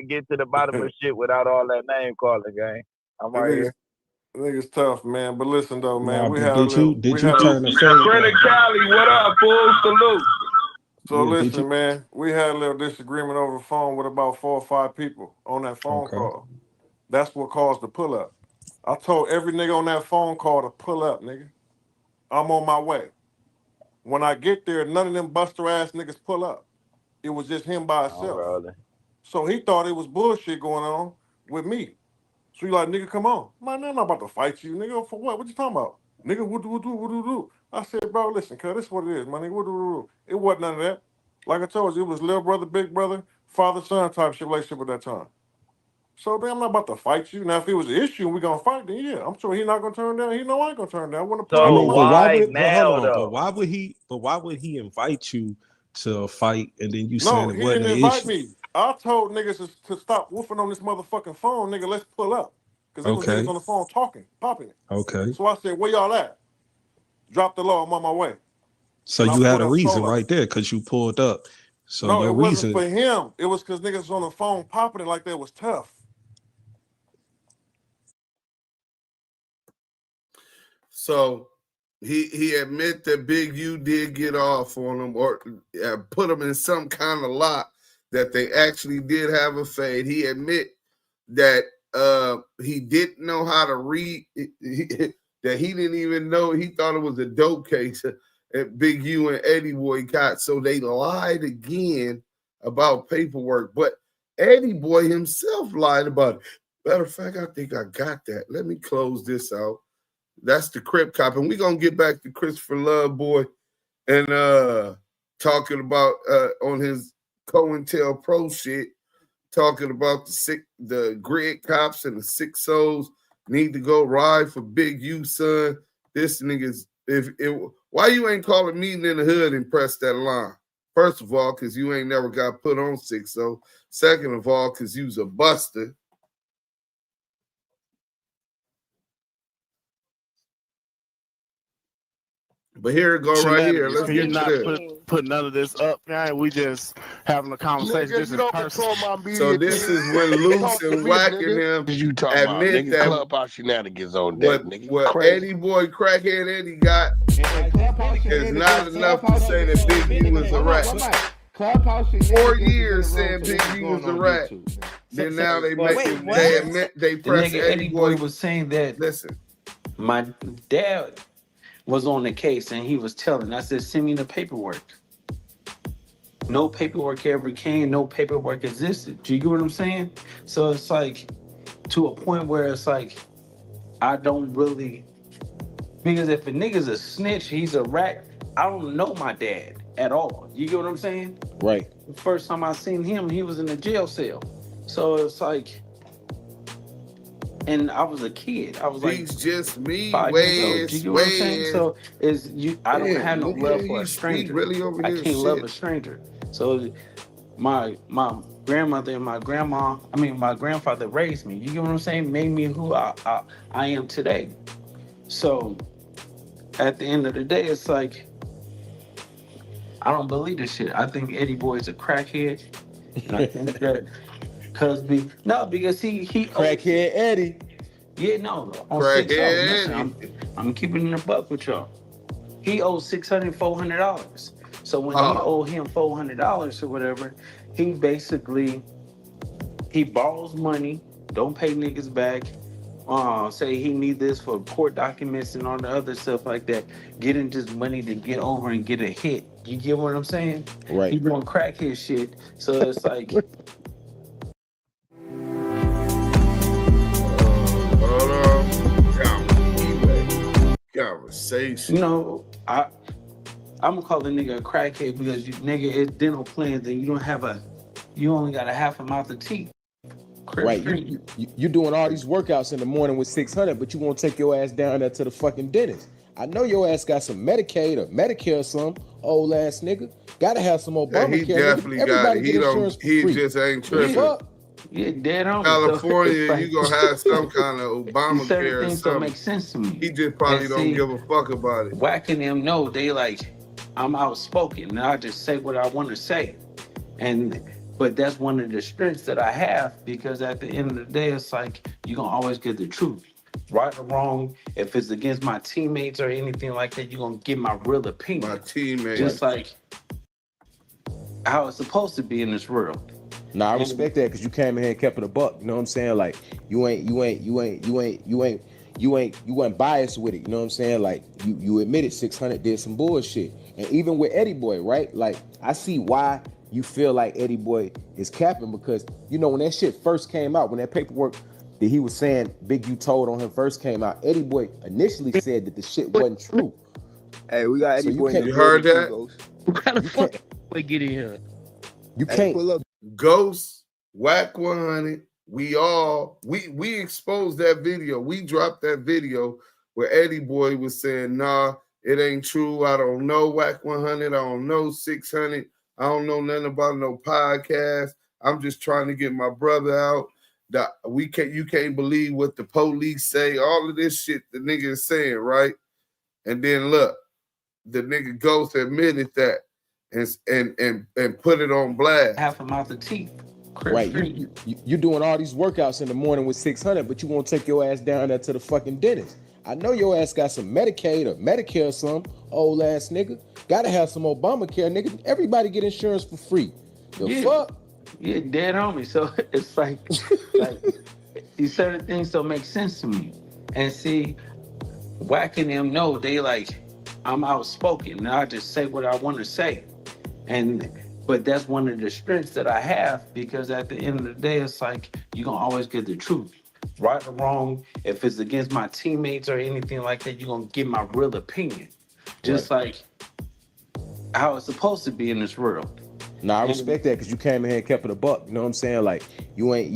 get to the bottom of shit without all that name calling, gang. I'm right here. I think it's tough, man. But listen though, man, Did you turn the Credit Cali, what up, fool? Salute. So listen, man, we had a little disagreement over the phone with about 4 or 5 people on that phone call. That's what caused the pull up. I told every nigga on that phone call to pull up, nigga. I'm on my way. When I get there, none of them buster ass niggas pull up. It was just him by himself. So he thought it was bullshit going on with me. So you like, nigga, come on. Man, I'm not about to fight you, nigga. For what? What you talking about? Nigga, what do? I said, bro, listen, cuz this is what it is, my nigga. What do? It wasn't none of that. Like I told you, it was little brother, big brother, father-son type shit relationship at that time. So then I'm not about to fight you. Now, if it was an issue and we gonna fight, then yeah, I'm sure he's not gonna turn down. He know I ain't gonna turn down. I want to put I mean, my but why would? But hold now, on. though? But why would he invite you to a fight and then you No, saying it he wasn't didn't an invite issue? me. I told niggas to stop woofing on this motherfucking phone, nigga. Let's pull up. Because there was Okay. niggas on the phone talking, popping it. Okay. So I said, where y'all at? Drop the law, I'm on my way. So And I you had pulled a up reason solo. right there because you pulled up. So No, your it wasn't reason. for him. It was because niggas was on the phone popping it like that was tough. So he admit that Big U did get off on him or put him in some kind of lock that they actually did have a fade. He admit that he didn't know how to read, that he didn't even know, he thought it was a dope case that Big U and Eddie Boy got. So they lied again about paperwork, but Eddie Boy himself lied about it. Matter of fact, I think I got that. Let me close this out. That's the Crip Cop. And we're going to get back to Christopher Lovejoy and talking about on his COINTELPRO shit, talking about the grid cops and the 6 souls need to go ride for Big U, son. This nigga's, why you ain't calling meeting in the hood and press that line? First of all, because you ain't never got put on 6 0. Second of all, because you's a buster. But here it go right here. Let's Can get you to not this. put none of this up, man? We just having a conversation. Nigga, This you is don't personal. control my media. So this is when Loose and Wack and him What you talking about? admit Nigga, that clubhouse shenanigans on deck, nigga. what Crazy. Eddie Boy, crackhead Eddie got is not enough to say that Big U is a rat. Clubhouse 4 years saying Big U was a rat. Then now they make they admit they The press nigga Eddie Boy. was saying that Listen, my dad was on the case and he was telling. I said, send me the paperwork. No paperwork ever came. No paperwork existed. Do you get what I'm saying? So it's like to a point where it's like I don't really, because if a nigga's a snitch, he's a rat. I don't know my dad at all. You get what I'm saying? Right. The first time I seen him, he was in a jail cell. So it's like, and I was a kid. I was he's like just me, 5 years old. Do you get what I'm saying? Wes. So is you? I don't Damn, have no nigga, love for a he's stranger. really over I here can't love shit. a stranger. So my grandmother and my grandfather raised me. You get what I'm saying? Made me who I am today. So at the end of the day, it's like I don't believe this shit. I think Eddie Boy is a crackhead. And I think that Cosby, no, because he Crackhead Eddie. Yeah, no. On Crackhead 6 listen, I'm keeping it in a buck with y'all. He owes $600, $400. So when he owed him $400 or whatever, he basically borrows money, don't pay niggas back. Say he need this for court documents and all the other stuff like that. Getting just money to get over and get a hit. You get what I'm saying? Right. He doing crack his shit. So it's like Conversation. You know, I'm gonna call the nigga a crackhead because nigga is dental plans and you only got a half a mouth of teeth. Right. You doing all these workouts in the morning with 600, but you won't take your ass down there to the fucking dentist. I know your ass got some Medicaid or Medicare or something, old ass nigga. Gotta have some Obamacare. He definitely got it. He just ain't tripping. Yeah, dead on. California, you gonna have some kind of Obamacare or things don't something. make sense to me. He just probably And don't see, give a fuck about it. Whacking them know they like I'm outspoken and I just say what I want to say. But that's one of the strengths that I have because at the end of the day, it's like you're gonna always get the truth. Right or wrong, if it's against my teammates or anything like that, you're gonna get my real opinion. My teammates. Just like how it's supposed to be in this world. Nah, I respect that because you came in here and kept it a buck. You know what I'm saying? Like you weren't biased with it. You know what I'm saying? Like you admitted 600 did some bullshit. And even with Eddie Boy, right? Like I see why you feel like Eddie Boy is capping because you know when that shit first came out, when that paperwork that he was saying Big U told on him first came out, Eddie Boy initially said that the shit wasn't true. Hey, we got Eddie Boy. You heard that? What kind of fuck we get in here? You can't. Ghost, Wack100, we exposed that video. We dropped that video where Eddie Boy was saying, nah, it ain't true. I don't know Wack100. I don't know 600. I don't know nothing about no podcast. I'm just trying to get my brother out. You can't believe what the police say. All of this shit the nigga is saying, right? And then look, the nigga Ghost admitted that and put it on blast. Half a mouth of teeth. Right, you doing all these workouts in the morning with 600, but you won't take your ass down there to the fucking dentist. I know your ass got some Medicaid or Medicare or something, old ass nigga. Gotta have some Obamacare, nigga. Everybody get insurance for free. The fuck? Yeah, dead homie. So it's like these certain things don't make sense to me. And see, Wack and them know they like, I'm outspoken and I just say what I want to say. But that's one of the strengths that I have, because at the end of the day, it's like, you're going to always get the truth. Right or wrong, if it's against my teammates or anything like that, you're going to get my real opinion. Just like how it's supposed to be in this world. Nah, I respect that, because you came in here and kept it a buck. You know what I'm saying? Like, you ain't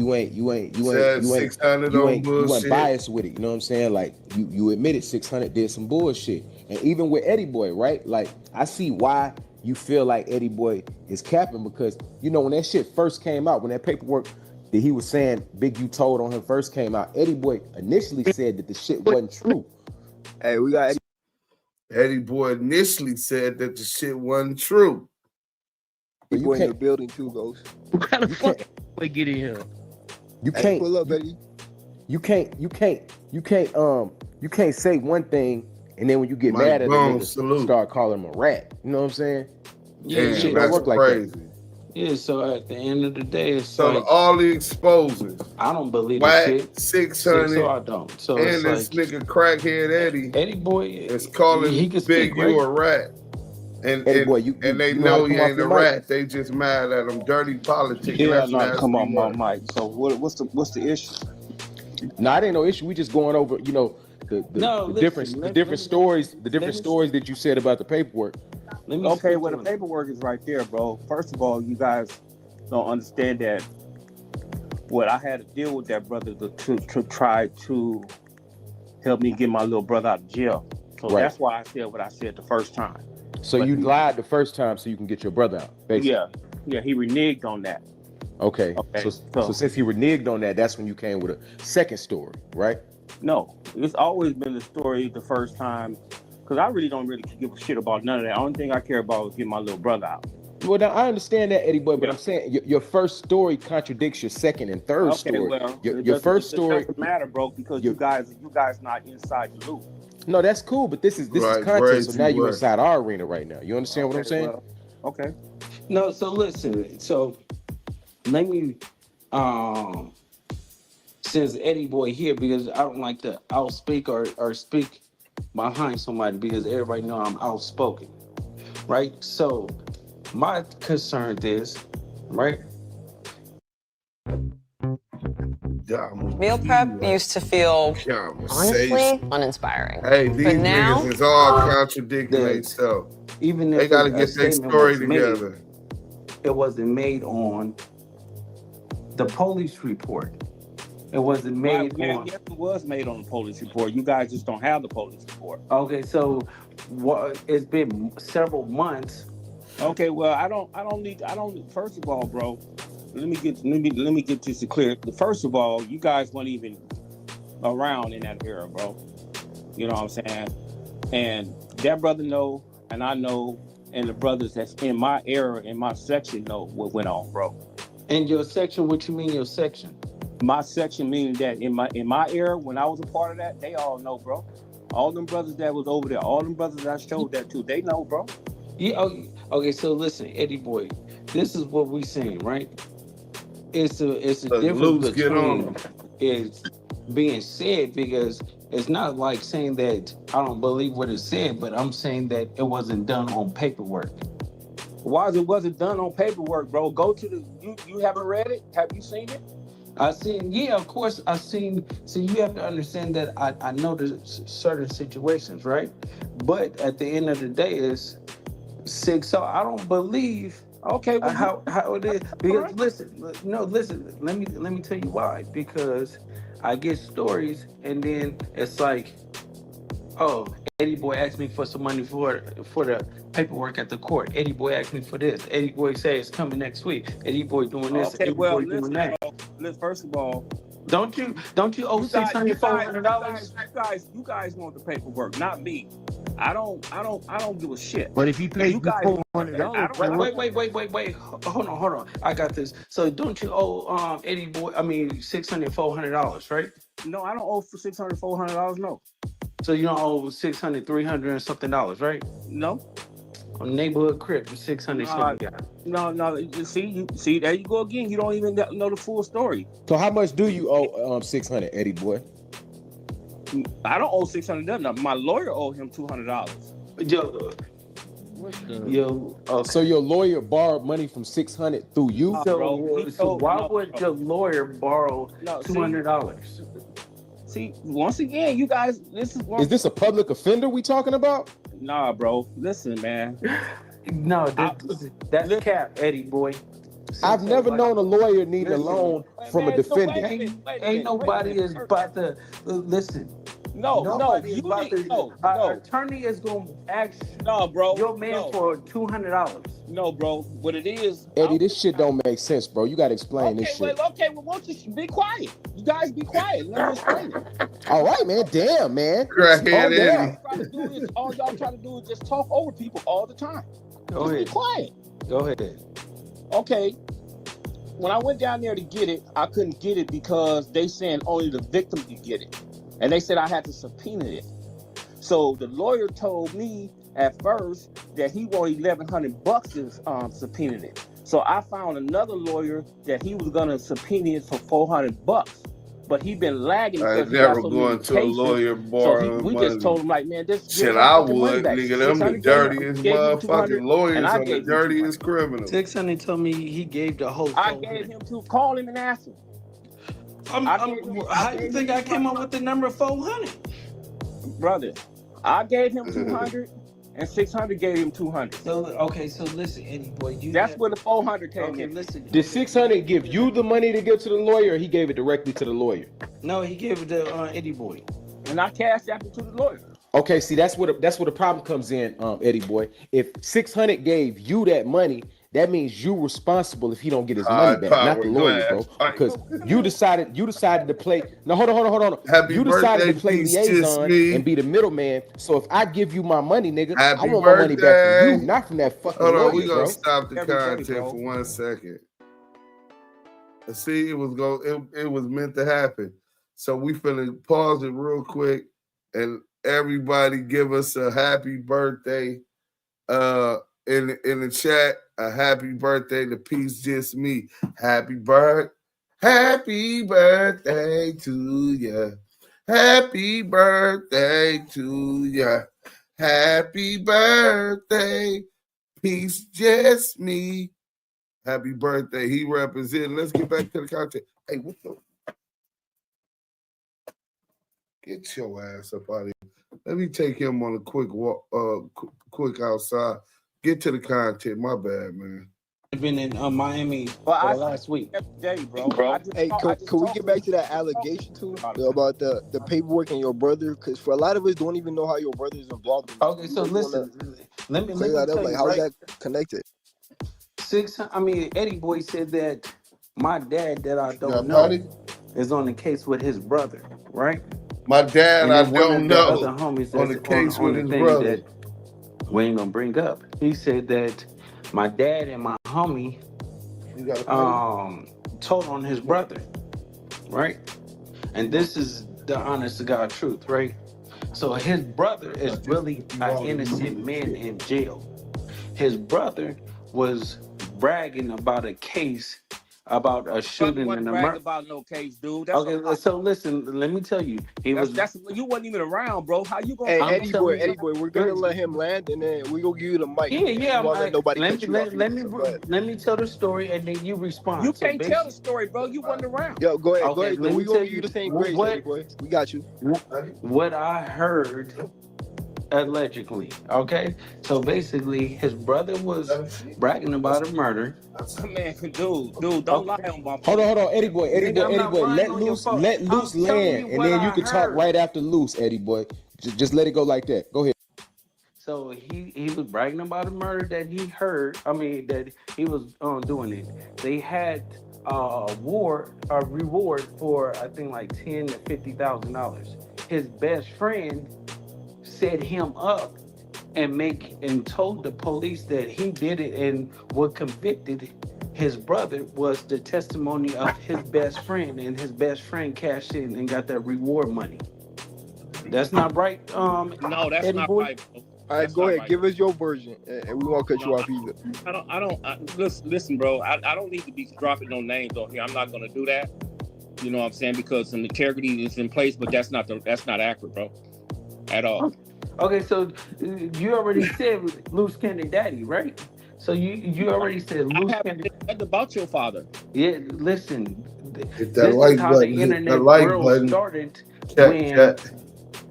biased with it. You know what I'm saying? Like, you admitted 600 did some bullshit. And even with Eddie Boy, right? Like, I see why you feel like Eddie Boy is capping, because, you know, when that shit first came out, when that paperwork that he was saying Big U told on him first came out, Eddie Boy initially said that the shit wasn't true. Hey, we got Eddie Boy initially said that the shit wasn't true. You in the building too, Ghost. What kind of fuck we get in here? You can't pull up, baby. You can't say one thing and then when you get mad at him, start calling him a rat. You know what I'm saying? Yeah, shit don't work like that. Yeah, so at the end of the day, it's so like, all the exposures. I don't believe Wack, the shit. 600, So I don't. So and it's this like, nigga crackhead Eddie Boy is calling he can Big speak, U right? a rat. And they know he ain't a rat. They just mad at him. Dirty politics. Yeah, not come on my mic. So what's the issue? No, it ain't no issue. We just going over, you know, the different stories that you said about the paperwork. Okay, well, the paperwork is right there, bro. First of all, you guys don't understand that what I had to deal with that brother to try to help me get my little brother out of jail. So that's why I said what I said the first time. So you lied the first time so you can get your brother out, basically. Yeah, he reneged on that. Okay. So since he reneged on that, that's when you came with a second story, right? No, it's always been the story the first time, because I really don't give a shit about none of that. The only thing I care about is getting my little brother out. Well, now I understand that, Eddie Boy, but I'm saying your first story contradicts your second and third story. Well, your first story doesn't matter, bro, because you guys not inside the loop. No, that's cool, but this is content. So now you're inside our arena right now. You understand what I'm saying? Well, okay. No, so listen. So let me, since Eddie Boy here, because I don't like to outspeak or speak behind somebody, because everybody know I'm outspoken, right? So my concern is, right? Meal prep used to feel honestly uninspiring. Hey, these niggas is all contradicting themselves. Even they if got to get their story together. It wasn't made on the police report. It wasn't made on. Yes, it was made on the police report. You guys just don't have the police report. Okay, so it's been several months. Okay, well, I don't. First of all, bro, let me get this clear. First of all, you guys weren't even around in that era, bro. You know what I'm saying? And that brother know, and I know, and the brothers that's in my era, in my section know what went on, bro. And your section? What you mean your section? My section meaning that in my era, when I was a part of that, they all know, bro. All them brothers that was over there, all them brothers that I showed that to, they know, bro. Yeah. Okay. So listen, Eddie Boy, this is what we saying, right? It's a difference between is being said, because it's not like saying that I don't believe what it said, but I'm saying that it wasn't done on paperwork. Why it wasn't done on paperwork, bro? Go to you haven't read it? Have you seen it? I seen, yeah, of course, I seen. So you have to understand that I know there's certain situations, right? But at the end of the day, it's six. So I don't believe. Okay, well, how it is. Because listen, no, listen. Let me tell you why. Because I get stories, and then it's like, oh, Eddie Boy asked me for some money for the paperwork at the court. Eddie Boy asked me for this. Eddie Boy say it's coming next week. Eddie Boy doing this. Okay, Eddie well, Boy doing that. First of all, don't you owe $600, $400? You guys want the paperwork, not me. I don't give a shit. But if he pays you $400, wait. Hold on. I got this. So don't you owe Eddie Boy? I mean $600, $400, right? No, I don't owe for $600, $400. No. So you don't owe $600, $300 and something dollars, right? No. On neighborhood crib, $600 something. No. See, there you go again. You don't even know the full story. So how much do you owe 600, Eddie Boy? I don't owe $600 nothing. My lawyer owed him $200. Yo, okay. So your lawyer borrowed money from 600 through you? So why would your lawyer borrow $200? See, once again, you guys, Is this a public offender we talking about? Nah, bro. Listen, man. No, that's cap, Eddie Boy. I've never known a lawyer need a loan from a defendant. Ain't nobody is about to listen. No. Attorney is gonna ask bro. Your man for $200. No, bro. What it is, Eddie, this shit don't make sense, bro. You gotta explain this shit. Okay, well, won't you be quiet? You guys be quiet. Let me explain it. All right, man. Damn, man. All y'all try to do is just talk over people all the time. Go ahead. Be quiet. Go ahead. Okay. When I went down there to get it, I couldn't get it because they saying only the victim could get it. And they said I had to subpoena it. So the lawyer told me at first that he wanted $1,100 to subpoena it. So I found another lawyer that he was gonna subpoena it for $400. But he been lagging. I never going to a lawyer borrowing so we money. just told him like, man, this shit. I would, nigga. Them the dirtiest motherfucking lawyers on the dirtiest criminals. 600 told me he gave the whole. I gave him to call him and ask him. How do you think I came up with the number 400? Brother, I gave him 200 and 600 gave him 200. So listen, Eddie Boy, that's where the 400 came in. Listen. Did 600 give you the money to give to the lawyer, or he gave it directly to the lawyer? No, he gave it to Eddie Boy, and I cashed after to the lawyer. Okay, see, that's where the problem comes in, Eddie Boy. If 600 gave you that money, that means you responsible if he don't get his money back, not the lawyer, bro. Because you decided to play. No, hold on. You decided to play liaison and be the middleman. So if I give you my money, nigga, I want my money back from you, not from that fucking lawyer, Hold on, we gonna bro. stop the content for 1 second. See, it was meant to happen. So we finna pause it real quick, and everybody give us a happy birthday in the chat. A happy birthday to Peace Just Me. Happy birthday to ya. Happy birthday to ya. Happy birthday, Peace Just Me. Happy birthday. He representing. Let's get back to the content. Hey, what the? Get your ass up out of here. Let me take him on a quick walk, quick outside. Get to the content. My bad, man. I've been in Miami last week. Day, bro. Hey, can we get back to that allegation too about the paperwork and your brother? Because for a lot of us, don't even know how your brother is involved. Okay, so listen. Let me that tell up. Like, you, how's that connected? Eddie Boy said that my dad that I don't know is on the case with his brother, right? My dad, I don't know, other homies on the case with his brother. That we ain't gonna bring up. He said that my dad and my homie told on his brother, right? And this is the honest to God truth, right? So his brother is really an innocent man in jail. His brother was bragging about a case about a shooting wasn't and a bragging murder. about no case, dude. That's a Okay, lie. so listen, let me tell you, That's you wasn't even around, bro. How you gonna? Hey, I'm Eddie telling boy, we're gonna let him land, and then we gonna give you the mic. Yeah. We won't let nobody Let cut me you off. let me tell the story, and then you respond. You So can't tell the story, bro. You wasn't around. Yo, go ahead, Okay, let We me gonna tell give you the you same grades, Eddie boy. We got you. what I heard allegedly. Okay, so basically, his brother was bragging about a murder. Man, dude, don't lie on my. Hold on, Eddie boy. Let loose land, and then you can talk right after loose, Eddie boy. Just let it go like that. Go ahead. So he was bragging about a murder that he heard. I mean, that he was doing it. They had a reward for I think like $10,000 to $50,000. His best friend set him up and told the police that he did it, and what convicted his brother was the testimony of his best friend, and his best friend cashed in and got that reward money. That's not right. No, that's Eddie not boy? right, bro. All right, go ahead. Right. Give us your version, and we won't cut you off either. Listen, bro. I don't need to be dropping no names on here. I'm not gonna do that. You know what I'm saying? Because some integrity is in place, but that's not accurate, bro, at all. Okay, so you already said loose candy daddy, right? So you already said loose candy. What about your father? Yeah, listen. Hit that this like is how button. the Hit internet that like world button. started Chat. when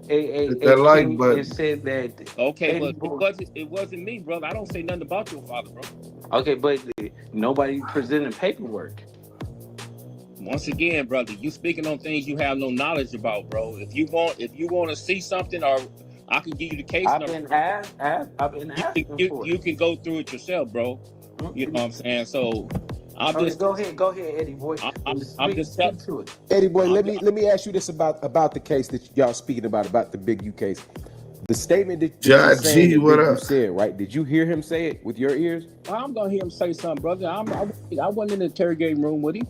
Hit that like came button. and said that. Okay, but it wasn't me, brother. I don't say nothing about your father, bro. Okay, but nobody presented paperwork. Once again, brother, you speaking on things you have no knowledge about, bro. If you want to see something, or I can give you the case number. I've been asking for it. You can go through it yourself, bro. You know what I'm saying? So go ahead, Eddie boy. I'm just telling to it. Eddie boy, let me ask you this about the case that y'all speaking about the Big U case. The statement that you said, right? Did you hear him say it with your ears? I'm gonna hear him say something, brother. I wasn't in the interrogating room with him.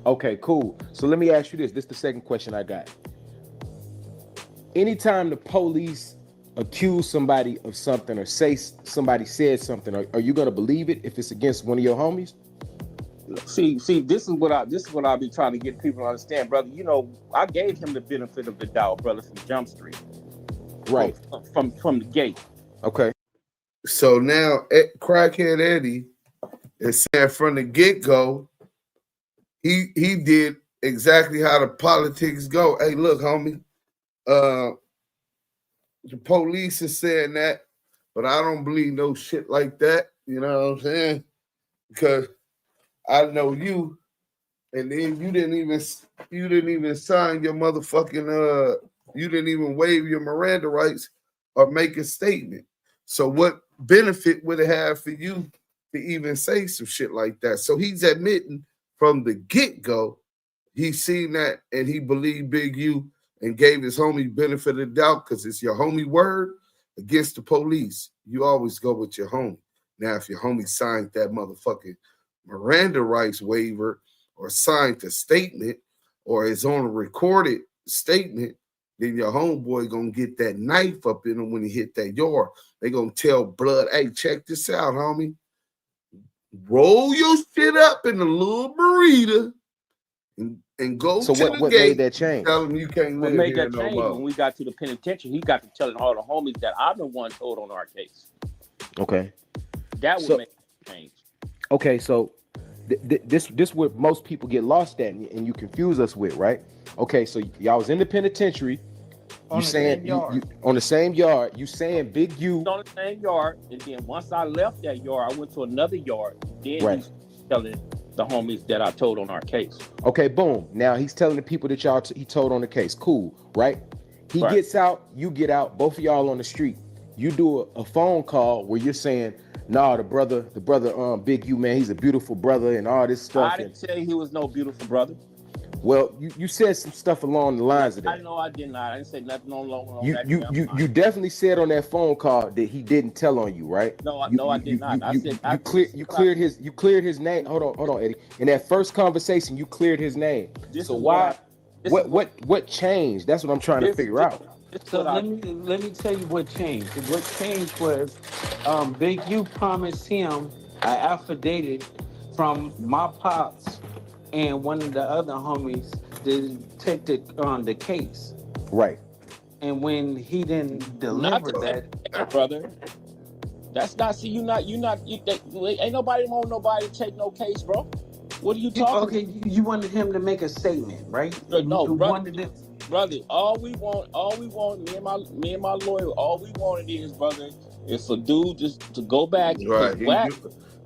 Okay, cool. So let me ask you this. This is the second question I got. Anytime the police accuse somebody of something or say somebody said something, are you gonna believe it if it's against one of your homies? See, this is what I be trying to get people to understand, brother. You know, I gave him the benefit of the doubt, brother, from Jump Street. Right. From the gate. Okay. So now Crackhead Eddie is saying from the get-go, he did exactly how the politics go. Hey, look, homie, the police is saying that, but I don't believe no shit like that. You know what I'm saying? Because I know you, and then you didn't even sign your motherfucking you didn't even waive your Miranda rights or make a statement. So what benefit would it have for you to even say some shit like that? So he's admitting from the get-go, he's seen that and he believed Big U and gave his homie benefit of the doubt because it's your homie word against the police. You always go with your homie. Now, if your homie signed that motherfucking Miranda rights waiver or signed a statement or is on a recorded statement, then your homeboy gonna get that knife up in him when he hit that yard. They gonna tell Blood, hey, check this out, homie. Roll your shit up in a little burrito and go to the gate. What made that change? Tell him you can't live What made here that no change more. when we got to the penitentiary? He got to telling all the homies that I'm the one told on our case. Okay. That would make a change. Okay, so this what most people get lost at and you confuse us with, right? Okay, so y'all was in the penitentiary. You saying you on the same yard. You saying Big U on the same yard, and then once I left that yard, I went to another yard. Then right. He's telling the homies that I told on our case. Okay, boom. Now he's telling the people that he told on the case. Cool, right? He gets out, you get out, both of y'all on the street. You do a phone call where you're saying, nah, the brother, Big U, man, he's a beautiful brother and all this stuff. I didn't say he was no beautiful brother. Well, you said some stuff along the lines of that. I know I did not. I didn't say nothing along that. You definitely said on that phone call that he didn't tell on you, right? No, I did not. You cleared his name. Hold on, Eddie. In that first conversation, you cleared his name. So why? What changed? That's what I'm trying to figure out. So let me tell you what changed. What changed was Big U promised him an affidavit from my pops and one of the other homies did take the case. Right. And when he didn't deliver that, brother. That's not. See, ain't nobody want nobody to take no case, bro. What are you talking? Okay, you wanted him to make a statement, right? No, you brother. Brother, all we want, me and my lawyer, all we wanted is, brother, is for dude just to go back. Right.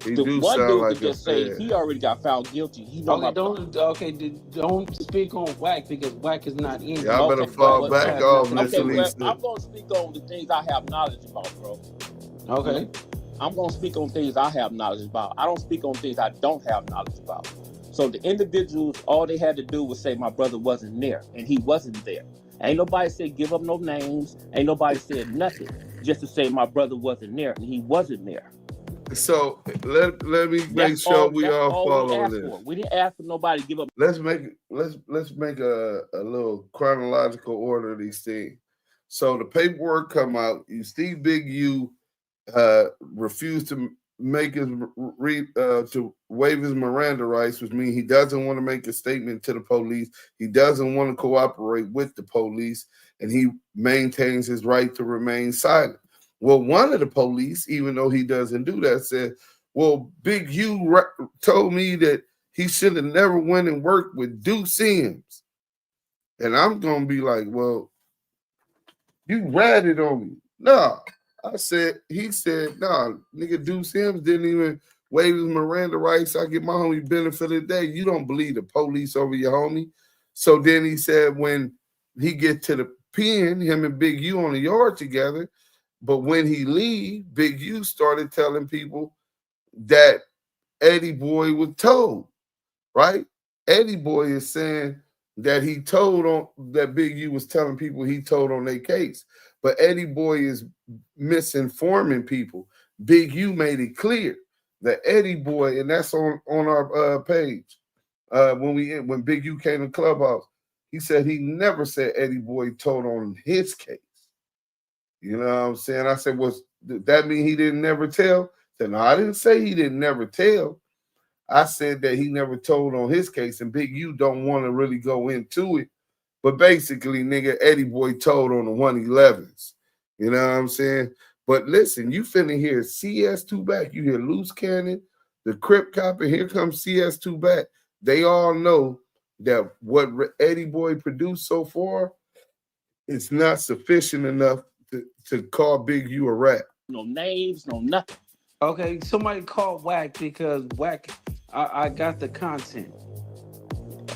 The one dude could just say he already got found guilty. He know don't speak on Wack because Wack is not in. Y'all better fall back off, Mr. Lisa. I'm gonna speak on the things I have knowledge about, bro. Okay. I'm gonna speak on things I have knowledge about. I don't speak on things I don't have knowledge about. So the individuals, all they had to do was say my brother wasn't there, and he wasn't there. Ain't nobody said give up no names. Ain't nobody said nothing. Just to say my brother wasn't there, and he wasn't there. So let me make sure we all follow this. We didn't ask for nobody to give up. Let's make a little chronological order of these things. So the paperwork come out. You see Big U refused to make his to waive his Miranda rights, which means he doesn't want to make a statement to the police. He doesn't want to cooperate with the police, and he maintains his right to remain silent. Well, one of the police, even though he doesn't do that, said, well, Big U told me that he should have never went and worked with Duse M. And I'm going to be like, well, you ratted on me. No. He said, nah, nigga, Duse M didn't even waive his Miranda rights. I get my homie benefit of the day. You don't believe the police over your homie. So then he said when he get to the pen, him and Big U on the yard together, but when he leave, Big U started telling people that Eddie Boy was told, right? Eddie Boy is saying that he told on that Big U was telling people he told on their case. But Eddie Boy is misinforming people. Big U made it clear that Eddie Boy, and that's on our page. When Big U came to Clubhouse, he said he never said Eddie Boy told on his case. You know what I'm saying? I said, did that mean he didn't never tell? I said, no, I didn't say he didn't never tell. I said that he never told on his case, and Big U don't want to really go into it. But basically, nigga, Eddie Boy told on the 111s. You know what I'm saying? But listen, you finna hear CS2 back. You hear Loose Cannon, the Crip Cop, and here comes CS2 back. They all know that what Eddie Boy produced so far is not sufficient enough to call Big U a rat. No names, no nothing. Okay, somebody call Wack because Wack, I got the content.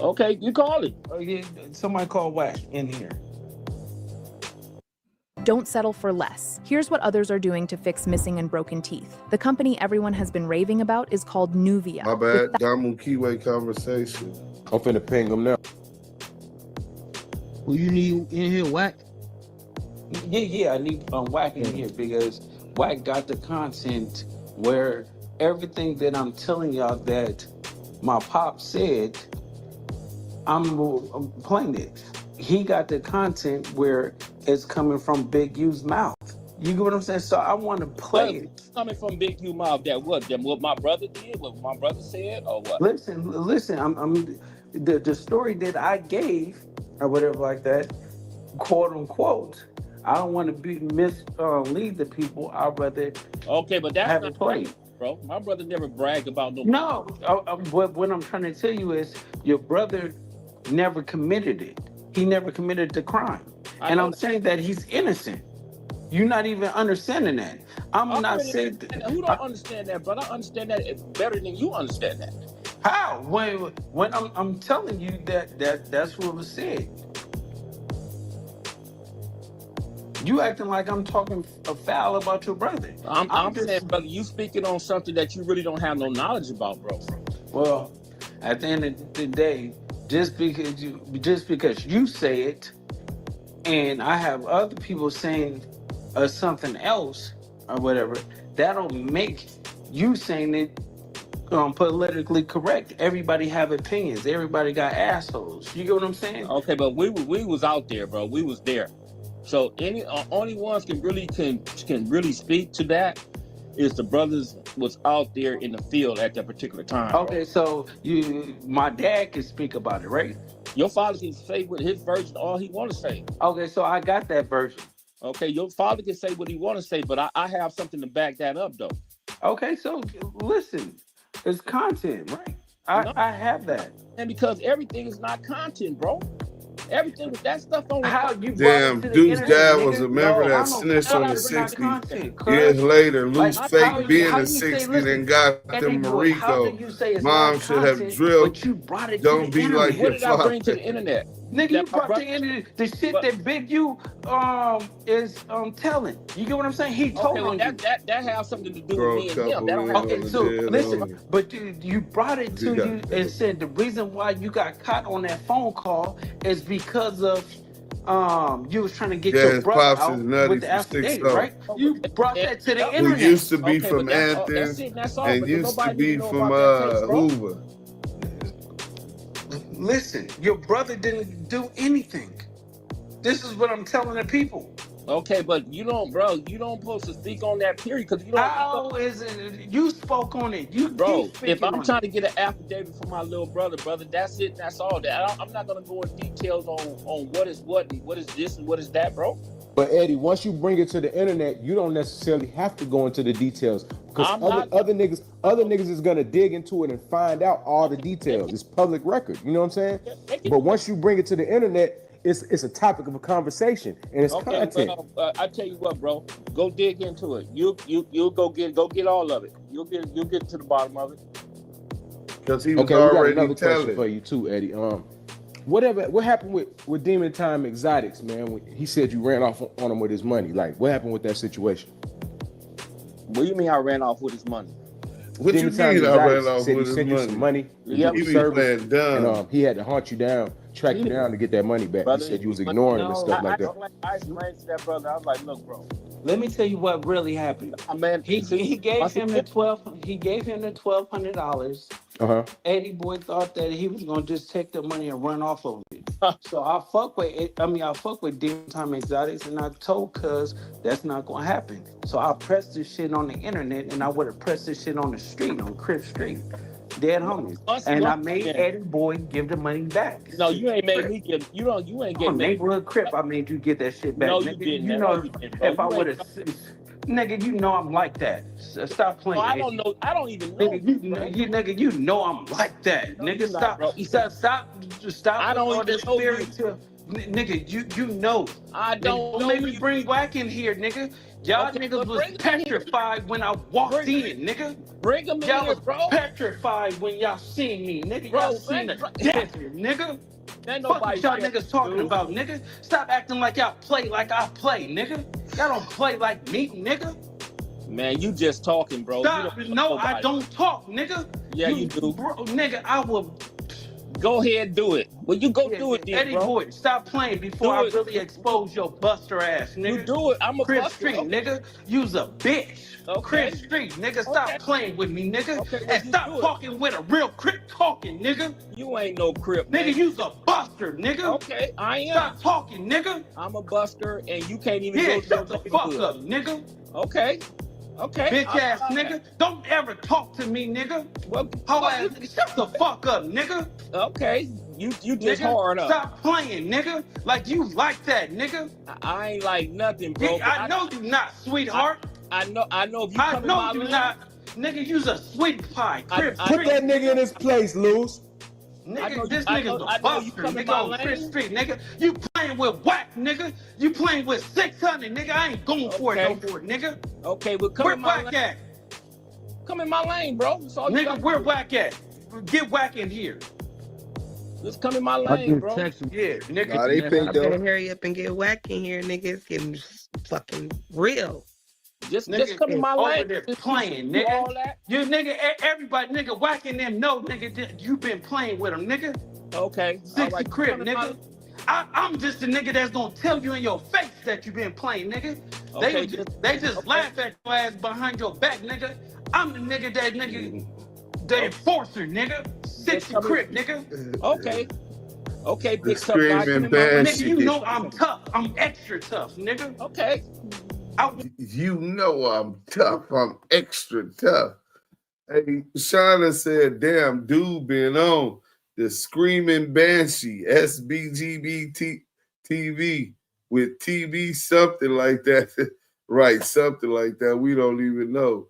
Okay, you call it. Oh, yeah, somebody call Wack in here. Don't settle for less. Here's what others are doing to fix missing and broken teeth. The company everyone has been raving about is called Nuvia. My bad, Damu Kiwe conversation. I'm finna ping him now. Who you need in here, Wack? Yeah, I need Wack in here because Wack got the content where everything that I'm telling y'all that my pop said, I'm playing it. He got the content where it's coming from Big U's mouth. You get what I'm saying? So I want to play it. It's coming from Big U's mouth. That what my brother did, what my brother said, or what? Listen. I'm the story that I gave or whatever like that, quote unquote. I don't want to lead the people. I'd rather but that's have not it played. Bro, my brother never bragged about no. No, what I'm trying to tell you is your brother never committed it. He never committed the crime. And I'm saying that he's innocent. You're not even understanding that. I'm not saying that. Who don't understand that, brother? I understand that better than you understand that. How? When I'm telling you that's what was said. You acting like I'm talking foul about your brother. I'm saying, brother, you speaking on something that you really don't have no knowledge about, bro. Well, at the end of the day, just because you say it, and I have other people saying something else or whatever, that don't make you saying it politically correct. Everybody have opinions. Everybody got assholes. You get what I'm saying? Okay, but we was out there, bro. We was there. So only ones can really speak to that is the brothers was out there in the field at that particular time. Okay, so my dad can speak about it, right? Your father can say with his version all he want to say. Okay, so I got that version. Okay, your father can say what he want to say, but I have something to back that up, though. Okay, so listen, it's content, right? I have that. And because everything is not content, bro. Everything with that stuff on. How you Damn, Deuce dad was a member that snitched on the 60s. Years later, lose fake being a 60 and got them Marico. Mom should have drilled. Don't be like your What did I bring to father. the internet? Nigga, you brought the internet. The shit that Big U is telling. You get what I'm saying? He told well, on that has something to do with me and him. That don't have Okay, so listen, but you brought it to you and said the reason why you got caught on that phone call is because of you was trying to get your his brother pops out is nutty with the for 6 affidavit, right? You brought that to the Who internet. used to be from Athens and used to be from Hoover. Listen, your brother didn't do anything. This is what I'm telling the people. Okay, but you don't, bro. You don't supposed to speak on that period because you don't. How is it? You spoke on it. You, bro. If I'm trying to get an affidavit for my little brother, that's it. That's all. That I'm not gonna go in details on what is what and what is this and what is that, bro. But Eddie, once you bring it to the internet, you don't necessarily have to go into the details because other niggas is gonna dig into it and find out all the details. It's public record. You know what I'm saying? But once you bring it to the internet, it's a topic of a conversation and it's content. Well, I tell you what, bro. Go dig into it. You'll go get all of it. You'll get to the bottom of it. Because he was okay, we got already another question telling. for you too, Eddie. What happened with Demon Time Exotics, man? When he said you ran off on him with his money. Like, what happened with that situation? What do you mean I ran off with his money? What you mean I ran off with his money? You some money. Yep. He be playing dumb. And he had to hunt you down, track you down to get that money back. He said you was ignoring him and stuff like that. I explained to that brother. I was like, look, bro. Let me tell you what really happened. Man, he gave him the $1,200. Eddie Boy thought that he was gonna just take the money and run off of it. So I fuck with Demon Time Exotics, and I told Cuz that's not gonna happen. So I pressed this shit on the internet, and I would have pressed this shit on the street, on Crip Street. Dead homies. And I made Eddie Boy give the money back. No, you ain't made me give. You ain't getting neighborhood Crip. I made you get that shit back. No, nigga. you didn't. You know, if I would have, nigga, you know I'm like that. Stop playing. No, I don't know. I don't even know. Nigga, you know I'm like that. No, nigga, stop. I don't even know you. Nigga, you know. I don't know. Make me bring Wack in here, nigga. Y'all niggas was petrified when I walked in, nigga. Bring them in here, bro. Petrified when y'all seen me, nigga. Y'all seen the desert, nigga. Fuck what y'all niggas talking about, nigga. Stop acting like y'all play like I play, nigga. Y'all don't play like me, nigga. Man, you just talking, bro. Stop. No, I don't talk, nigga. Yeah, you do. Bro, nigga, I will... Go ahead and do it. Well, you go do it then, Eddie bro. Boy, stop playing before I really expose your buster ass, nigga. You do it. I'm a Crip buster. Street, nigga. You's a bitch. Okay. Crip Street, nigga. Stop playing with me, nigga. And stop talking with a real Crip talking, nigga. You ain't no Crip, nigga. You's a buster, nigga. Okay, I am. Stop talking, nigga. I'm a buster, and you can't even go to shut the fuck up, nigga. Okay. Bitch ass nigga. Don't ever talk to me, nigga. Shut the fuck up, nigga. Okay. You just nigga, hard up. Stop playing, nigga. Like you like that, nigga. I ain't like nothing, bro. I know you not, sweetheart. I know if you come in my you lane. Not. Nigga, you's a sweet pie. Put that nigga in his place, Luz. Nigga, this nigga's a buster, nigga, on Crip Street, nigga. You playing with Wack, nigga. You playing with 600, nigga. I ain't going for it no more, nigga. Okay, well, come in my lane. Where Wack at? Come in my lane, bro. Nigga, where Wack at? Get Wack in here. Just come in my lane, bro. Yeah, nigga. Nah, they picked I better hurry up and get Wack in here, nigga. It's getting fucking real. Just come in my lane. There playing, nigga. All that. You nigga, everybody, nigga, whacking them. No, nigga, you been playing with them, nigga. Okay. 60 Crip, nigga. I'm just the nigga that's gonna tell you in your face that you been playing, nigga. Okay, they just laugh at your ass behind your back, nigga. I'm the nigga the enforcer, nigga. 60 Crip, nigga. Okay. Okay, big tough guy. Nigga, you know I'm tough. I'm extra tough, nigga. Okay. You know I'm tough. I'm extra tough. Hey, Chyna said, damn, dude been on the Screaming Banshee, SBGB TV with TV, something like that. Right, something like that. We don't even know.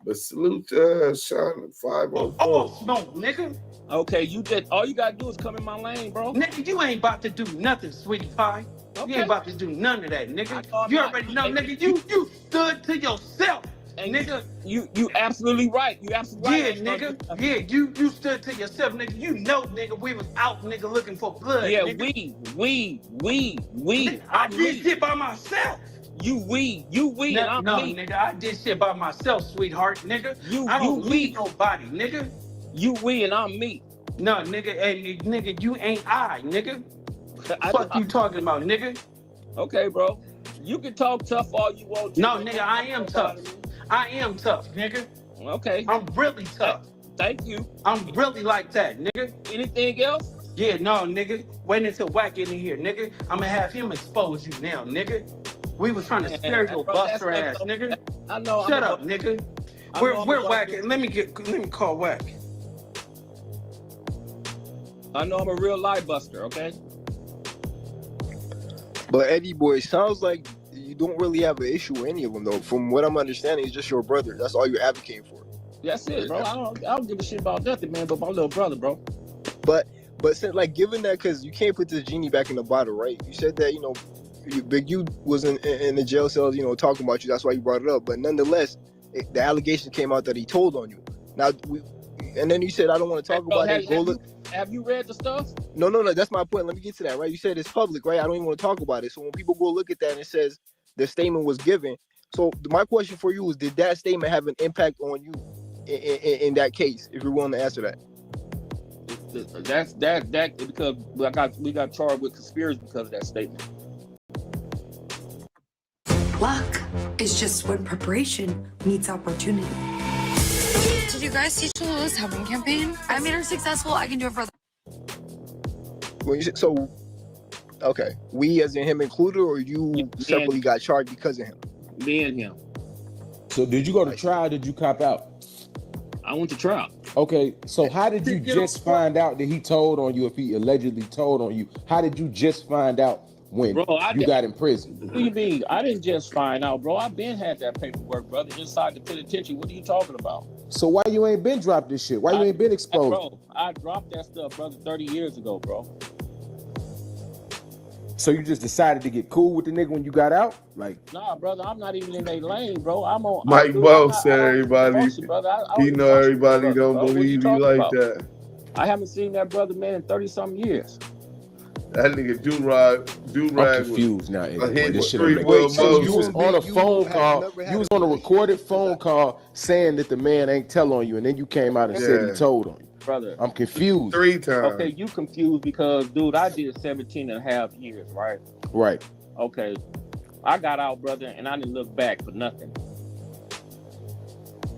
But salute to Chyna 504. Oh, smoke, nigga. Okay, you just all you gotta do is come in my lane, bro. Nigga, you ain't about to do nothing, sweetie pie. Okay. You ain't about to do none of that, nigga. You already know, nigga. You stood to yourself. And nigga, you absolutely right. You absolutely right. Yeah, nigga. Yeah, you stood to yourself, nigga. You know, nigga, we was out, nigga, looking for blood. Yeah, nigga. we. Nigga, I did shit by myself. You we, and I'm me. Nigga, I did shit by myself, sweetheart, nigga. I don't need nobody, nigga. You we and I'm me. No, nigga, hey, nigga, you ain't I, nigga. What you talking about, nigga? Okay, bro. You can talk tough all you want to. No, nigga, I am tough. I am tough, nigga. Okay. I'm really tough. Thank you. I'm really like that, nigga. Anything else? Yeah, no, nigga. Wait until Wack get in here, nigga. I'm gonna have him expose you now, nigga. We was trying to scare your buster ass, nigga. I know. Shut up, nigga. We're Wack. Let me call Wack. I know I'm a real lie buster, okay? But Eddie boy, sounds like you don't really have an issue with any of them though. From what I'm understanding, it's just your brother. That's all you're advocating for. That's it, bro. I don't give a shit about nothing, man, but my little brother, bro. But since, like, given that, because you can't put this genie back in the bottle, right? You said that, you know, Big U was in the jail cells, you know, talking about you. That's why you brought it up. But nonetheless, the allegation came out that he told on you. Now, and then you said, I don't want to talk about it. Have you read the stuff? No. That's my point. Let me get to that, right? You said it's public, right? I don't even want to talk about it. So when people go look at that and it says the statement was given. So my question for you is, did that statement have an impact on you in that case? If you're willing to answer that. That's because we got charged with conspiracy because of that statement. Luck is just when preparation meets opportunity. Did you guys teach Lulu's helping campaign? I made her successful. I can do it for So, okay. We as in him included, or you separately got charged because of him? Me and him. So did you go to trial or did you cop out? I went to trial. Okay, so how did you just find out that he told on you, if he allegedly told on you? How did you just find out when you got in prison? What do you mean? I didn't just find out, bro. I've been had that paperwork, brother, inside the penitentiary. What are you talking about? So why you ain't been dropped this shit? Why you ain't been exposed? Bro, I dropped that stuff, brother, 30 years ago, bro. So you just decided to get cool with the nigga when you got out? Like, nah, brother, I'm not even in their lane, bro. I'm on. Mike Wells said everybody. He know everybody don't believe you like that. I haven't seen that brother, man, in 30-something years. That nigga do-rag. I'm confused now. This shit you was on a phone call. You was on a recorded phone call saying that the man ain't tell on you, and then you came out and said he told on you. Brother, I'm confused. 3 times. Okay, you confused because, dude, I did 17 and a half years, right? Right. Okay. I got out, brother, and I didn't look back for nothing.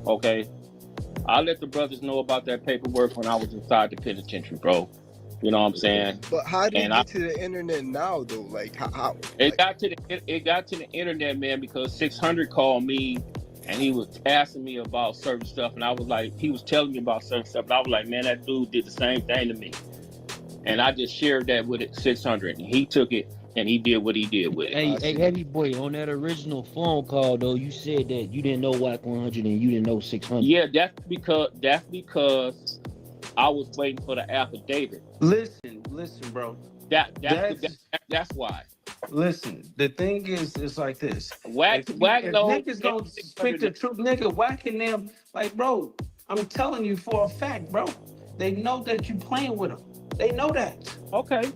Okay. I let the brothers know about that paperwork when I was inside the penitentiary, bro. You know what I'm saying? But how did it get to the internet now, though? Like, how? It got to the internet, man, because 600 called me and he was asking me about certain stuff, and I was like, he was telling me about certain stuff, and I was like, man, that dude did the same thing to me, and I just shared that with 600, and he took it and he did what he did with it. Hey, Eddie boy, on that original phone call though, you said that you didn't know Wack100 and you didn't know 600. Yeah, that's because I was waiting for the affidavit. Listen, bro. That's why. Listen, the thing is, it's like this. Wack niggas don't speak the truth, nigga. Whacking them, like, bro. I'm telling you for a fact, bro. They know that you playing with them. They know that. Okay.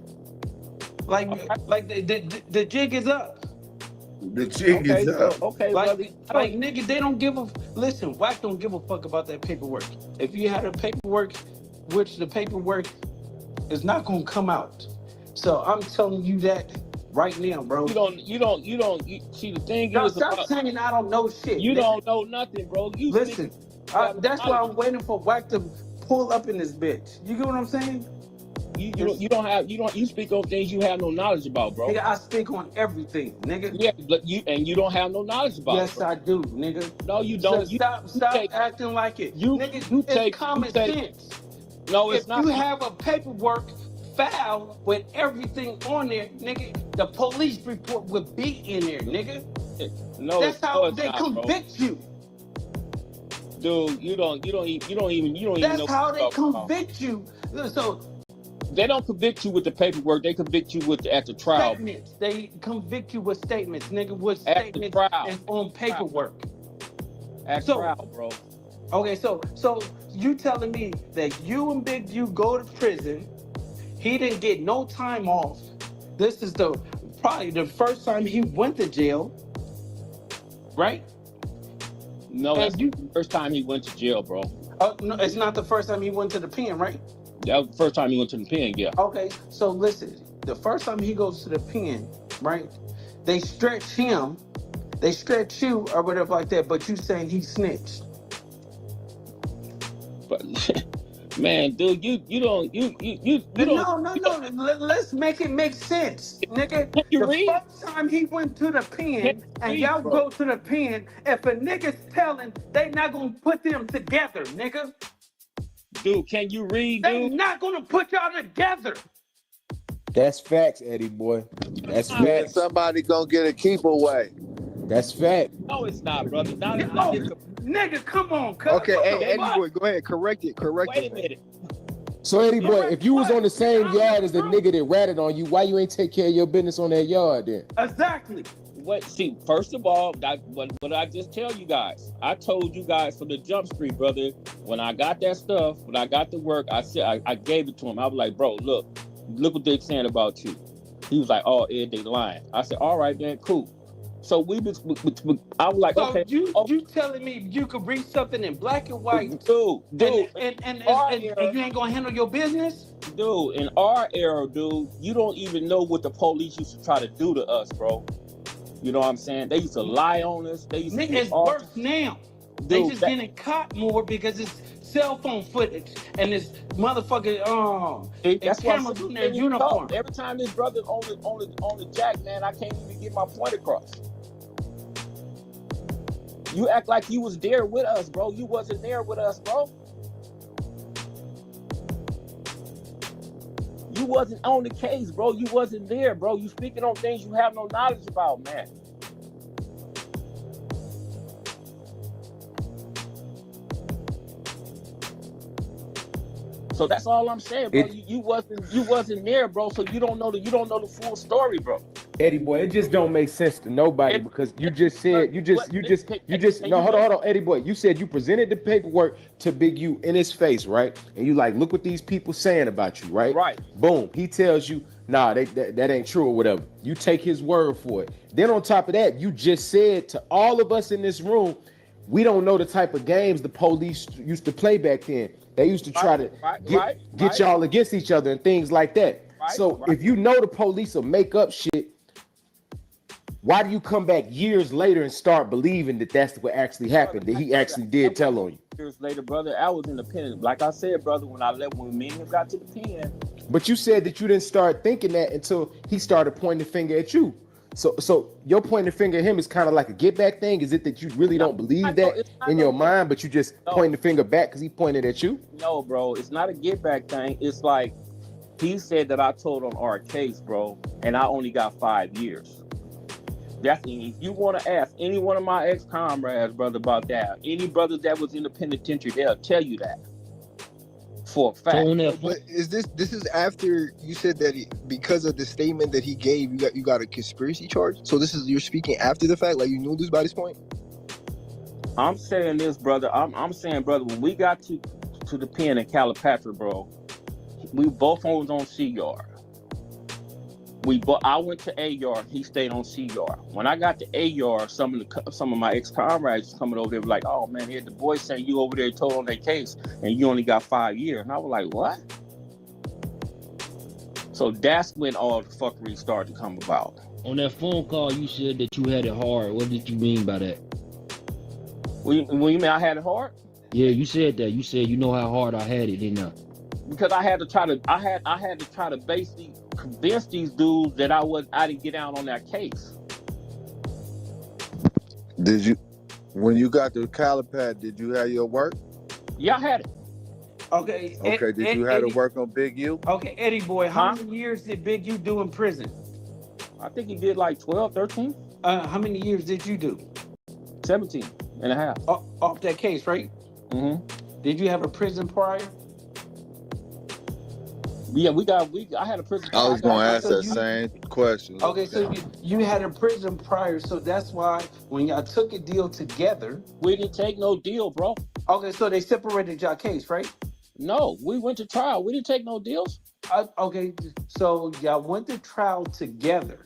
Like the jig is up. The jig is up. Okay, like nigga, they don't give a. Listen, Wack don't give a fuck about that paperwork. If you had a paperwork, which the paperwork is not gonna come out. So I'm telling you that right now, bro. You don't see the thing is. Stop saying I don't know shit. You don't know nothing, bro. Listen, that's why I'm waiting for Wack to pull up in this bitch. You get what I'm saying? You speak on things you have no knowledge about, bro. Nigga, I speak on everything, nigga. Yeah, but you don't have no knowledge about it. Yes, I do, nigga. No, you don't. So stop acting like it. Nigga, it's common sense. No, it's not. If you have a paperwork file with everything on there, nigga, the police report would be in there, nigga. No, that's how they not, convict you. Dude, you don't even know. That's how they convict you. So they don't convict you with the paperwork. They convict you at the trial. Statements. They convict you with statements, nigga. With At statements the trial. and on paperwork. At trial, bro. Okay, so you telling me that you and Big U go to prison? He didn't get no time off. This is probably the first time he went to jail, right? No, that's the first time he went to jail, bro. No, it's not the first time he went to the pen, right? That was the first time he went to the pen, yeah. Okay, so listen, the first time he goes to the pen, right? They stretch him, they stretch you or whatever like that, but you saying he snitched. But man, dude, you don't. No. Let's make it make sense, nigga. The first time he went to the pen and y'all go to the pen, if a nigga's telling, they not gonna put them together, nigga. Dude, can you read? They not gonna put y'all together. That's facts, Eddie boy. That's facts. Somebody gonna get a keep away. That's fact. No, it's not, brother. Nigga, come on, cuz. Okay, hey, Eddie boy, go ahead, correct it. Wait a minute. So Eddie boy, if you was on the same yard as the nigga that ratted on you, why you ain't take care of your business on that yard then? Exactly. See, first of all, what I just tell you guys, I told you guys from the jump street, brother. When I got that stuff, when I got the work, I said I gave it to him. I was like, bro, look what they're saying about you. He was like, oh, Ed, they lying. I said, all right, then, cool. So I was like, so okay. You telling me you could read something in black and white, dude, and you ain't gonna handle your business, dude? In our era, dude, you don't even know what the police used to try to do to us, bro. You know what I'm saying? They used to lie on us. They used to it's worse now. Dude, they just getting caught more because it's cell phone footage and this motherfucking that's cameras in their uniform. Every time this brother on the jack, man, I can't even get my point across. You act like you was there with us, bro. You wasn't there with us, bro. You wasn't on the case, bro. You wasn't there, bro. You speaking on things you have no knowledge about, man. So that's all I'm saying, bro. You wasn't there, bro. So you don't know the full story, bro. Eddie boy, it just don't make sense to nobody because you just said no, hold on, Eddie boy. You said you presented the paperwork to Big U in his face, right? And you like, look what these people saying about you, right? Right. Boom. He tells you, nah, that ain't true or whatever. You take his word for it. Then on top of that, you just said to all of us in this room, we don't know the type of games the police used to play back then. They used to try to get y'all against each other and things like that. If you know the police will make up shit, why do you come back years later and start believing that that's what actually happened, that he actually did tell on you? Years later, brother, I was independent. Like I said, brother, when me and him got to the pen. But you said that you didn't start thinking that until he started pointing the finger at you. So your pointing the finger at him is kind of like a get back thing. Is it that you really don't believe that in your mind, but you just pointing the finger back because he pointed at you? No, bro, it's not a get back thing. It's like he said that I told on our case, bro, and I only got 5 years. That's if you want to ask any one of my ex-comrades, brother, about that. Any brothers that was in the penitentiary, they'll tell you that for a fact. But is this is after you said that because of the statement that he gave, you got a conspiracy charge? So you're speaking after the fact, like you knew this by this point? I'm saying this, brother. I'm saying, brother, when we got to the pen in Calipatra, bro, we both was on C yard. I went to A yard. He stayed on C yard. When I got to A yard, some of my ex comrades coming over there were like, "Oh man, here the boys saying you over there told on their case, and you only got 5 years." And I was like, "What?" So that's when all the fuckery started to come about. On that phone call, you said that you had it hard. What did you mean by that? What you mean I had it hard? Yeah, you said that. You said you know how hard I had it, didn't I? because I had to try to basically convince these dudes that I didn't get out on that case. Did you, when you got the Calipad, did you have your work? Yeah, I had it. Okay. Okay, did you have to work on Big U? Okay, Eddie boy, how many years did Big U do in prison? I think he did like 12, 13. How many years did you do? 17 and a half. Off that case, right? Mm-hmm. Did you have a prison prior? Yeah, I had a prison. I was going to ask that same question. Okay, so you had a prison prior, so that's why when y'all took a deal together, we didn't take no deal, bro. Okay, so they separated y'all case, right? No, we went to trial. We didn't take no deals. Okay, so y'all went to trial together.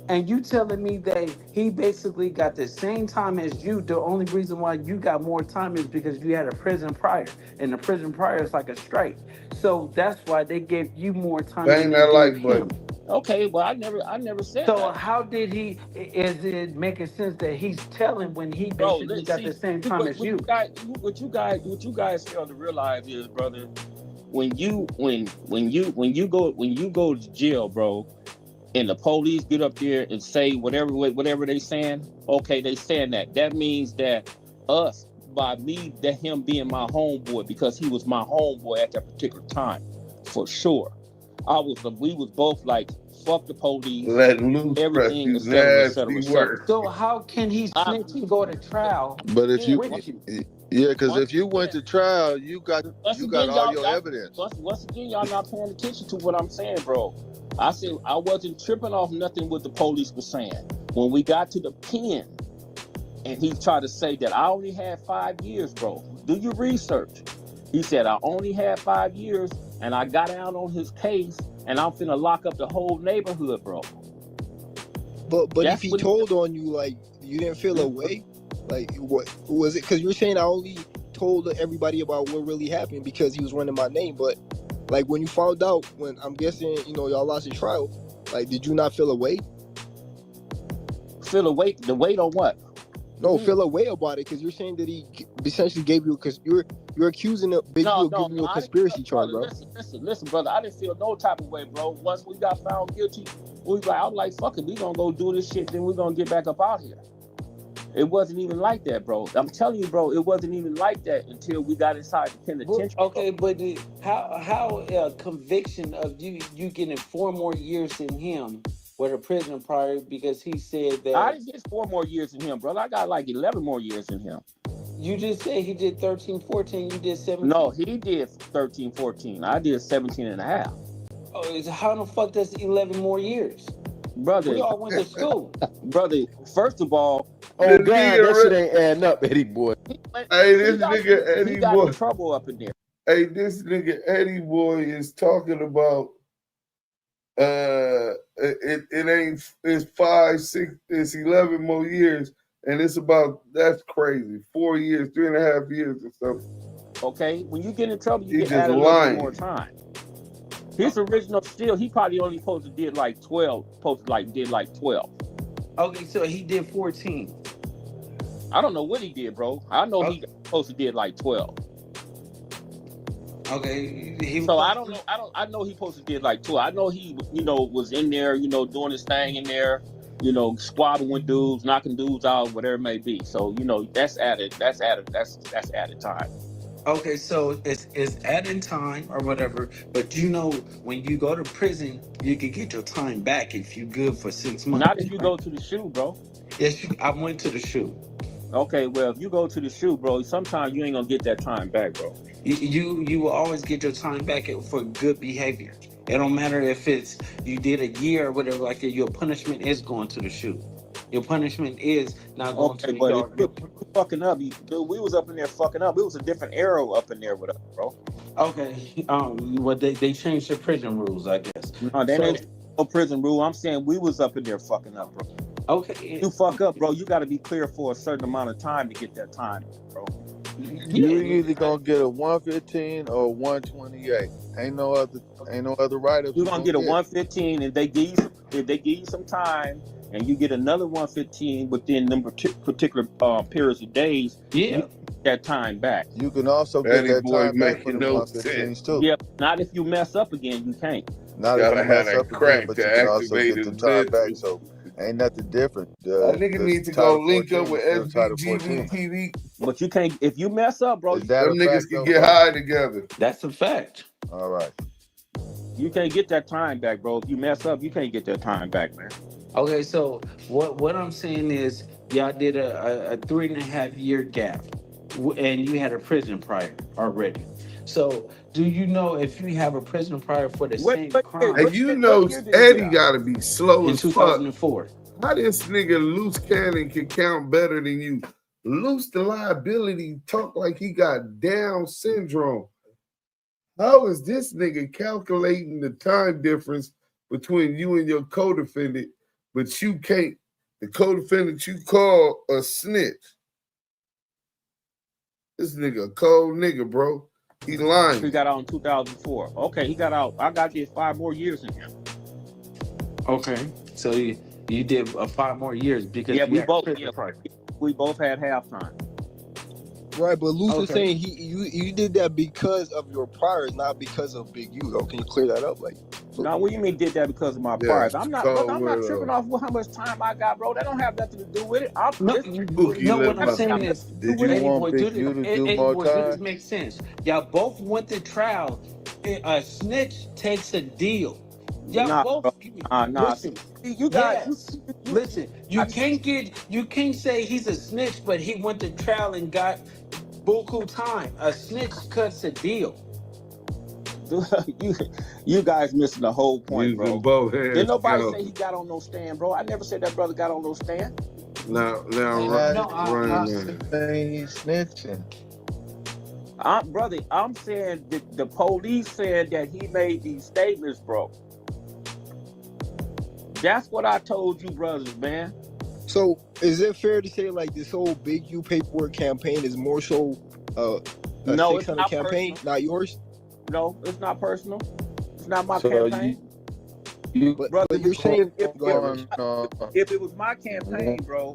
And you telling me that he basically got the same time as you. The only reason why you got more time is because you had a prison prior. And the prison prior is like a strike. So that's why they gave you more time Bang than that they like gave button. him. Okay, well I never said So that. how did he, is it making sense that he's telling when he basically got the same time as you? What you guys fail to realize is, brother, when you go to jail, bro, and the police get up there and say whatever they saying, okay, they saying that. That means that him being my homeboy, because he was my homeboy at that particular time, for sure. We was both like, fuck the police, let loose, everything, press et cetera. So how can he snitch and go to trial? But if you, with you? yeah, because if you went to trial, you got all your evidence. Once again, y'all not paying attention to what I'm saying, bro. I said I wasn't tripping off nothing what the police was saying. When we got to the pen, and he tried to say that I only had 5 years, bro. Do your research. He said I only had 5 years, and I got out on his case, and I'm finna lock up the whole neighborhood, bro. But if he told on you, like, you didn't feel a way? Like, what was it? Because you're saying I only told everybody about what really happened because he was running my name. But, like, when you found out, when I'm guessing, y'all lost the trial, like, did you not feel a way? Feel a weight? The weight on what? No, feel a way about it, because you're saying that he essentially gave you, because you're accusing Big U of giving you a conspiracy charge, bro. Listen, brother. I didn't feel no type of way, bro. Once we got found guilty, I was like, fuck it, we gonna go do this shit, then we gonna get back up out here. It wasn't even like that, bro. I'm telling you, bro, it wasn't even like that until we got inside the penitentiary. Okay, but how a conviction of you getting 4 more years than him with a prison prior, because he said that I didn't get 4 more years than him, brother. I got like 11 more years than him. You just said he did 13, 14, you did 17. No, he did 13, 14. I did 17 and a half. Oh, how the fuck that's 11 more years? Brother, we all went to school. Brother, first of all, oh God, that shit ain't adding up, Eddie boy. Hey, this nigga Eddie he got boy. in trouble up in there. Hey, this nigga Eddie boy is talking about it ain't, it's 5, 6, it's 11 more years, and it's about, that's crazy. 4 years, 3.5 years or something. Okay, when you get in trouble, you He's get added a lying. little more time. His original still, he probably only supposed to did like 12. Okay, so he did 14. I don't know what he did, bro. I know he supposed to did like 12. Okay, so I don't know. I know he supposed to did like 12. I know he, was in there, doing his thing in there, squabbling with dudes, knocking dudes out, whatever it may be. So that's added time. Okay, so it's adding time or whatever, but when you go to prison, you can get your time back if you good for 6 months. Not if you go to the shoe, bro. Yes, I went to the shoe. Okay, well, if you go to the shoe, bro, sometimes you ain't gonna get that time back, bro. You will always get your time back for good behavior. It don't matter if it's you did a year or whatever like that. Your punishment is going to the shoe. Your punishment is not going to the yard. You fucking up. We was up in there fucking up. It was a different era up in there with us, bro. Okay. Well, they changed the prison rules, I guess. No, they ain't no prison rule. I'm saying we was up in there fucking up, bro. Okay. You fuck up, bro. You got to be clear for a certain amount of time to get that time, bro. You either gonna get a 115 or 128. Ain't no other write-up. You're gonna get a 115, and they give you some time, and you get another 115 within them particular periods of days. Yeah. that time back. You can also get Danny that boy time back for making the no 115s too. Yeah, not if you mess up again. You can't. Not if Gotta you have mess that up again, crack but to you can also activate get his them time back. mental. So ain't nothing different. That nigga The need to go Title link up 14 with is still Title SBGV 14. TV. But you can't if you mess up, bro. Is that Them a niggas fact can though, get bro? high together. That's a fact. All right. You can't get that time back, bro. If you mess up, you can't get that time back, man. Okay, so what I'm saying is y'all did a 3.5 year gap, and you had a prison prior already. So do you know if you have a prison prior for the same crime And you know Eddie out? gotta be slow In as fuck. 2004? How this nigga Loose Cannon can count better than you? Loose the liability talk like he got Down syndrome. How is this nigga calculating the time difference between you and your co-defendant, but you can't? The co-defendant you call a snitch. This nigga a cold nigga, bro. He lying. He got out in 2004. Okay, he got out. I got this 5 more years in him. Okay, so you did 5 more years because Yeah, you we had both prison prior. we both had halftime. Right, but Luce is Okay. saying you did that because of your priors, not because of Big U. Though, can you clear that up? Like, Now, what do you mean did that because of my Yeah, priors? I'm not, cold brother, I'm not with, tripping off how much time I got, bro. That don't have nothing to do with it. No, Spooky no. What little I'm saying is, Did you Eddie want boy, Big U to do Eddie more boy, do this time? make sense? Y'all both went to trial. A snitch takes a deal. Y'all Nah, both. bro. Nah. Listen, You got yes. Listen, you can't say he's a snitch, but he went to trial and got buku time. A snitch cuts a deal. you guys missing the whole point, bro. Using both hands. Didn't nobody go. say he got on no stand, bro. I never said that brother got on no stand. Now, I'm man. saying he's snitching. Brother, I'm saying that the police said that he made these statements, bro. That's what I told you, brothers, man. so is it fair to say like this whole Big U paperwork campaign is more so a No, it's 600 not campaign, personal. not yours? No, it's not personal. It's not my So campaign. But you're saying if it was my campaign, bro.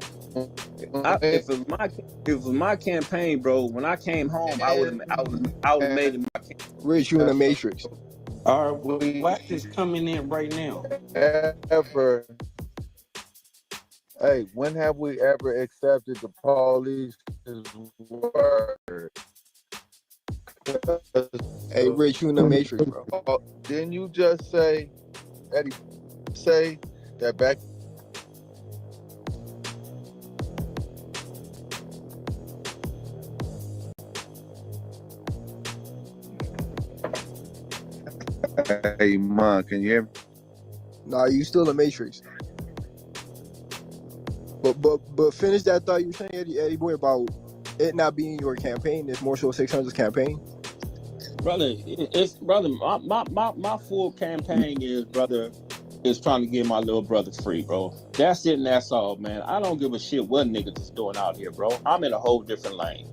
If it was my campaign, bro. When I came home, I would have made it my campaign. Rich, you in the Matrix. All right, well, Wack is coming in right now. Ever? Hey, when have we ever accepted the police's word? Hey, Rich, you in the Matrix, bro. Didn't you just say, Eddie, say that back? Hey, man, can you hear me? Nah, you still in the Matrix. But finish that thought you were saying, Eddie boy, about it not being your campaign. It's more so 600's campaign. Brother, it's brother. My full campaign is trying to get my little brother free, bro. That's it, and that's all, man. I don't give a shit what niggas is doing out here, bro. I'm in a whole different lane.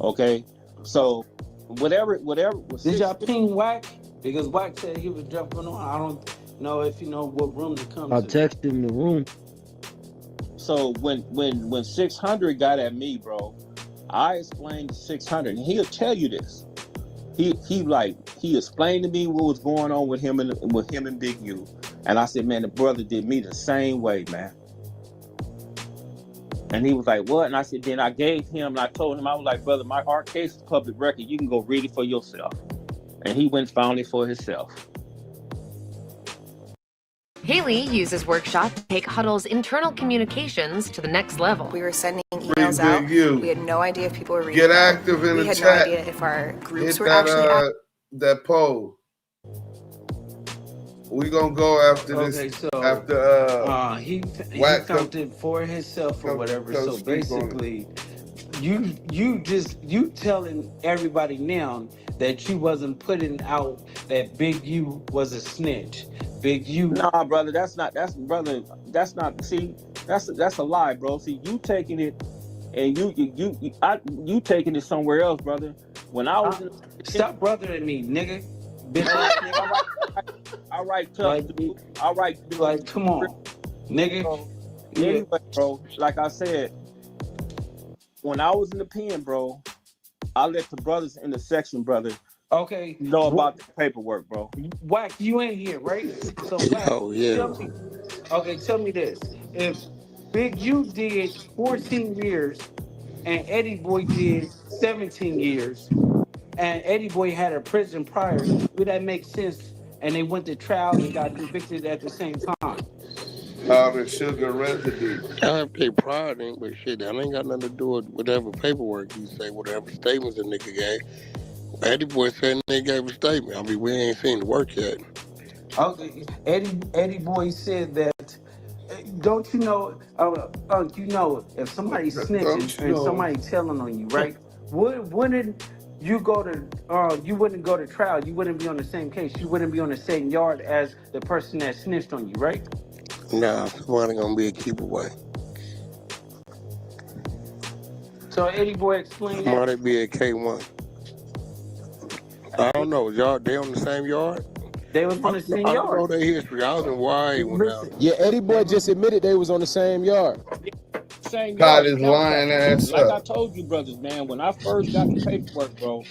Okay, so whatever. Did y'all ping Wack? Because Wack said he was jumping on. I don't know if you know what room to come I to. texted him the room. So when 600 got at me, bro, I explained to 600, and he'll tell you this. He explained to me what was going on with him and Big U, and I said, man, the brother did me the same way, man. And he was like, what? And I said, then I gave him, and I told him, I was like, brother, our case is public record. You can go read it for yourself. And he went and found it for himself. Haley uses Workshop to take Huddle's internal communications to the next level. We were sending emails out. We had no idea if people were reading Get them. active in We the had chat. no idea if our groups Hit were actually active. that poll. We gonna go after this. Okay, so After he Wack found it for himself or whatever. So speak on it. basically, you telling everybody now that you wasn't putting out that Big U was a snitch. Big U. Nah, brother, that's not. See, that's a lie, bro. See, you taking it, and you taking it somewhere else, brother. When I was stop brothering me, nigga. All right, tough, dude. All right, dude. Like, come on, nigga. Anyway, bro, like I said, when I was in the pen, bro, I let the brothers in the section, brother, Okay. know about the paperwork, bro. Wack, you ain't here, right? So Wack, Oh yeah. tell me this. If Big U did 14 years and Eddie Boy did 17 years, and Eddie Boy had a prison prior, would that make sense? And they went to trial and got convicted at the same time. Powder sugar residue. I have to prior thing, but shit, that ain't got nothing to do with whatever paperwork you say, whatever statements a nigga gave. Eddie Boy said nigga gave a statement. I mean, we ain't seen the work yet. Okay, Eddie Boy said that. Don't you know? You know, if somebody's snitching and somebody telling on you, right? Wouldn't you go to? You wouldn't go to trial. You wouldn't be on the same case. You wouldn't be on the same yard as the person that snitched on you, right? Nah, somebody gonna be a keep away. So Eddie Boy explained. Somebody be a K1. I don't know. Y'all, they on the same yard? They was on the same I yard. know their history. I was in YA when I was. Yeah, Eddie Boy just admitted they was on the same yard. Same God yard. is lying ass Like up. I told you, brothers, man, when I first got the paperwork, bro,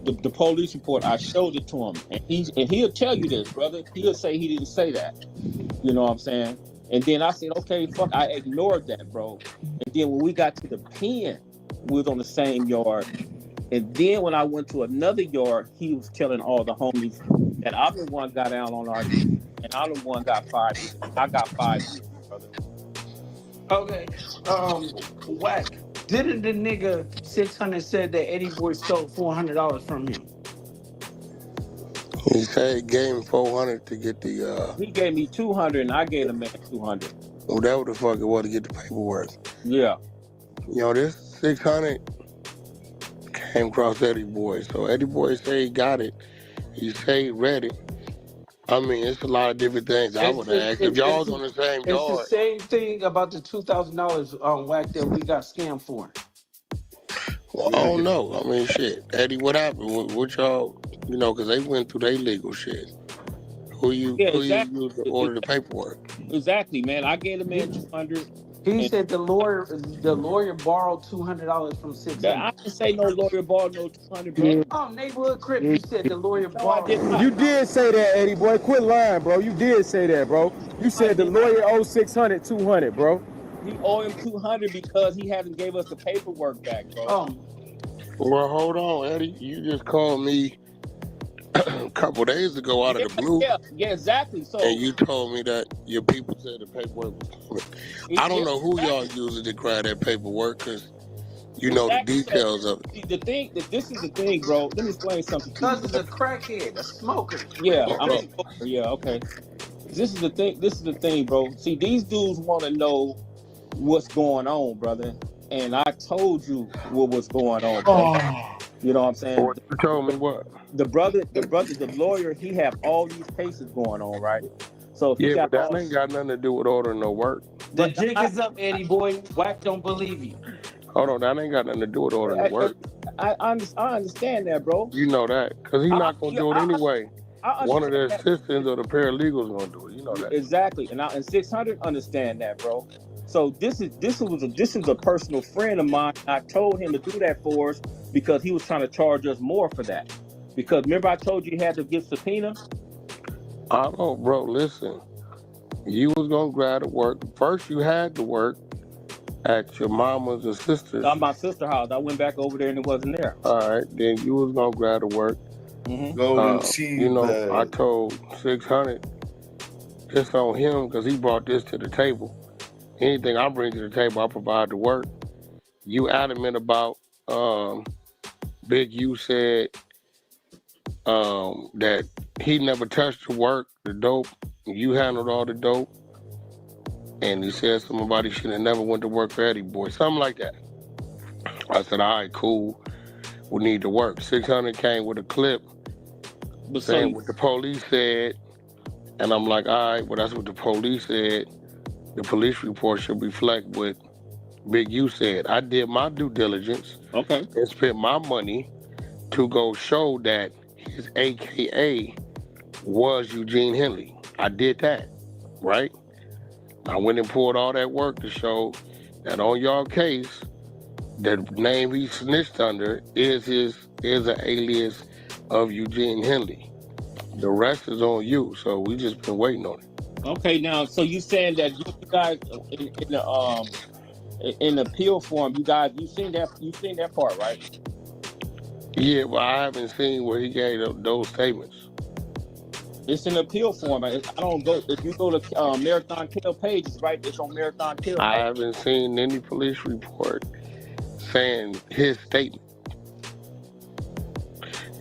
the police report, I showed it to him, and he'll tell you this, brother. He'll say he didn't say that. You know what I'm saying? And then I said, okay, fuck, I ignored that, bro. And then when we got to the pen, we was on the same yard. And then when I went to another yard, he was telling all the homies that I'm the one got down on our and I'm the one got 5 years. I got 5 years, brother. Okay. Wack. Didn't the nigga 600 said that Eddie Boy stole $400 from him? He said he gave him 400 to get the. He gave me 200 and I gave the man 200. Whatever the fuck it was to get the paperwork. Yeah. You know, this 600 came across Eddie Boy. So Eddie Boy say he got it. He say he read it. I mean, it's a lot of different things I would ask. If y'all was on the same It's yard. the same thing about the $2,000 on Wack that we got scammed for. Well, I don't know. I mean, shit. Eddie, what happened? What y'all, you know, because they went through their legal shit. Who you used to order the paperwork? Exactly, man. I gave the man 200. He said the lawyer borrowed $200 from 600. I didn't say no lawyer borrowed no 200, bro. Oh, neighborhood crip, you said the lawyer borrowed. You did say that, Eddie Boy. Quit lying, bro. You did say that, bro. You said the lawyer owed 600, 200, bro. He owed him 200 because he hasn't gave us the paperwork back, bro. Well, hold on, Eddie. You just called me a couple days ago out of the blue. Yeah, exactly. So, and you told me that your people said the paperwork was coming. I don't know who y'all using to grab that paperwork because you know the details of it. The thing, this is the thing, bro. Let me explain something. Because it's a crackhead, a smoker. Yeah, I'm a smoker. Yeah, okay. This is the thing, bro. See, these dudes want to know what's going on, brother. And I told you what was going on, brother. You know what I'm saying? You told me what? The lawyer, he have all these cases going on, right? So if yeah, but that ain't got nothing to do with ordering no work. The jig is up, Eddie Boy. Wack don't believe you. Hold on, that ain't got nothing to do with ordering the work. I understand that, bro. You know that, because he's not gonna do it anyway. One of the assistants or the paralegals gonna do it. You know that. Exactly, and 600 understand that, bro. So this is a personal friend of mine. I told him to do that for us because he was trying to charge us more for that. Because remember I told you had to get subpoena? I know, bro. Listen, you was gonna grab the work. First, you had to work at your mama's or sister's. At my sister's house. I went back over there and it wasn't there. All right, then you was gonna grab the work. Golden cheese. You know, I told 600 just on him because he brought this to the table. Anything I bring to the table, I provide the work. You adamant about Big U said that he never touched the work, the dope. You handled all the dope. And he said somebody should have never went to work for Eddie Boy. Something like that. I said, all right, cool. We need to work. 600 came with a clip saying what the police said. And I'm like, all right, well, that's what the police said. The police report should reflect what Big U said. I did my due diligence. Okay. And spent my money to go show that his AKA was Eugene Henley. I did that, right? I went and pulled all that work to show that on y'all case, The name he snitched under is an alias of Eugene Henley. The rest is on you, so we just been waiting on it. Okay, now, so you saying that you guys in the appeal form, you seen that part, right? Yeah, well, I haven't seen where he gave those statements. It's an appeal form. I don't go. If you go to Marathon Kill page, it's right. It's on Marathon Kill. I haven't seen any police report saying his statement.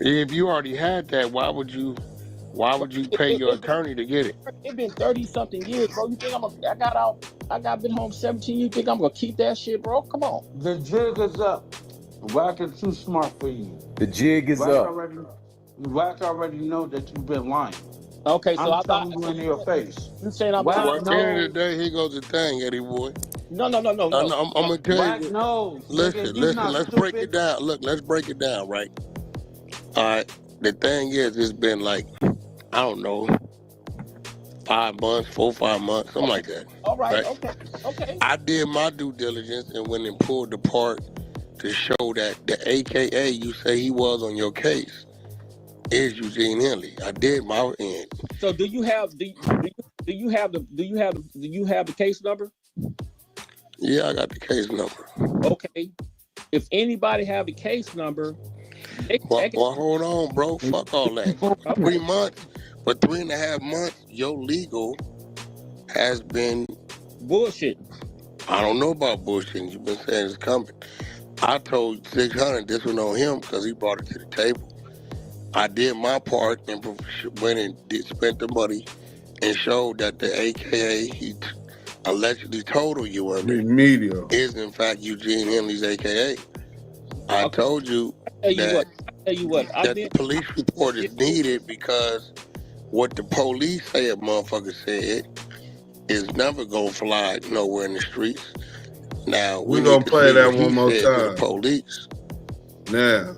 If you already had that, why would you pay your attorney to get it? It's been 30-something years, bro. You think I got been home 17 years. You think I'm gonna keep that shit, bro? Come on. The jig is up. Wack is too smart for you. The jig is up. Wack already know that you've been lying. Okay, so I'm telling you in your face. You saying I'm lying? At the end of the day, here goes the thing, Eddie boy. No. I'm gonna tell Wack you. knows. Listen. Let's break it down. Look, let's break it down, right? All right. The thing is, it's been like, I don't know, 5 months, 4 or 5 months, something like that. All right. Okay. I did my due diligence and went and pulled the part to show that the AKA you say he was on your case is Eugene Henley. I did my end. So do you have the case number? Yeah, I got the case number. Okay. If anybody have the case number, well, hold on, bro. Fuck all that. 3 months, for 3.5 months, your legal has been bullshit. I don't know about bullshit. You've been saying it's coming. I told 600 this was on him because he brought it to the table. I did my part and went and spent the money and showed that the AKA he allegedly told you under is in fact Eugene Henley's AKA. I told you that the police report is needed because what the police say a motherfucker said is never gonna fly nowhere in the streets. Now we're gonna play that one more time. Police. Now,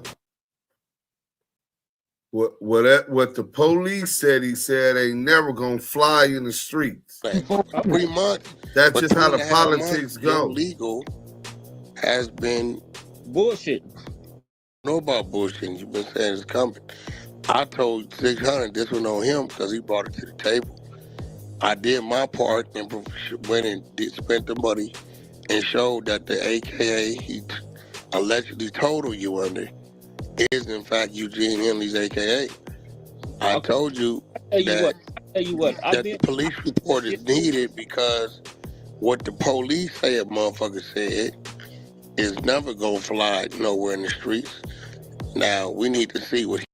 what the police said, he said ain't never gonna fly in the streets. 3 months. That's just how the politics go. Legal has been bullshit. Know about bullshit. You've been saying it's coming. I told 600 this was on him because he brought it to the table. I did my part and went and spent the money and showed that the AKA he allegedly told you under is in fact Eugene Henley's AKA. I told you that the police report is needed because what the police say a motherfucker said is never gonna fly nowhere in the streets. Now we need to see what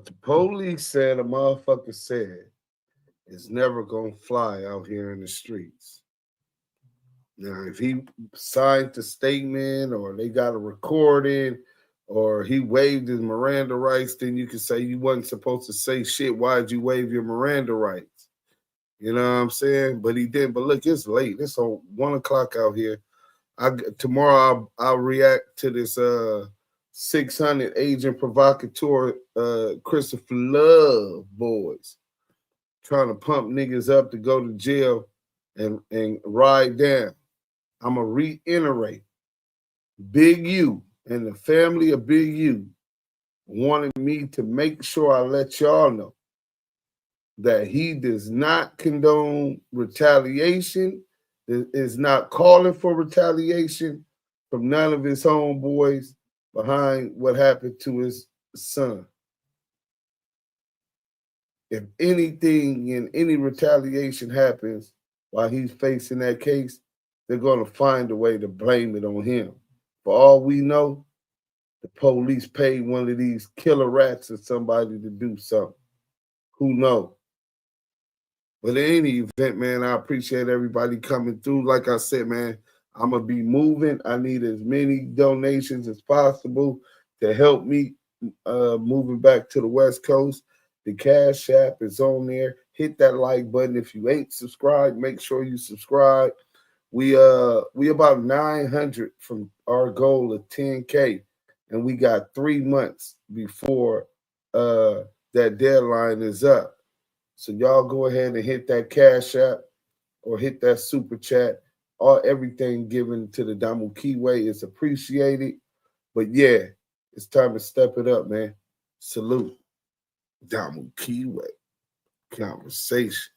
the police said a motherfucker said is never gonna fly out here in the streets. Now, if he signed the statement or they got a recording or he waived his Miranda rights, then you can say you wasn't supposed to say shit. Why'd you waive your Miranda rights? You know what I'm saying? But he didn't. But look, it's late. It's on 1 o'clock out here. Tomorrow I'll react to this 600 agent provocateur Christopher Lovejoy trying to pump niggas up to go to jail and ride down. I'm going to reiterate. Big U and the family of Big U wanted me to make sure I let y'all know that he does not condone retaliation, is not calling for retaliation from none of his homeboys behind what happened to his son. If anything and any retaliation happens while he's facing that case, they're going to find a way to blame it on him. For all we know, the police paid one of these killer rats or somebody to do something. Who knows? But in any event, man, I appreciate everybody coming through. Like I said, man, I'm going to be moving. I need as many donations as possible to help me moving back to the West Coast. The Cash App is on there. Hit that like button. If you ain't subscribed, make sure you subscribe. We about 900 from our goal of 10K, and we got 3 months before that deadline is up. So y'all go ahead and hit that Cash App or hit that Super Chat. everything given to the Damu Kiwe is appreciated. But yeah, it's time to step it up, man. Salute. Damu Kiwe. Conversation.